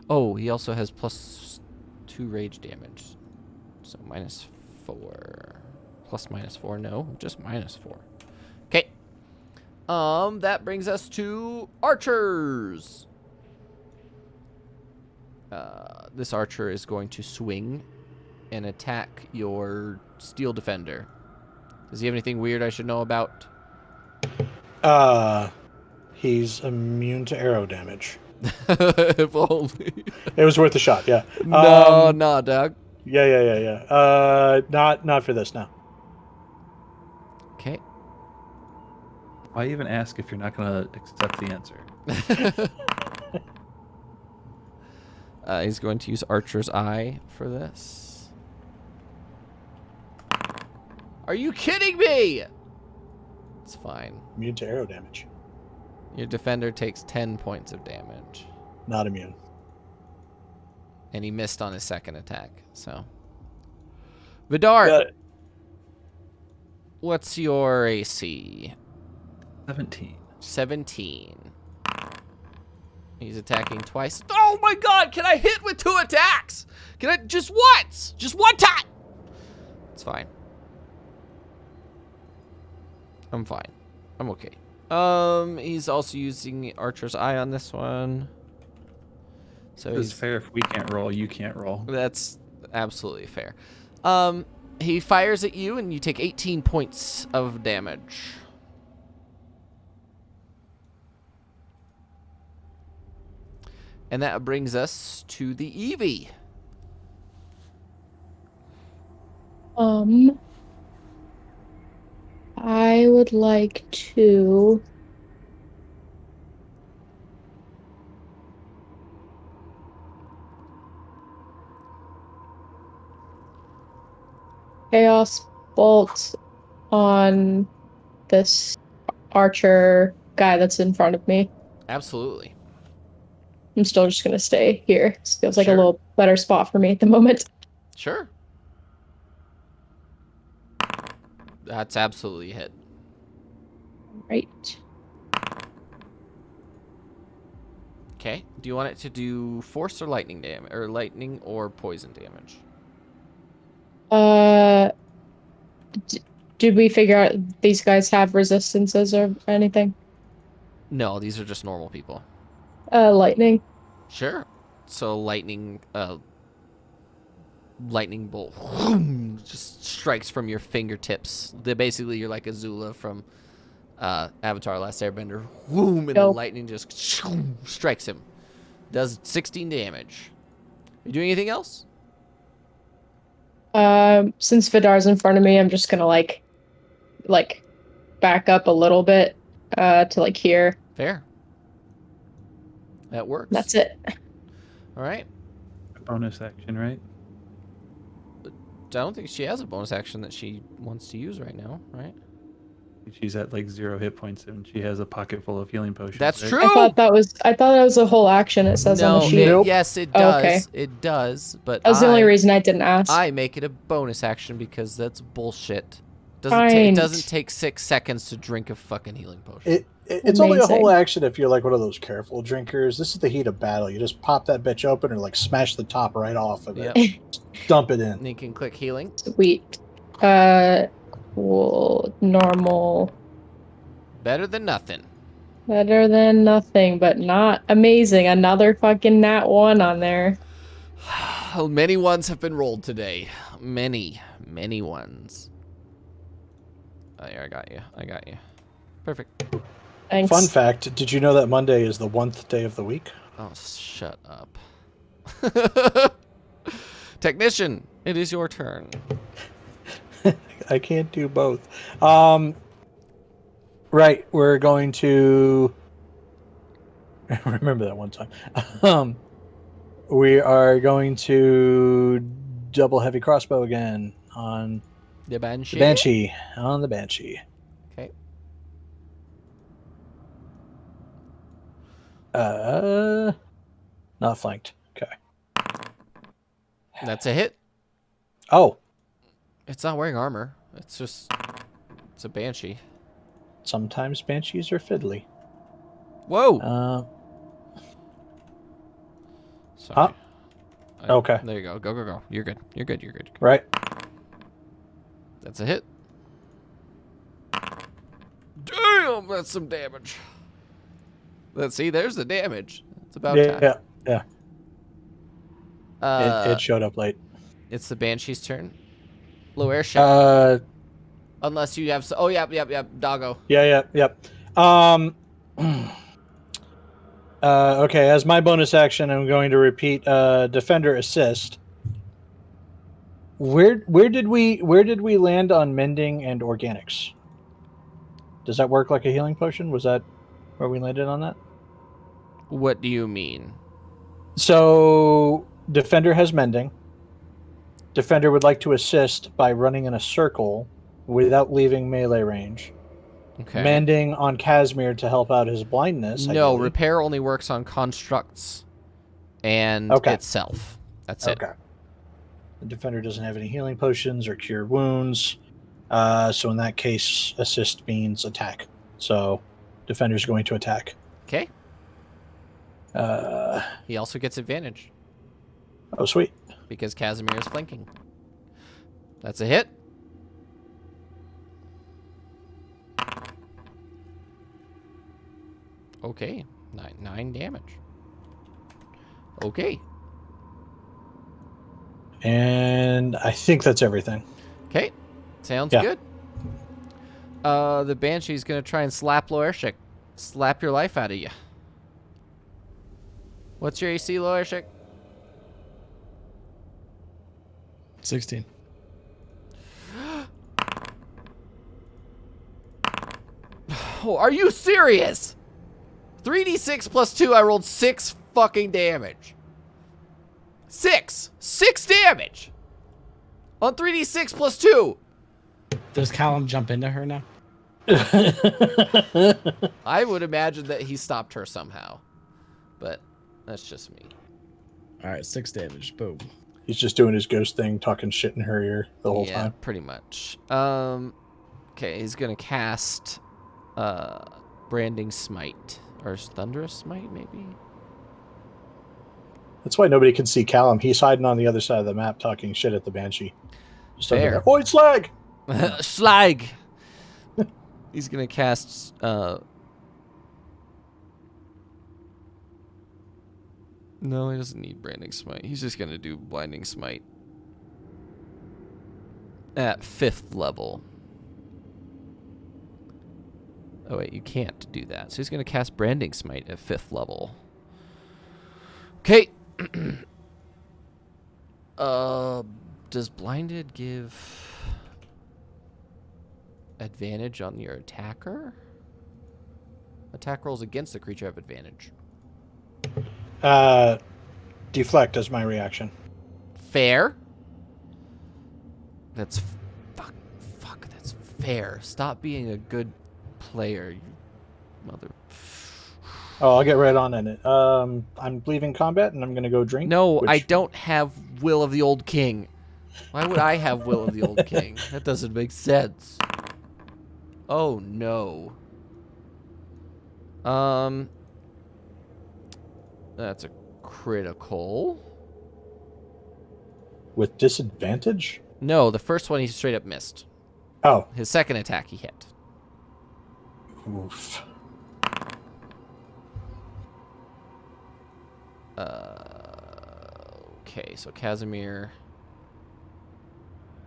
S1: Oh, he also has plus 2 rage damage. So -4. Plus -4. No, just -4. Okay. That brings us to archers. this archer is going to swing and attack your steel defender. Does he have anything weird I should know about?
S2: He's immune to arrow damage.
S1: If only.
S2: It was worth a shot, yeah.
S1: No, dog.
S2: Yeah. Not for this now.
S1: Okay.
S5: Why even ask if you're not going to accept the answer?
S1: He's going to use Archer's Eye for this. Are you kidding me? It's fine.
S2: Immune to arrow damage.
S1: Your defender takes 10 points of damage.
S2: Not immune.
S1: And he missed on his second attack, so. Vidar,
S2: Got it.
S1: what's your AC?
S5: 17.
S1: 17. He's attacking twice. Oh my god, can I hit with 2 attacks? Can I just once? Just one time. It's fine. I'm fine. I'm okay. He's also using Archer's Eye on this one. So
S5: It's
S1: he's
S5: fair. If we can't roll, you can't roll.
S1: That's absolutely fair. He fires at you and you take 18 points of damage. And that brings us to the Eevee.
S3: I would like to Chaos Bolt on this archer guy that's in front of me.
S1: Absolutely.
S3: I'm still just gonna stay here. This feels like
S1: Sure.
S3: a little better spot for me at the moment.
S1: Sure. That's absolutely a hit.
S3: Right.
S1: Okay. Do you want it to do force or lightning damage, or lightning or poison damage?
S3: Did we figure out these guys have resistances or anything?
S1: No, these are just normal people.
S3: Lightning.
S1: Sure. So lightning bolt just strikes from your fingertips. Basically, you're like Azula from Avatar: Last Airbender. Whoom, and the
S3: Go.
S1: lightning just strikes him. Does 16 damage. Are you doing anything else?
S3: Since Vidar's in front of me, I'm just gonna like back up a little bit to like here.
S1: Fair. That works.
S3: That's it.
S1: All right.
S5: Bonus action, right?
S1: I don't think she has a bonus action that she wants to use right now, right?
S5: She's at like 0 hit points and she has a pocket full of healing potions.
S1: That's
S5: right?
S1: true.
S3: I thought that was a whole action. It says on
S1: No,
S3: the sheet.
S2: Nope.
S1: yes, it
S3: Oh,
S1: does.
S3: okay.
S1: It does, but
S3: That was the only reason I didn't ask.
S1: I make it a bonus action because that's bullshit. It
S3: Fine.
S1: doesn't take 6 seconds to drink a fucking healing potion.
S2: It's only a whole
S3: Amazing.
S2: action if you're like one of those careful drinkers. This is the heat of battle. You just pop that bitch open or like smash the top right off of it.
S1: Yep.
S2: Dump it in.
S1: And you can click healing.
S3: Sweet. Well, normal.
S1: Better than nothing.
S3: Better than nothing, but not amazing. Another fucking nat 1 on there.
S1: Many ones have been rolled today. Many ones. Oh, yeah, I got you. Perfect.
S3: Thanks.
S2: Fun fact, did you know that Monday is the 1st day of the week?
S1: Oh, shut up. Technician, it is your turn.
S2: I can't do both. Right, we're going to remember that one time. We are going to double heavy crossbow again on
S1: The Banshee.
S2: the Banshee. On the Banshee.
S1: Okay.
S2: Not flanked. Okay.
S1: That's a hit.
S2: Oh,
S1: It's not wearing armor. It's a Banshee.
S2: sometimes Banshees are fiddly.
S1: Whoa. Sorry.
S2: Okay.
S1: There you go. Go. You're good.
S2: Right.
S1: That's a hit. Damn, that's some damage. Let's see. There's the damage. It's about time.
S2: Yeah. It showed up late.
S1: It's the Banshee's turn. Low airship. Unless you have... Oh, yep. Doggo.
S2: Yep. Okay, as my bonus action, I'm going to repeat Defender Assist. Where did we land on mending and organics? Does that work like a healing potion? Was that where we landed on that?
S1: What do you mean?
S2: So Defender has mending. Defender would like to assist by running in a circle without leaving melee range.
S1: Okay.
S2: Mending on Casimir to help out his blindness.
S1: No,
S2: ideally.
S1: repair only works on constructs and itself. That's it.
S2: Okay. The Defender doesn't have any healing potions or cure wounds. So in that case, assist means attack. So Defender's going to attack.
S1: Okay. He also gets advantage
S2: Oh, sweet.
S1: because Casimir is flanking. That's a hit. Okay. 9 damage. Okay.
S2: And I think that's everything.
S1: Okay. Sounds
S2: Yeah.
S1: good. The Banshee's gonna try and slap Loershik. Slap your life out of you. What's your AC, Loershik?
S4: 16.
S1: Oh, are you serious? 3d6 plus 2, I rolled 6 fucking damage. 6 damage! On 3d6 plus 2!
S4: Does Callum jump into her now?
S1: I would imagine that he stopped her somehow. But that's just me.
S4: All right, 6 damage. Boom.
S2: He's just doing his ghost thing, talking shit in her ear the whole
S1: Yeah,
S2: time.
S1: pretty much. Okay, he's gonna cast Branding Smite. Or Thunderous Smite, maybe?
S2: That's why nobody can see Callum. He's hiding on the other side of the map talking shit at the Banshee. Just over
S1: Fair.
S2: there. Oi, slag!
S1: Slag! He's gonna cast No, he doesn't need Branding Smite. He's just gonna do Blinding Smite. At 5th level. Oh wait, you can't do that. So he's gonna cast Branding Smite at 5th level. Okay. Does Blinded give advantage on your attacker? Attack rolls against the creature have advantage.
S2: Deflect is my reaction.
S1: Fair. That's fuck. That's fair. Stop being a good player, you mother.
S2: Oh, I'll get right on in it. I'm leaving combat and I'm going to go drink.
S1: No, I don't have Will of the Old King. Why would I have Will of the Old King? That doesn't make sense. Oh no. That's a critical.
S2: With disadvantage?
S1: No, the first one he straight up missed.
S2: Oh.
S1: His second attack he hit.
S2: Oof.
S1: Okay, so Casimir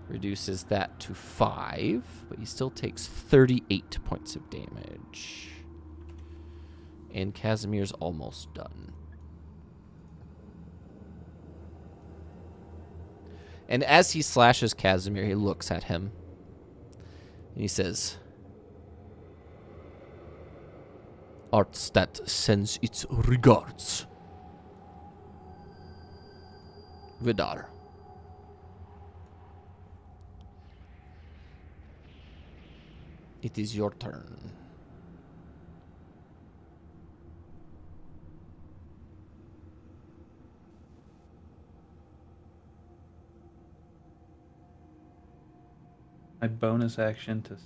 S1: reduces that to 5, but he still takes 38 points of damage. And Casimir's almost done. And as he slashes Casimir, he looks at him. And he says, Artstadt sends its regards. Vidar. It is your turn.
S5: My bonus action to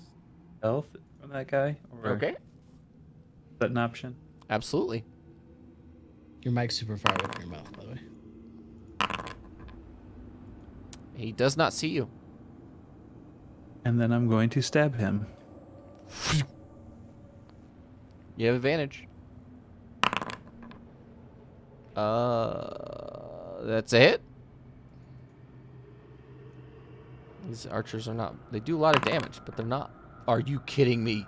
S5: stealth from that guy? Or
S1: Okay.
S5: Is that an option?
S1: Absolutely.
S4: Your mic's super far away from your mouth, by the way.
S1: He does not see you.
S5: And then I'm going to stab him.
S1: You have advantage. That's a hit. These archers are not. They do a lot of damage, but they're not. Are you kidding me?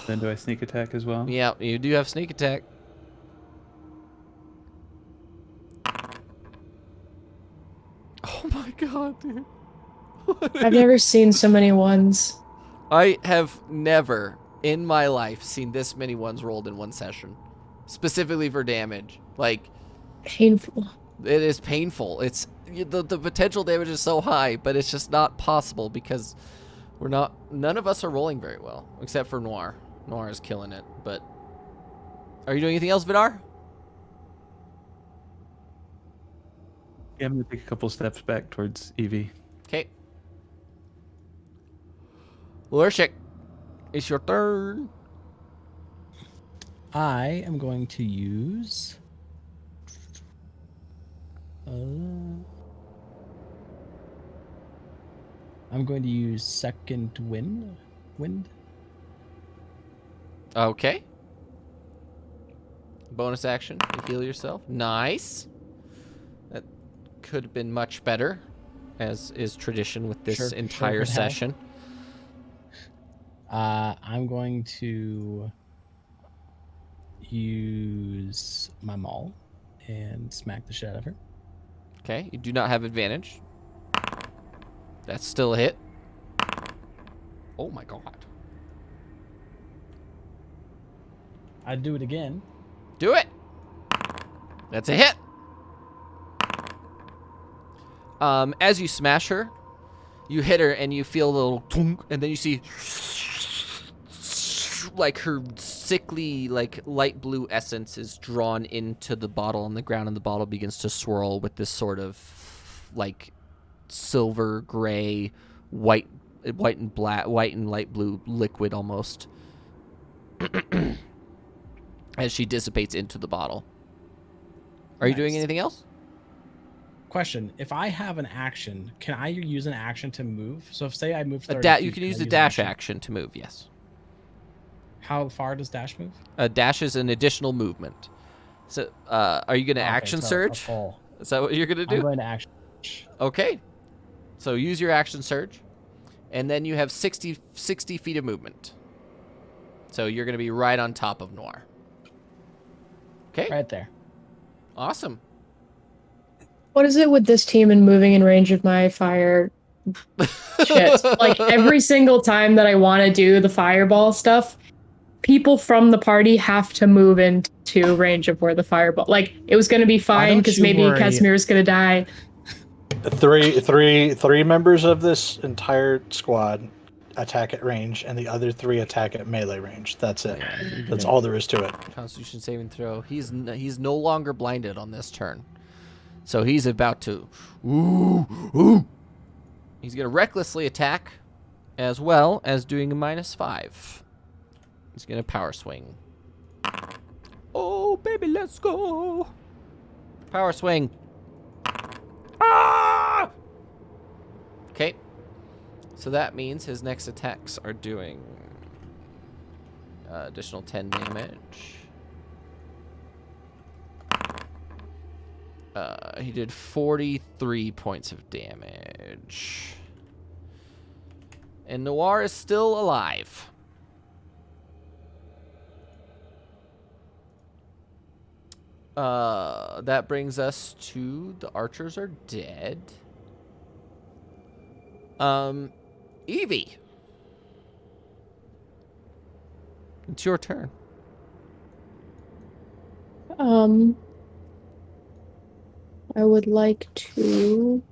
S5: Then do I sneak attack as well?
S1: Yeah, you do have sneak attack. Oh my god, dude.
S3: I've never seen so many ones.
S1: I have never in my life seen this many ones rolled in one session. Specifically for damage. Like,
S3: Painful.
S1: it is painful. It's the potential damage is so high, but it's just not possible because none of us are rolling very well, except for Noir. Noir is killing it, but are you doing anything else, Vidar?
S5: Yeah, I'm gonna take a couple steps back towards Evie.
S1: Okay. Lurshik, it's your turn.
S4: I am going to use. I'm going to use second wind.
S1: Okay. Bonus action to heal yourself. Nice. That could have been much better, as is tradition with this
S4: Sure
S1: entire
S4: could have.
S1: session.
S4: I'm going to use my maul and smack the shit out of her.
S1: Okay, you do not have advantage. That's still a hit. Oh my god.
S4: I'd do it again.
S1: Do it. That's a hit. As you smash her, you hit her and you feel a little tunk, and then you see like her sickly, like light blue essence is drawn into the bottle on the ground, and the bottle begins to swirl with this sort of like silver gray, white and black, white and light blue liquid almost, as she dissipates into the bottle. Are you doing
S4: Nice.
S1: anything else?
S4: Question: if I have an action, can I use an action to move? So if say I move 30
S1: You
S4: feet,
S1: can
S4: I
S1: use the
S4: an
S1: dash action to move, yes.
S4: How far does dash move?
S1: Dash is an additional movement. So, are you going to
S4: Okay,
S1: action
S4: so a
S1: surge?
S4: full.
S1: Is that what you're going to do?
S4: I'm going to action.
S1: Okay. So use your action surge, and then you have 60 feet of movement. So you're going to be right on top of Noir. Okay.
S4: Right there.
S1: Awesome.
S3: What is it with this team and moving in range of my fire shit? Like every single time that I want to do the fireball stuff, people from the party have to move into range of where the fireball. Like it was going to be fine
S4: don't
S3: because
S4: you
S3: maybe
S4: worry.
S3: Casimir's going to die.
S2: Three members of this entire squad attack at range, and the other 3 attack at melee range. That's it. That's all there is to it.
S1: Constitution saving throw. He's no longer blinded on this turn. So he's about to... Ooh. He's going to recklessly attack, as well as doing a -5. He's going to power swing. Oh, baby, let's go. Power swing. Ah! Okay. So that means his next attacks are doing additional 10 damage. He did 43 points of damage. And Noir is still alive. That brings us to the archers are dead. Evie. It's your turn.
S3: I would like to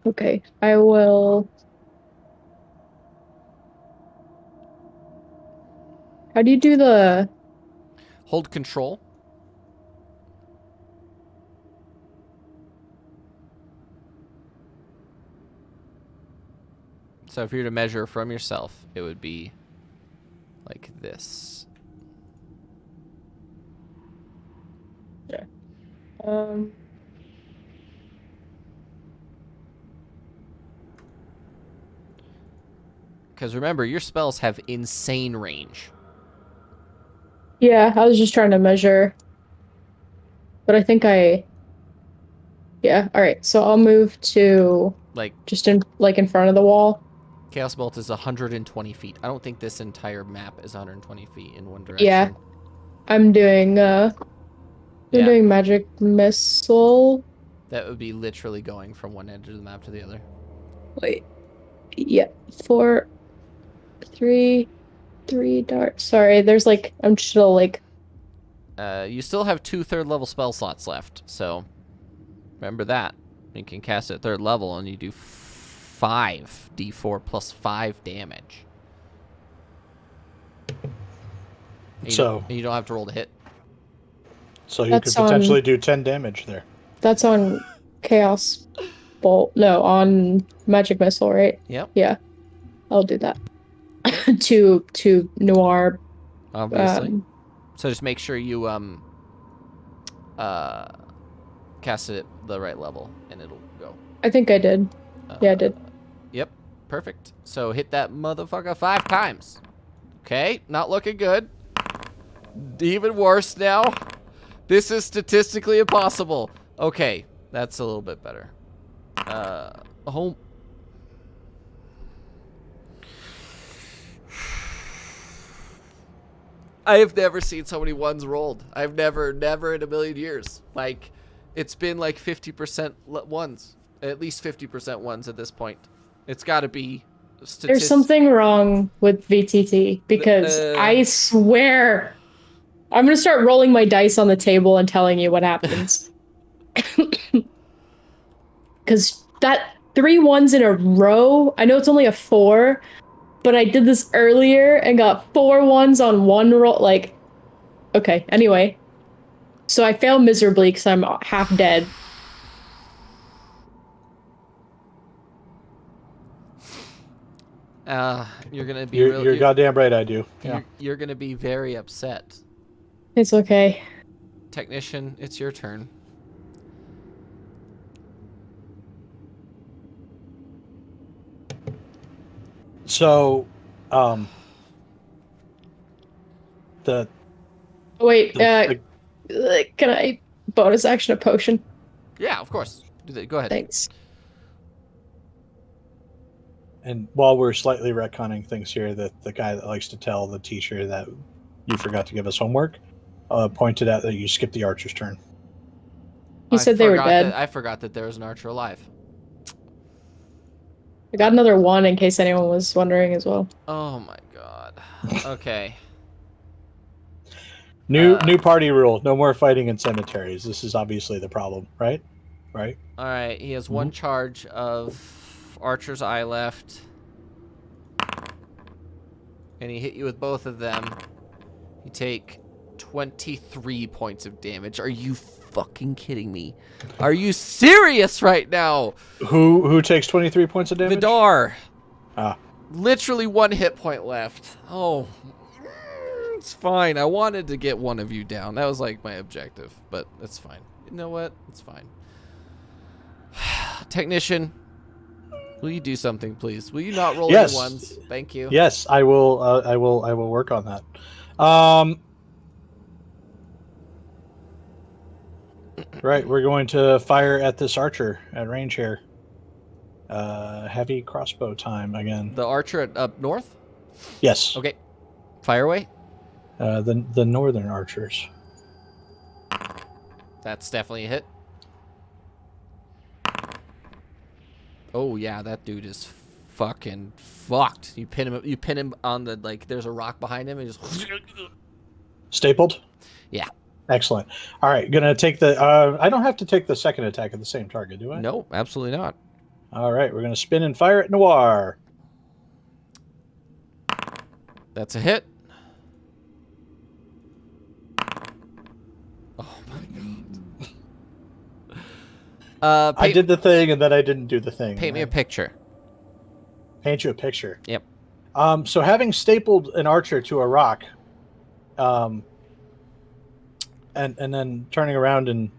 S3: okay, I will. How do you do the
S1: Hold control. So if you were to measure from yourself, it would be like this. Because remember, your spells have insane range.
S3: Yeah, I was just trying to measure. But I think yeah, all right. So I'll move to
S1: Like,
S3: just in front of the wall.
S1: Chaos Bolt is 120 feet. I don't think this entire map is 120 feet in one
S3: Yeah.
S1: direction.
S3: I'm doing
S1: Yeah,
S3: magic missile.
S1: that would be literally going from one edge of the map to the other.
S3: Wait. Yeah. 4 3 darts. Sorry, there's like I'm still like
S1: You still have 2 third-level spell slots left, so remember that. You can cast it at 3rd level, and you do 5 d4 plus 5 damage. And
S2: So
S1: you don't have to roll to hit.
S2: So you could
S3: That's
S2: potentially do 10 damage there.
S3: that's on chaos bolt. No, on magic missile, right?
S1: Yep,
S3: Yeah. I'll do that. to Noir.
S1: obviously. So just make sure you cast it at the right level, and it'll go.
S3: I think I did. Yeah, I did.
S1: Yep, perfect. So hit that motherfucker 5 times. Okay, not looking good. Even worse now. This is statistically impossible. Okay, that's a little bit better. Home. I have never seen so many ones rolled. I've never in a million years. Like, it's been like 50% ones. At least 50% ones at this point. It's got to be
S3: There's something wrong with VTT because I swear I'm gonna start rolling my dice on the table and telling you what happens. Because that 3 ones in a row, I know it's only a 4, but I did this earlier and got 4 ones on one roll. Like, okay, anyway. So I fail miserably because I'm half dead.
S1: You're gonna be
S2: You're goddamn right I do. Yeah.
S1: You're gonna be very upset.
S3: It's okay.
S1: Technician, it's your turn.
S2: So,
S3: Wait,
S2: the
S3: can I bonus action a potion?
S1: Yeah, of course. Go ahead.
S3: Thanks.
S2: and while we're slightly retconning things here, that the guy that likes to tell the teacher that you forgot to give us homework pointed out that you skipped the archer's turn.
S3: He said they were dead.
S1: I forgot that there was an archer alive.
S3: I got another 1 in case anyone was wondering as well.
S1: Oh my god. Okay.
S2: New party rule: no more fighting in cemeteries. This is obviously the problem, right? Right.
S1: All right. He has 1 charge of Archer's Eye left, and he hit you with both of them. You take 23 points of damage. Are you fucking kidding me? Are you serious right now?
S2: Who takes 23 points of damage?
S1: Vidar.
S2: Ah.
S1: Literally 1 hit point left. Oh, it's fine. I wanted to get one of you down. That was like my objective, but it's fine. You know what? It's fine. Technician, will you do something, please? Will you not roll any ones? Thank you.
S2: Yes, I will. I will work on that. Right, we're going to fire at this archer at range here. Heavy crossbow time again.
S1: The archer up north?
S2: Yes.
S1: Okay. Fire away.
S2: The northern archers.
S1: That's definitely a hit. Oh yeah, that dude is fucking fucked. You pin him on the, like, there's a rock behind him and just
S2: Stapled?
S1: Yeah.
S2: Excellent. All right, gonna take the. I don't have to take the second attack at the same target, do I?
S1: No, absolutely not.
S2: All right, we're gonna spin and fire at Noir.
S1: That's a hit. Oh my god.
S2: I did the thing and then I didn't do the thing.
S1: Paint me a picture.
S2: Paint you a picture.
S1: Yep.
S2: So having stapled an archer to a rock, and then turning around and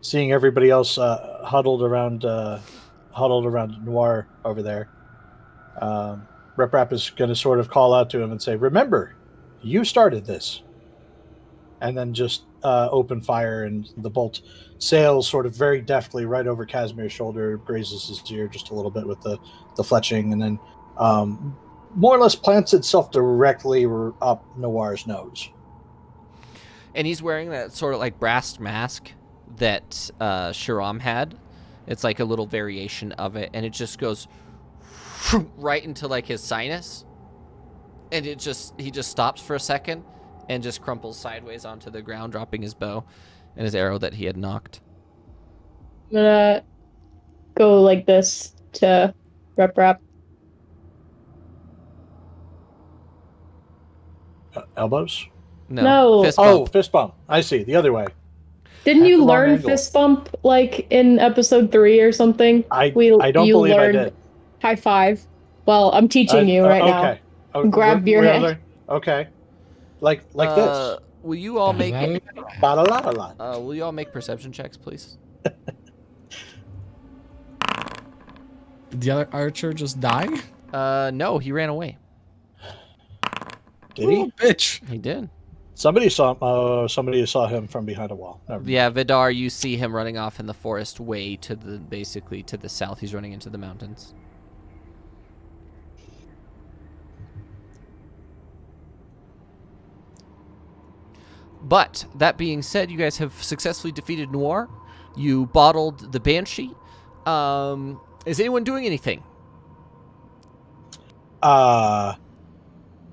S2: seeing everybody else huddled around Noir over there, Rep Rap is going to sort of call out to him and say, "Remember, you started this." And then just open fire, and the bolt sails sort of very deftly right over Casimir's shoulder, grazes his ear just a little bit with the fletching, and then more or less plants itself directly up Noir's nose.
S1: And he's wearing that sort of like brass mask that Shiram had. It's like a little variation of it, and it just goes right into like his sinus, and he just stops for a second and just crumples sideways onto the ground, dropping his bow and his arrow that he had knocked.
S3: I'm gonna go like this to Rep Rap.
S2: Elbows?
S3: No.
S1: Fist
S2: Oh,
S1: bump.
S2: fist bump. I see. The other way.
S3: Didn't
S2: At
S3: you
S2: the wrong
S3: learn
S2: angle.
S3: fist bump like in episode 3 or something?
S2: I don't
S3: you
S2: believe I
S3: learned
S2: did.
S3: high five. Well, I'm teaching you right now.
S2: Okay. Oh,
S3: Grab your
S2: where
S3: hand.
S2: other- Okay. Like this.
S1: Will you all make
S2: Ba-da-la-la-la.
S1: will you all make perception checks, please?
S4: Did the other archer just die?
S1: No, he ran away.
S2: Did he?
S4: Oh, bitch.
S1: He did.
S2: Somebody saw him from behind a wall. Never mind.
S1: Yeah, Vidar, you see him running off in the forest way to basically to the south. He's running into the mountains. But that being said, you guys have successfully defeated Noir. You bottled the Banshee. Is anyone doing anything?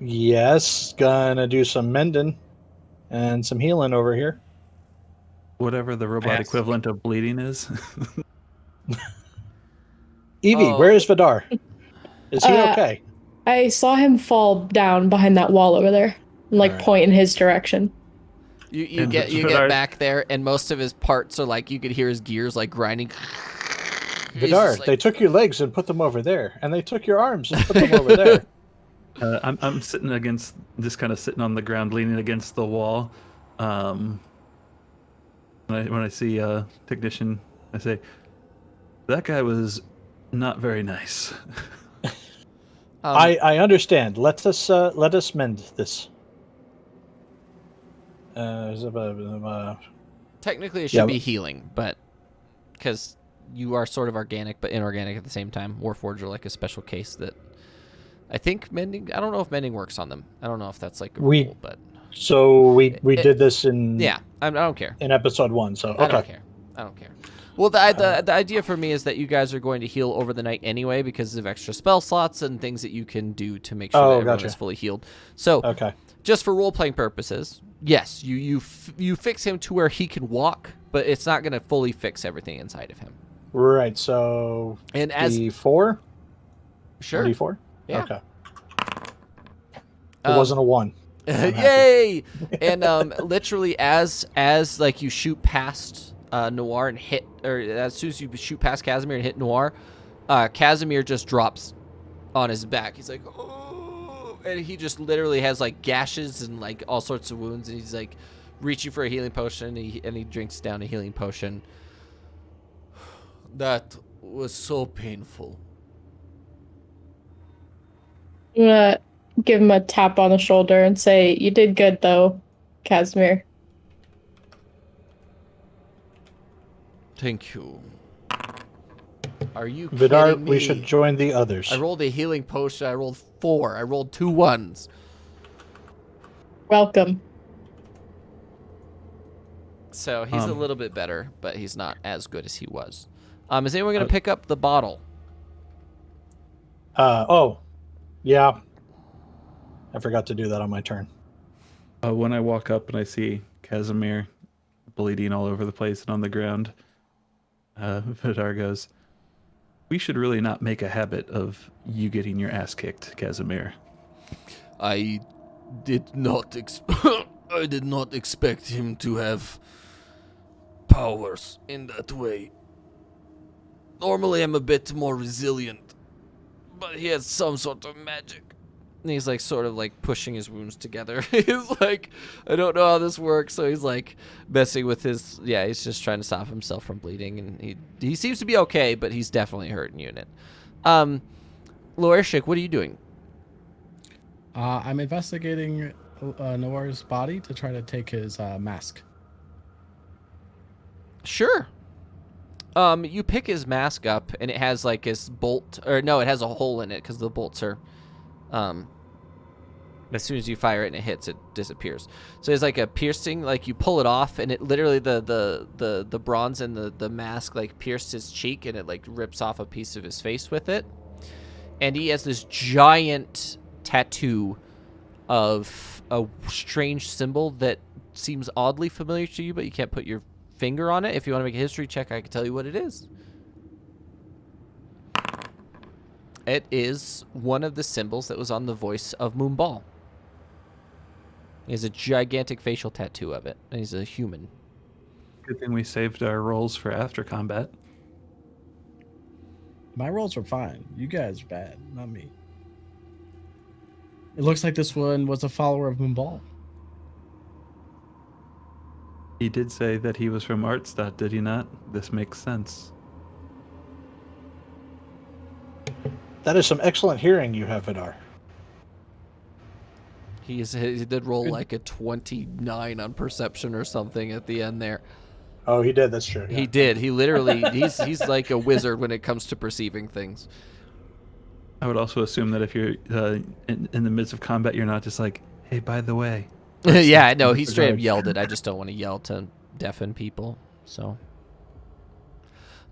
S2: Yes, gonna do some mending and some healing over here.
S5: Whatever the robot equivalent of bleeding is.
S2: Evie,
S1: Oh.
S2: where is Vidar? Is he okay?
S3: I saw him fall down behind that wall over there and like
S2: Alright.
S3: point in his direction.
S1: You
S5: And
S1: get
S5: Vidar-
S1: back there, and most of his parts are like you could hear his gears like grinding. He's
S2: Vidar,
S1: just like-
S2: they took your legs and put them over there, and they took your arms and put them over there.
S5: I'm sitting against, just kind of sitting on the ground, leaning against the wall. When I see technician, I say, that guy was not very nice.
S2: I understand. Let us mend this.
S1: Technically, it should
S2: Yeah,
S1: be healing, but because you are sort of organic but inorganic at the same time. Warforged are like a special case that I think mending. I don't know if mending works on them. I don't know if that's like a rule, but
S2: So we did this in
S1: yeah, I don't care.
S2: in episode 1. So
S1: I don't
S2: okay,
S1: care. I don't care. Well, the idea for me is that you guys are going to heal over the night anyway because of extra spell slots and things that you can do to make sure that everyone
S2: gotcha.
S1: is fully healed. So,
S2: okay.
S1: just for role playing purposes, yes, you fix him to where he can walk, but it's not going to fully fix everything inside of him.
S2: Right. So
S1: And as
S2: D4,
S1: sure,
S2: D4.
S1: Yeah.
S2: Okay. It wasn't a 1. happy.
S1: yay! And literally, as like you shoot past Noir and hit, or as soon as you shoot past Casimir and hit Noir, Casimir just drops on his back. He's like, oh, and he just literally has like gashes and like all sorts of wounds, and he's like reaching for a healing potion, and he drinks down a healing potion. That was so painful.
S3: I'm gonna give him a tap on the shoulder and say, "You did good, though, Casimir."
S1: Thank you. Are you
S2: Vidar,
S1: kidding me?
S2: we should join the others.
S1: I rolled a healing potion. I rolled 4. I rolled 2 1s.
S3: Welcome.
S1: So he's a little bit better, but he's not as good as he was. Is anyone going to pick up the bottle?
S2: Yeah. I forgot to do that on my turn.
S5: When I walk up and I see Casimir bleeding all over the place and on the ground, Vidar goes, we should really not make a habit of you getting your ass kicked, Casimir.
S1: I did not I did not expect him to have powers in that way. Normally I'm a bit more resilient, but he has some sort of magic. And he's like sort of like pushing his wounds together. He's like, I don't know how this works. So he's like messing with his, he's just trying to stop himself from bleeding. And he seems to be okay, but he's definitely hurt in unit. Loershik, what are you doing?
S4: I'm investigating Noir's body to try to take his mask.
S1: Sure. You pick his mask up, and it has like his bolt, or no, it has a hole in it because the bolts are, as soon as you fire it and it hits, it disappears. So it's like a piercing, like you pull it off, and it literally the bronze and the mask like pierced his cheek, and it like rips off a piece of his face with it. And he has this giant tattoo of a strange symbol that seems oddly familiar to you, but you can't put your finger on it. If you want to make a history check, I can tell you what it is. It is one of the symbols that was on the voice of Moonball. He has a gigantic facial tattoo of it, and he's a human.
S5: Good thing we saved our rolls for after combat.
S4: My rolls were fine. You guys are bad, not me. It looks like this one was a follower of Moonball.
S5: He did say that he was from Artstadt, did he not? This makes sense.
S2: That is some excellent hearing you have, Vidar.
S1: He did roll like a 29 on perception or something at the end there.
S2: Oh, he did. That's true.
S1: He did. He literally, he's like a wizard when it comes to perceiving things.
S5: I would also assume that if you're in the midst of combat, you're not just like, hey, by the way.
S1: Yeah, no, he straight up yelled it. I just don't want to yell to deafen people. So,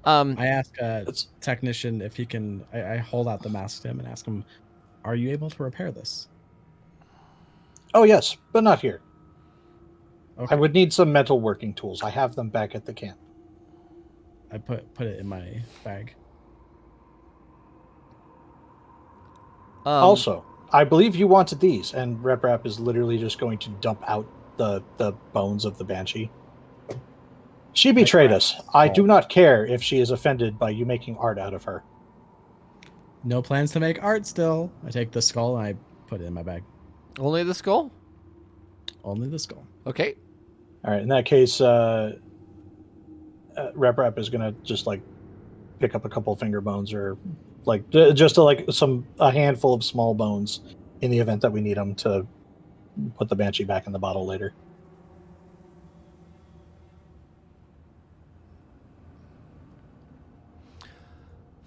S4: I ask a technician if he can. I hold out the mask to him and ask him, "Are you able to repair this?"
S2: Oh yes, but not here.
S4: Okay.
S2: I would need some metal working tools. I have them back at the camp.
S4: I put it in my bag.
S2: Also, I believe you wanted these, and Rep Rap is literally just going to dump out the bones of the Banshee. She betrayed us. I do not care if she is offended by you making art out of her.
S4: No plans to make art still. I take the skull and I put it in my bag.
S1: only the skull?
S4: Only the skull.
S1: Okay.
S2: All right, in that case, Rep Rap is going to just like pick up a couple of finger bones or like just a handful of small bones in the event that we need them to put the Banshee back in the bottle later.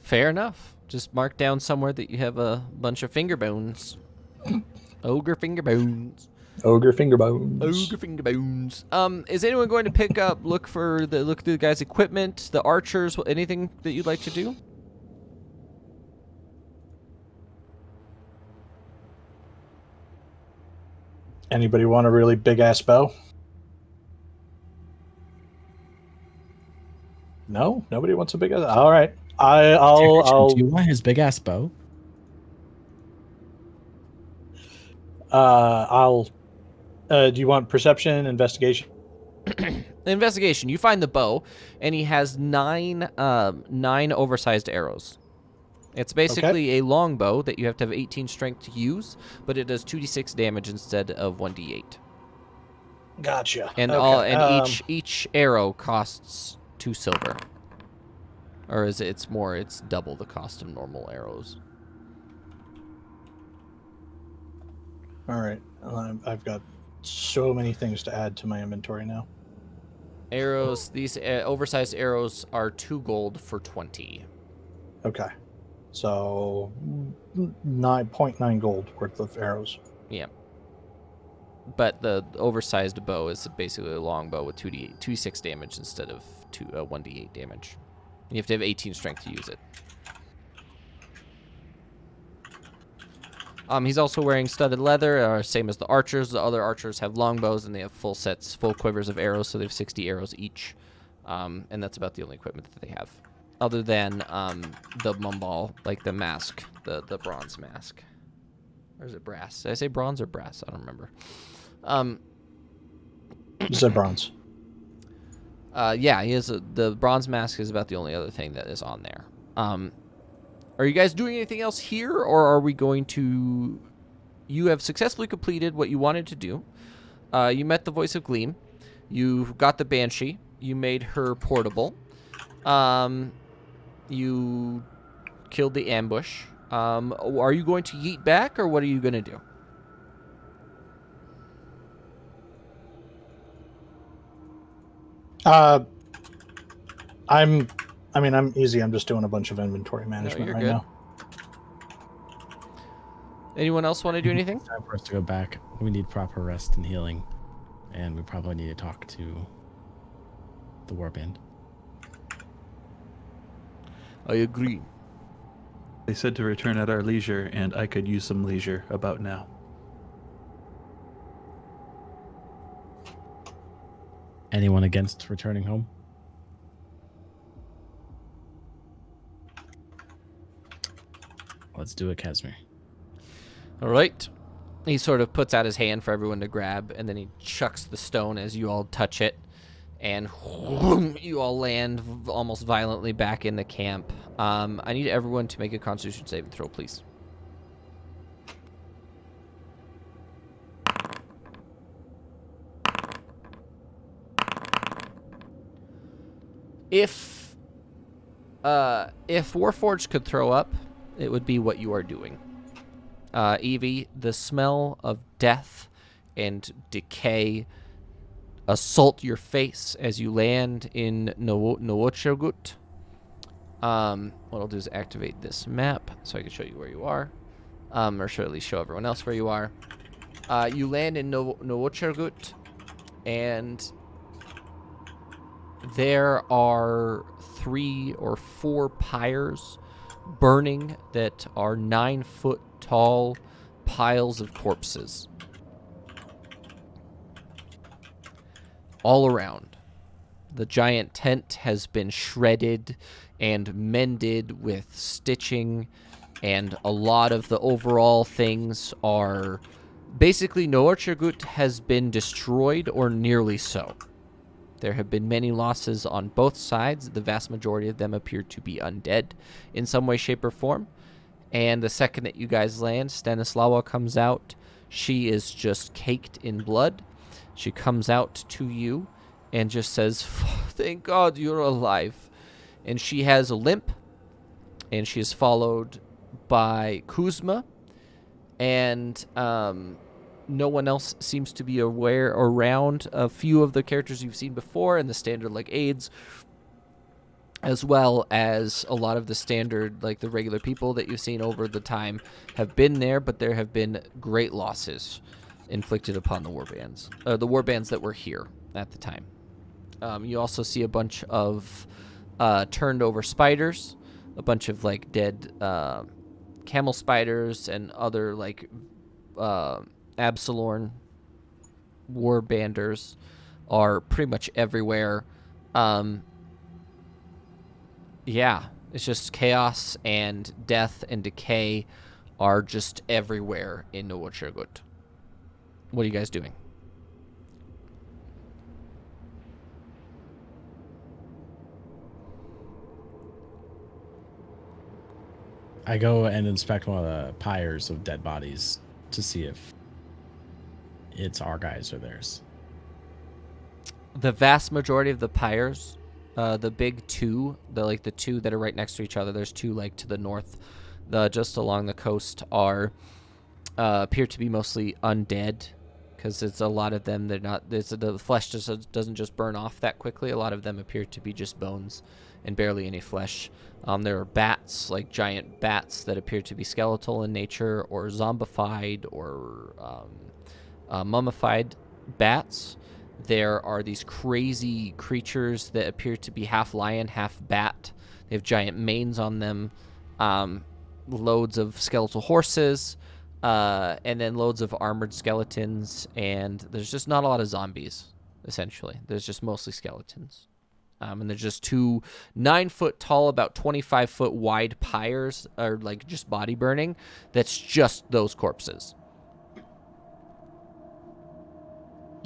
S1: Fair enough. Just mark down somewhere that you have a bunch of finger bones. Ogre finger bones.
S2: Ogre finger bones.
S1: Ogre finger bones. Is anyone going to look through the guy's equipment, the archers, anything that you'd like to do?
S2: Anybody want a really big ass bow? No, nobody wants a big ass. All right, I'll.
S4: Do you want his big ass bow?
S2: Do you want perception, investigation?
S1: Investigation. You find the bow, and he has nine oversized arrows. It's basically a longbow that you have to have 18 strength to use, but it does 2d6 damage instead of 1d8.
S2: Gotcha.
S1: And each arrow costs 2 silver. Or is it's double the cost of normal arrows.
S2: All right, I've got so many things to add to my inventory now.
S1: Arrows, these oversized arrows are 2 gold for 20.
S2: Okay, so 9.9 gold worth of arrows.
S1: Yeah. But the oversized bow is basically a long bow with 2d6 damage instead of 1d8 damage. You have to have 18 strength to use it. He's also wearing studded leather, same as the archers. The other archers have longbows, and they have full quivers of arrows, so they have 60 arrows each. And that's about the only equipment that they have. Other than the mumball, like the mask, the bronze mask. Or is it brass? Did I say bronze or brass? I don't remember.
S2: You said bronze.
S1: Yeah, the bronze mask is about the only other thing that is on there. Are you guys doing anything else here, or are we going to... You have successfully completed what you wanted to do. You met the Voice of Gleam. You got the Banshee. You made her portable. You killed the ambush. Are you going to yeet back, or what are you going to do?
S2: Uh, I'm easy. I'm just doing a bunch of inventory management
S1: you're
S2: right
S1: good.
S2: now.
S1: Anyone else want to do anything?
S4: It's time for us to go back. We need proper rest and healing, and we probably need to talk to the warband.
S1: I agree.
S5: They said to return at our leisure, and I could use some leisure about now.
S4: Anyone against returning home? Let's do it, Casimir.
S1: All right. He sort of puts out his hand for everyone to grab, and then he chucks the stone as you all touch it, and you all land almost violently back in the camp. I need everyone to make a Constitution saving throw, please. If Warforged could throw up, it would be what you are doing. Evie, the smell of death and decay assault your face as you land in Nowochergut. What I'll do is activate this map so I can show you where you are, or should at least show everyone else where you are. You land in Nowochergut, and there are 3 or 4 pyres burning that are 9-foot tall piles of corpses all around. The giant tent has been shredded and mended with stitching, and a lot of the overall things are basically Noorchergut has been destroyed or nearly so. There have been many losses on both sides. The vast majority of them appear to be undead in some way, shape, or form. And the second that you guys land, Stanislawa comes out. She is just caked in blood. She comes out to you and just says, "Thank God you're alive." And she has a limp, and she is followed by Kuzma, and no one else seems to be aware around. A few of the characters you've seen before and the standard like aides, as well as a lot of the standard like the regular people that you've seen over the time have been there, but there have been great losses inflicted upon the warbands that were here at the time. You also see a bunch of turned over spiders, a bunch of like dead camel spiders and other like Absalorn warbanders are pretty much everywhere. Yeah, it's just chaos and death and decay are just everywhere in Nowochergut. What are you guys doing?
S4: I go and inspect one of the pyres of dead bodies to see if it's our guys or theirs.
S1: The vast majority of the pyres, the big 2, the 2 that are right next to each other, there's 2 like to the north, just along the coast, are appear to be mostly undead, because it's a lot of them. They're not. The flesh just doesn't just burn off that quickly. A lot of them appear to be just bones and barely any flesh. There are bats, like giant bats, that appear to be skeletal in nature, or zombified, or mummified bats. There are these crazy creatures that appear to be half lion, half bat. They have giant manes on them, loads of skeletal horses, and then loads of armored skeletons. And there's just not a lot of zombies, essentially. There's just mostly skeletons. And there's just 2 9-foot tall, about 25-foot wide pyres, or like just body burning. That's just those corpses.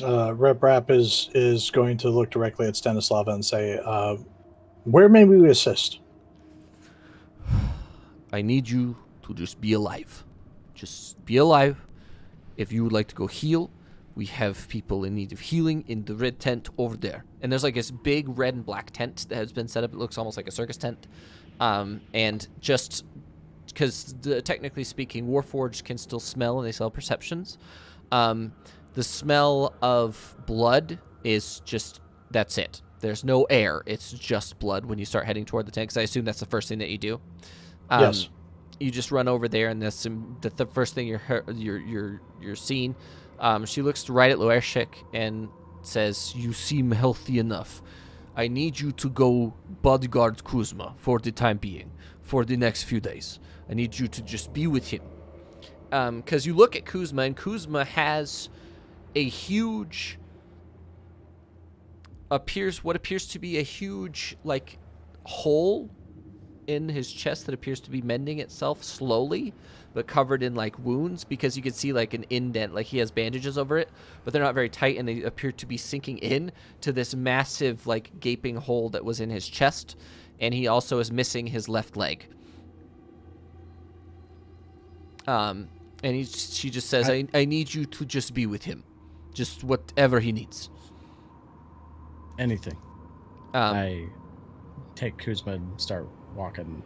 S2: Rep Rap is going to look directly at Stanislava and say, "Where may we assist?"
S1: I need you to just be alive. Just be alive. If you would like to go heal, we have people in need of healing in the red tent over there. And there's like this big red and black tent that has been set up. It looks almost like a circus tent. And just because technically speaking, Warforged can still smell and they still have perceptions. The smell of blood is just, that's it. There's no air. It's just blood when you start heading toward the tent, because I assume that's the first thing that you do.
S2: Yes.
S1: You just run over there, and that's the first thing you're seeing. She looks right at Loershik and says, "You seem healthy enough. I need you to go bodyguard Kuzma for the time being, for the next few days. I need you to just be with him." Because you look at Kuzma, and Kuzma has a huge, what appears to be a huge, like, hole in his chest that appears to be mending itself slowly, but covered in, like, wounds, because you can see, like, an indent, like he has bandages over it, but they're not very tight, and they appear to be sinking in to this massive, like, gaping hole that was in his chest, and he also is missing his left leg. And she just says, I need you to just be with him, just whatever he needs.
S4: Anything. I take Kuzma and start walking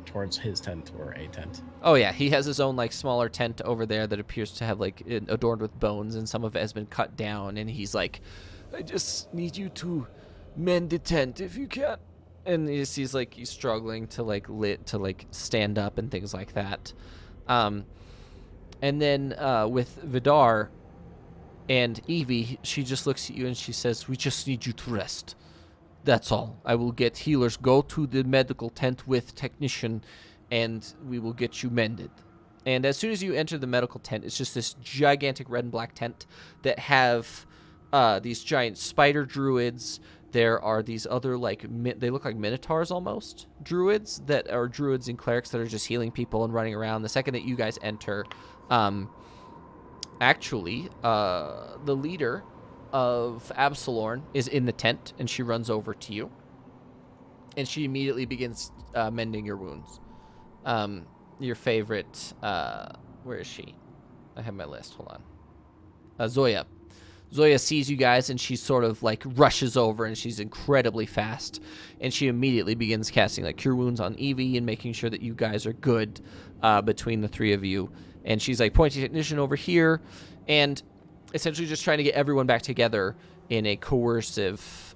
S4: towards his tent or a tent.
S1: Oh yeah, he has his own, like, smaller tent over there that appears to have, like, adorned with bones, and some of it has been cut down, and he's like, I just need you to mend the tent if you can. And he's like, he's struggling to, like, stand up and things like that. And then with Vidar and Evie, she just looks at you and she says, we just need you to rest. That's all. I will get healers. Go to the medical tent with technician, and we will get you mended. And as soon as you enter the medical tent, it's just this gigantic red and black tent that have these giant spider druids. There are these other, like, they look like minotaurs almost, druids that are druids and clerics that are just healing people and running around. The second that you guys enter, actually, the leader of Absalorn is in the tent, and she runs over to you, and she immediately begins mending your wounds. Your favorite, where is she? I have my list. Hold on. Zoya. Zoya sees you guys, and she sort of, like, rushes over, and she's incredibly fast, and she immediately begins casting, like, cure wounds on Evie and making sure that you guys are good between the three of you. And she's like, pointing technician over here, and essentially just trying to get everyone back together in a coercive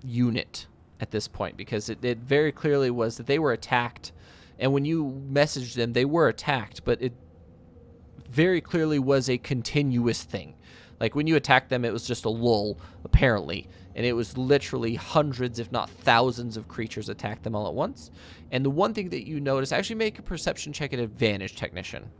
S1: unit at this point, because it very clearly was that they were attacked, and when you messaged them, they were attacked, but it very clearly was a continuous thing. Like, when you attacked them, it was just a lull, apparently, and it was literally hundreds, if not thousands, of creatures attacked them all at once. And the one thing that you notice, actually make a perception check at advantage, technician.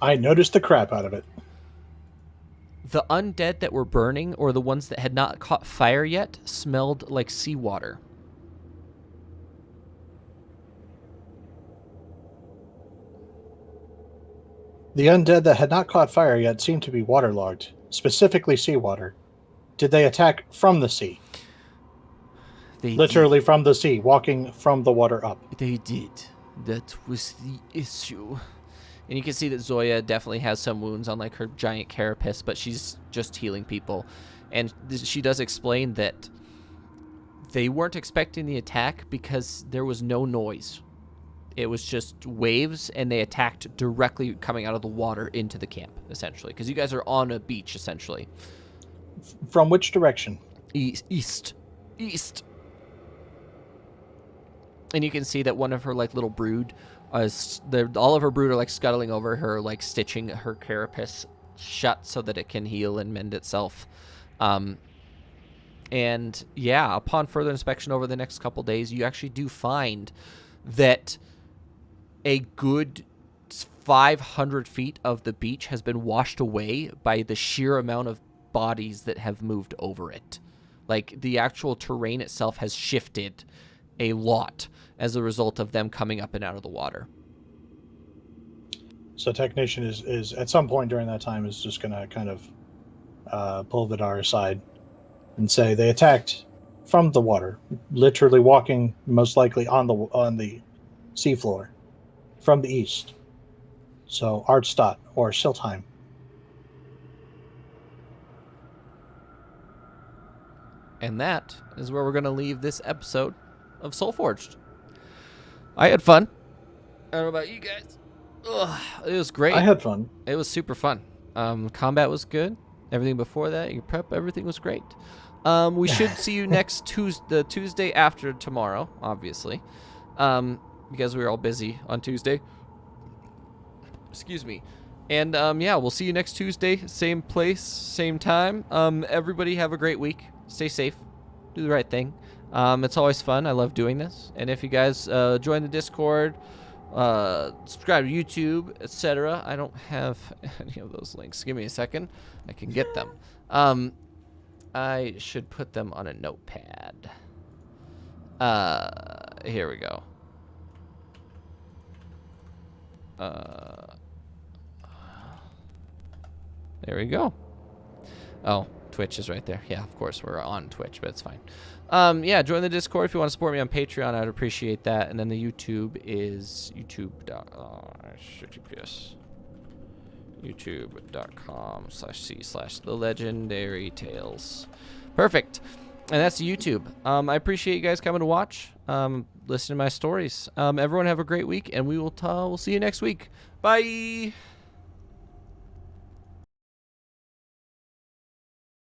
S2: I noticed the crap out of it.
S1: The undead that were burning, or the ones that had not caught fire yet, smelled like seawater.
S2: The undead that had not caught fire yet seemed to be waterlogged, specifically seawater. Did they attack from the sea? Literally from the sea, walking from the water up.
S1: They did. That was the issue. And you can see that Zoya definitely has some wounds on, like, her giant carapace, but she's just healing people. And she does explain that they weren't expecting the attack because there was no noise. It was just waves, and they attacked directly coming out of the water into the camp, essentially. Because you guys are on a beach, essentially.
S2: From which direction?
S1: East. And you can see that one of her, like, little brood, all of her brood are, like, scuttling over her, like, stitching her carapace shut so that it can heal and mend itself. And, yeah, upon further inspection over the next couple days, you actually do find that a good 500 feet of the beach has been washed away by the sheer amount of bodies that have moved over it. Like, the actual terrain itself has shifted a lot as a result of them coming up and out of the water.
S2: So technician is at some point during that time is just going to kind of pull Vidar aside and say they attacked from the water, literally walking most likely on the seafloor from the east. So Artstadt or Siltheim.
S1: And that is where we're going to leave this episode of Soulforged. I had fun. I don't know about you guys. It was great.
S2: I had fun.
S1: It was super fun. Combat was good. Everything before that, your prep, everything was great. We should see you next the Tuesday after tomorrow, obviously, because we were all busy on Tuesday. Excuse me. And yeah, we'll see you next Tuesday, same place, same time. Everybody have a great week. Stay safe. Do the right thing. It's always fun. I love doing this. And if you guys join the Discord, subscribe to YouTube, etc. I don't have any of those links. Give me a second. I can get them. I should put them on a notepad. Here we go. There we go. Oh, Twitch is right there. Yeah, of course, we're on Twitch, but it's fine. Yeah, join the Discord if you want to support me on Patreon. I'd appreciate that. And then the YouTube is youtube.com/c/the-legendary-tales. Perfect. And that's YouTube. I appreciate you guys coming to watch, listen to my stories. Everyone have a great week, and we'll see you next week. Bye.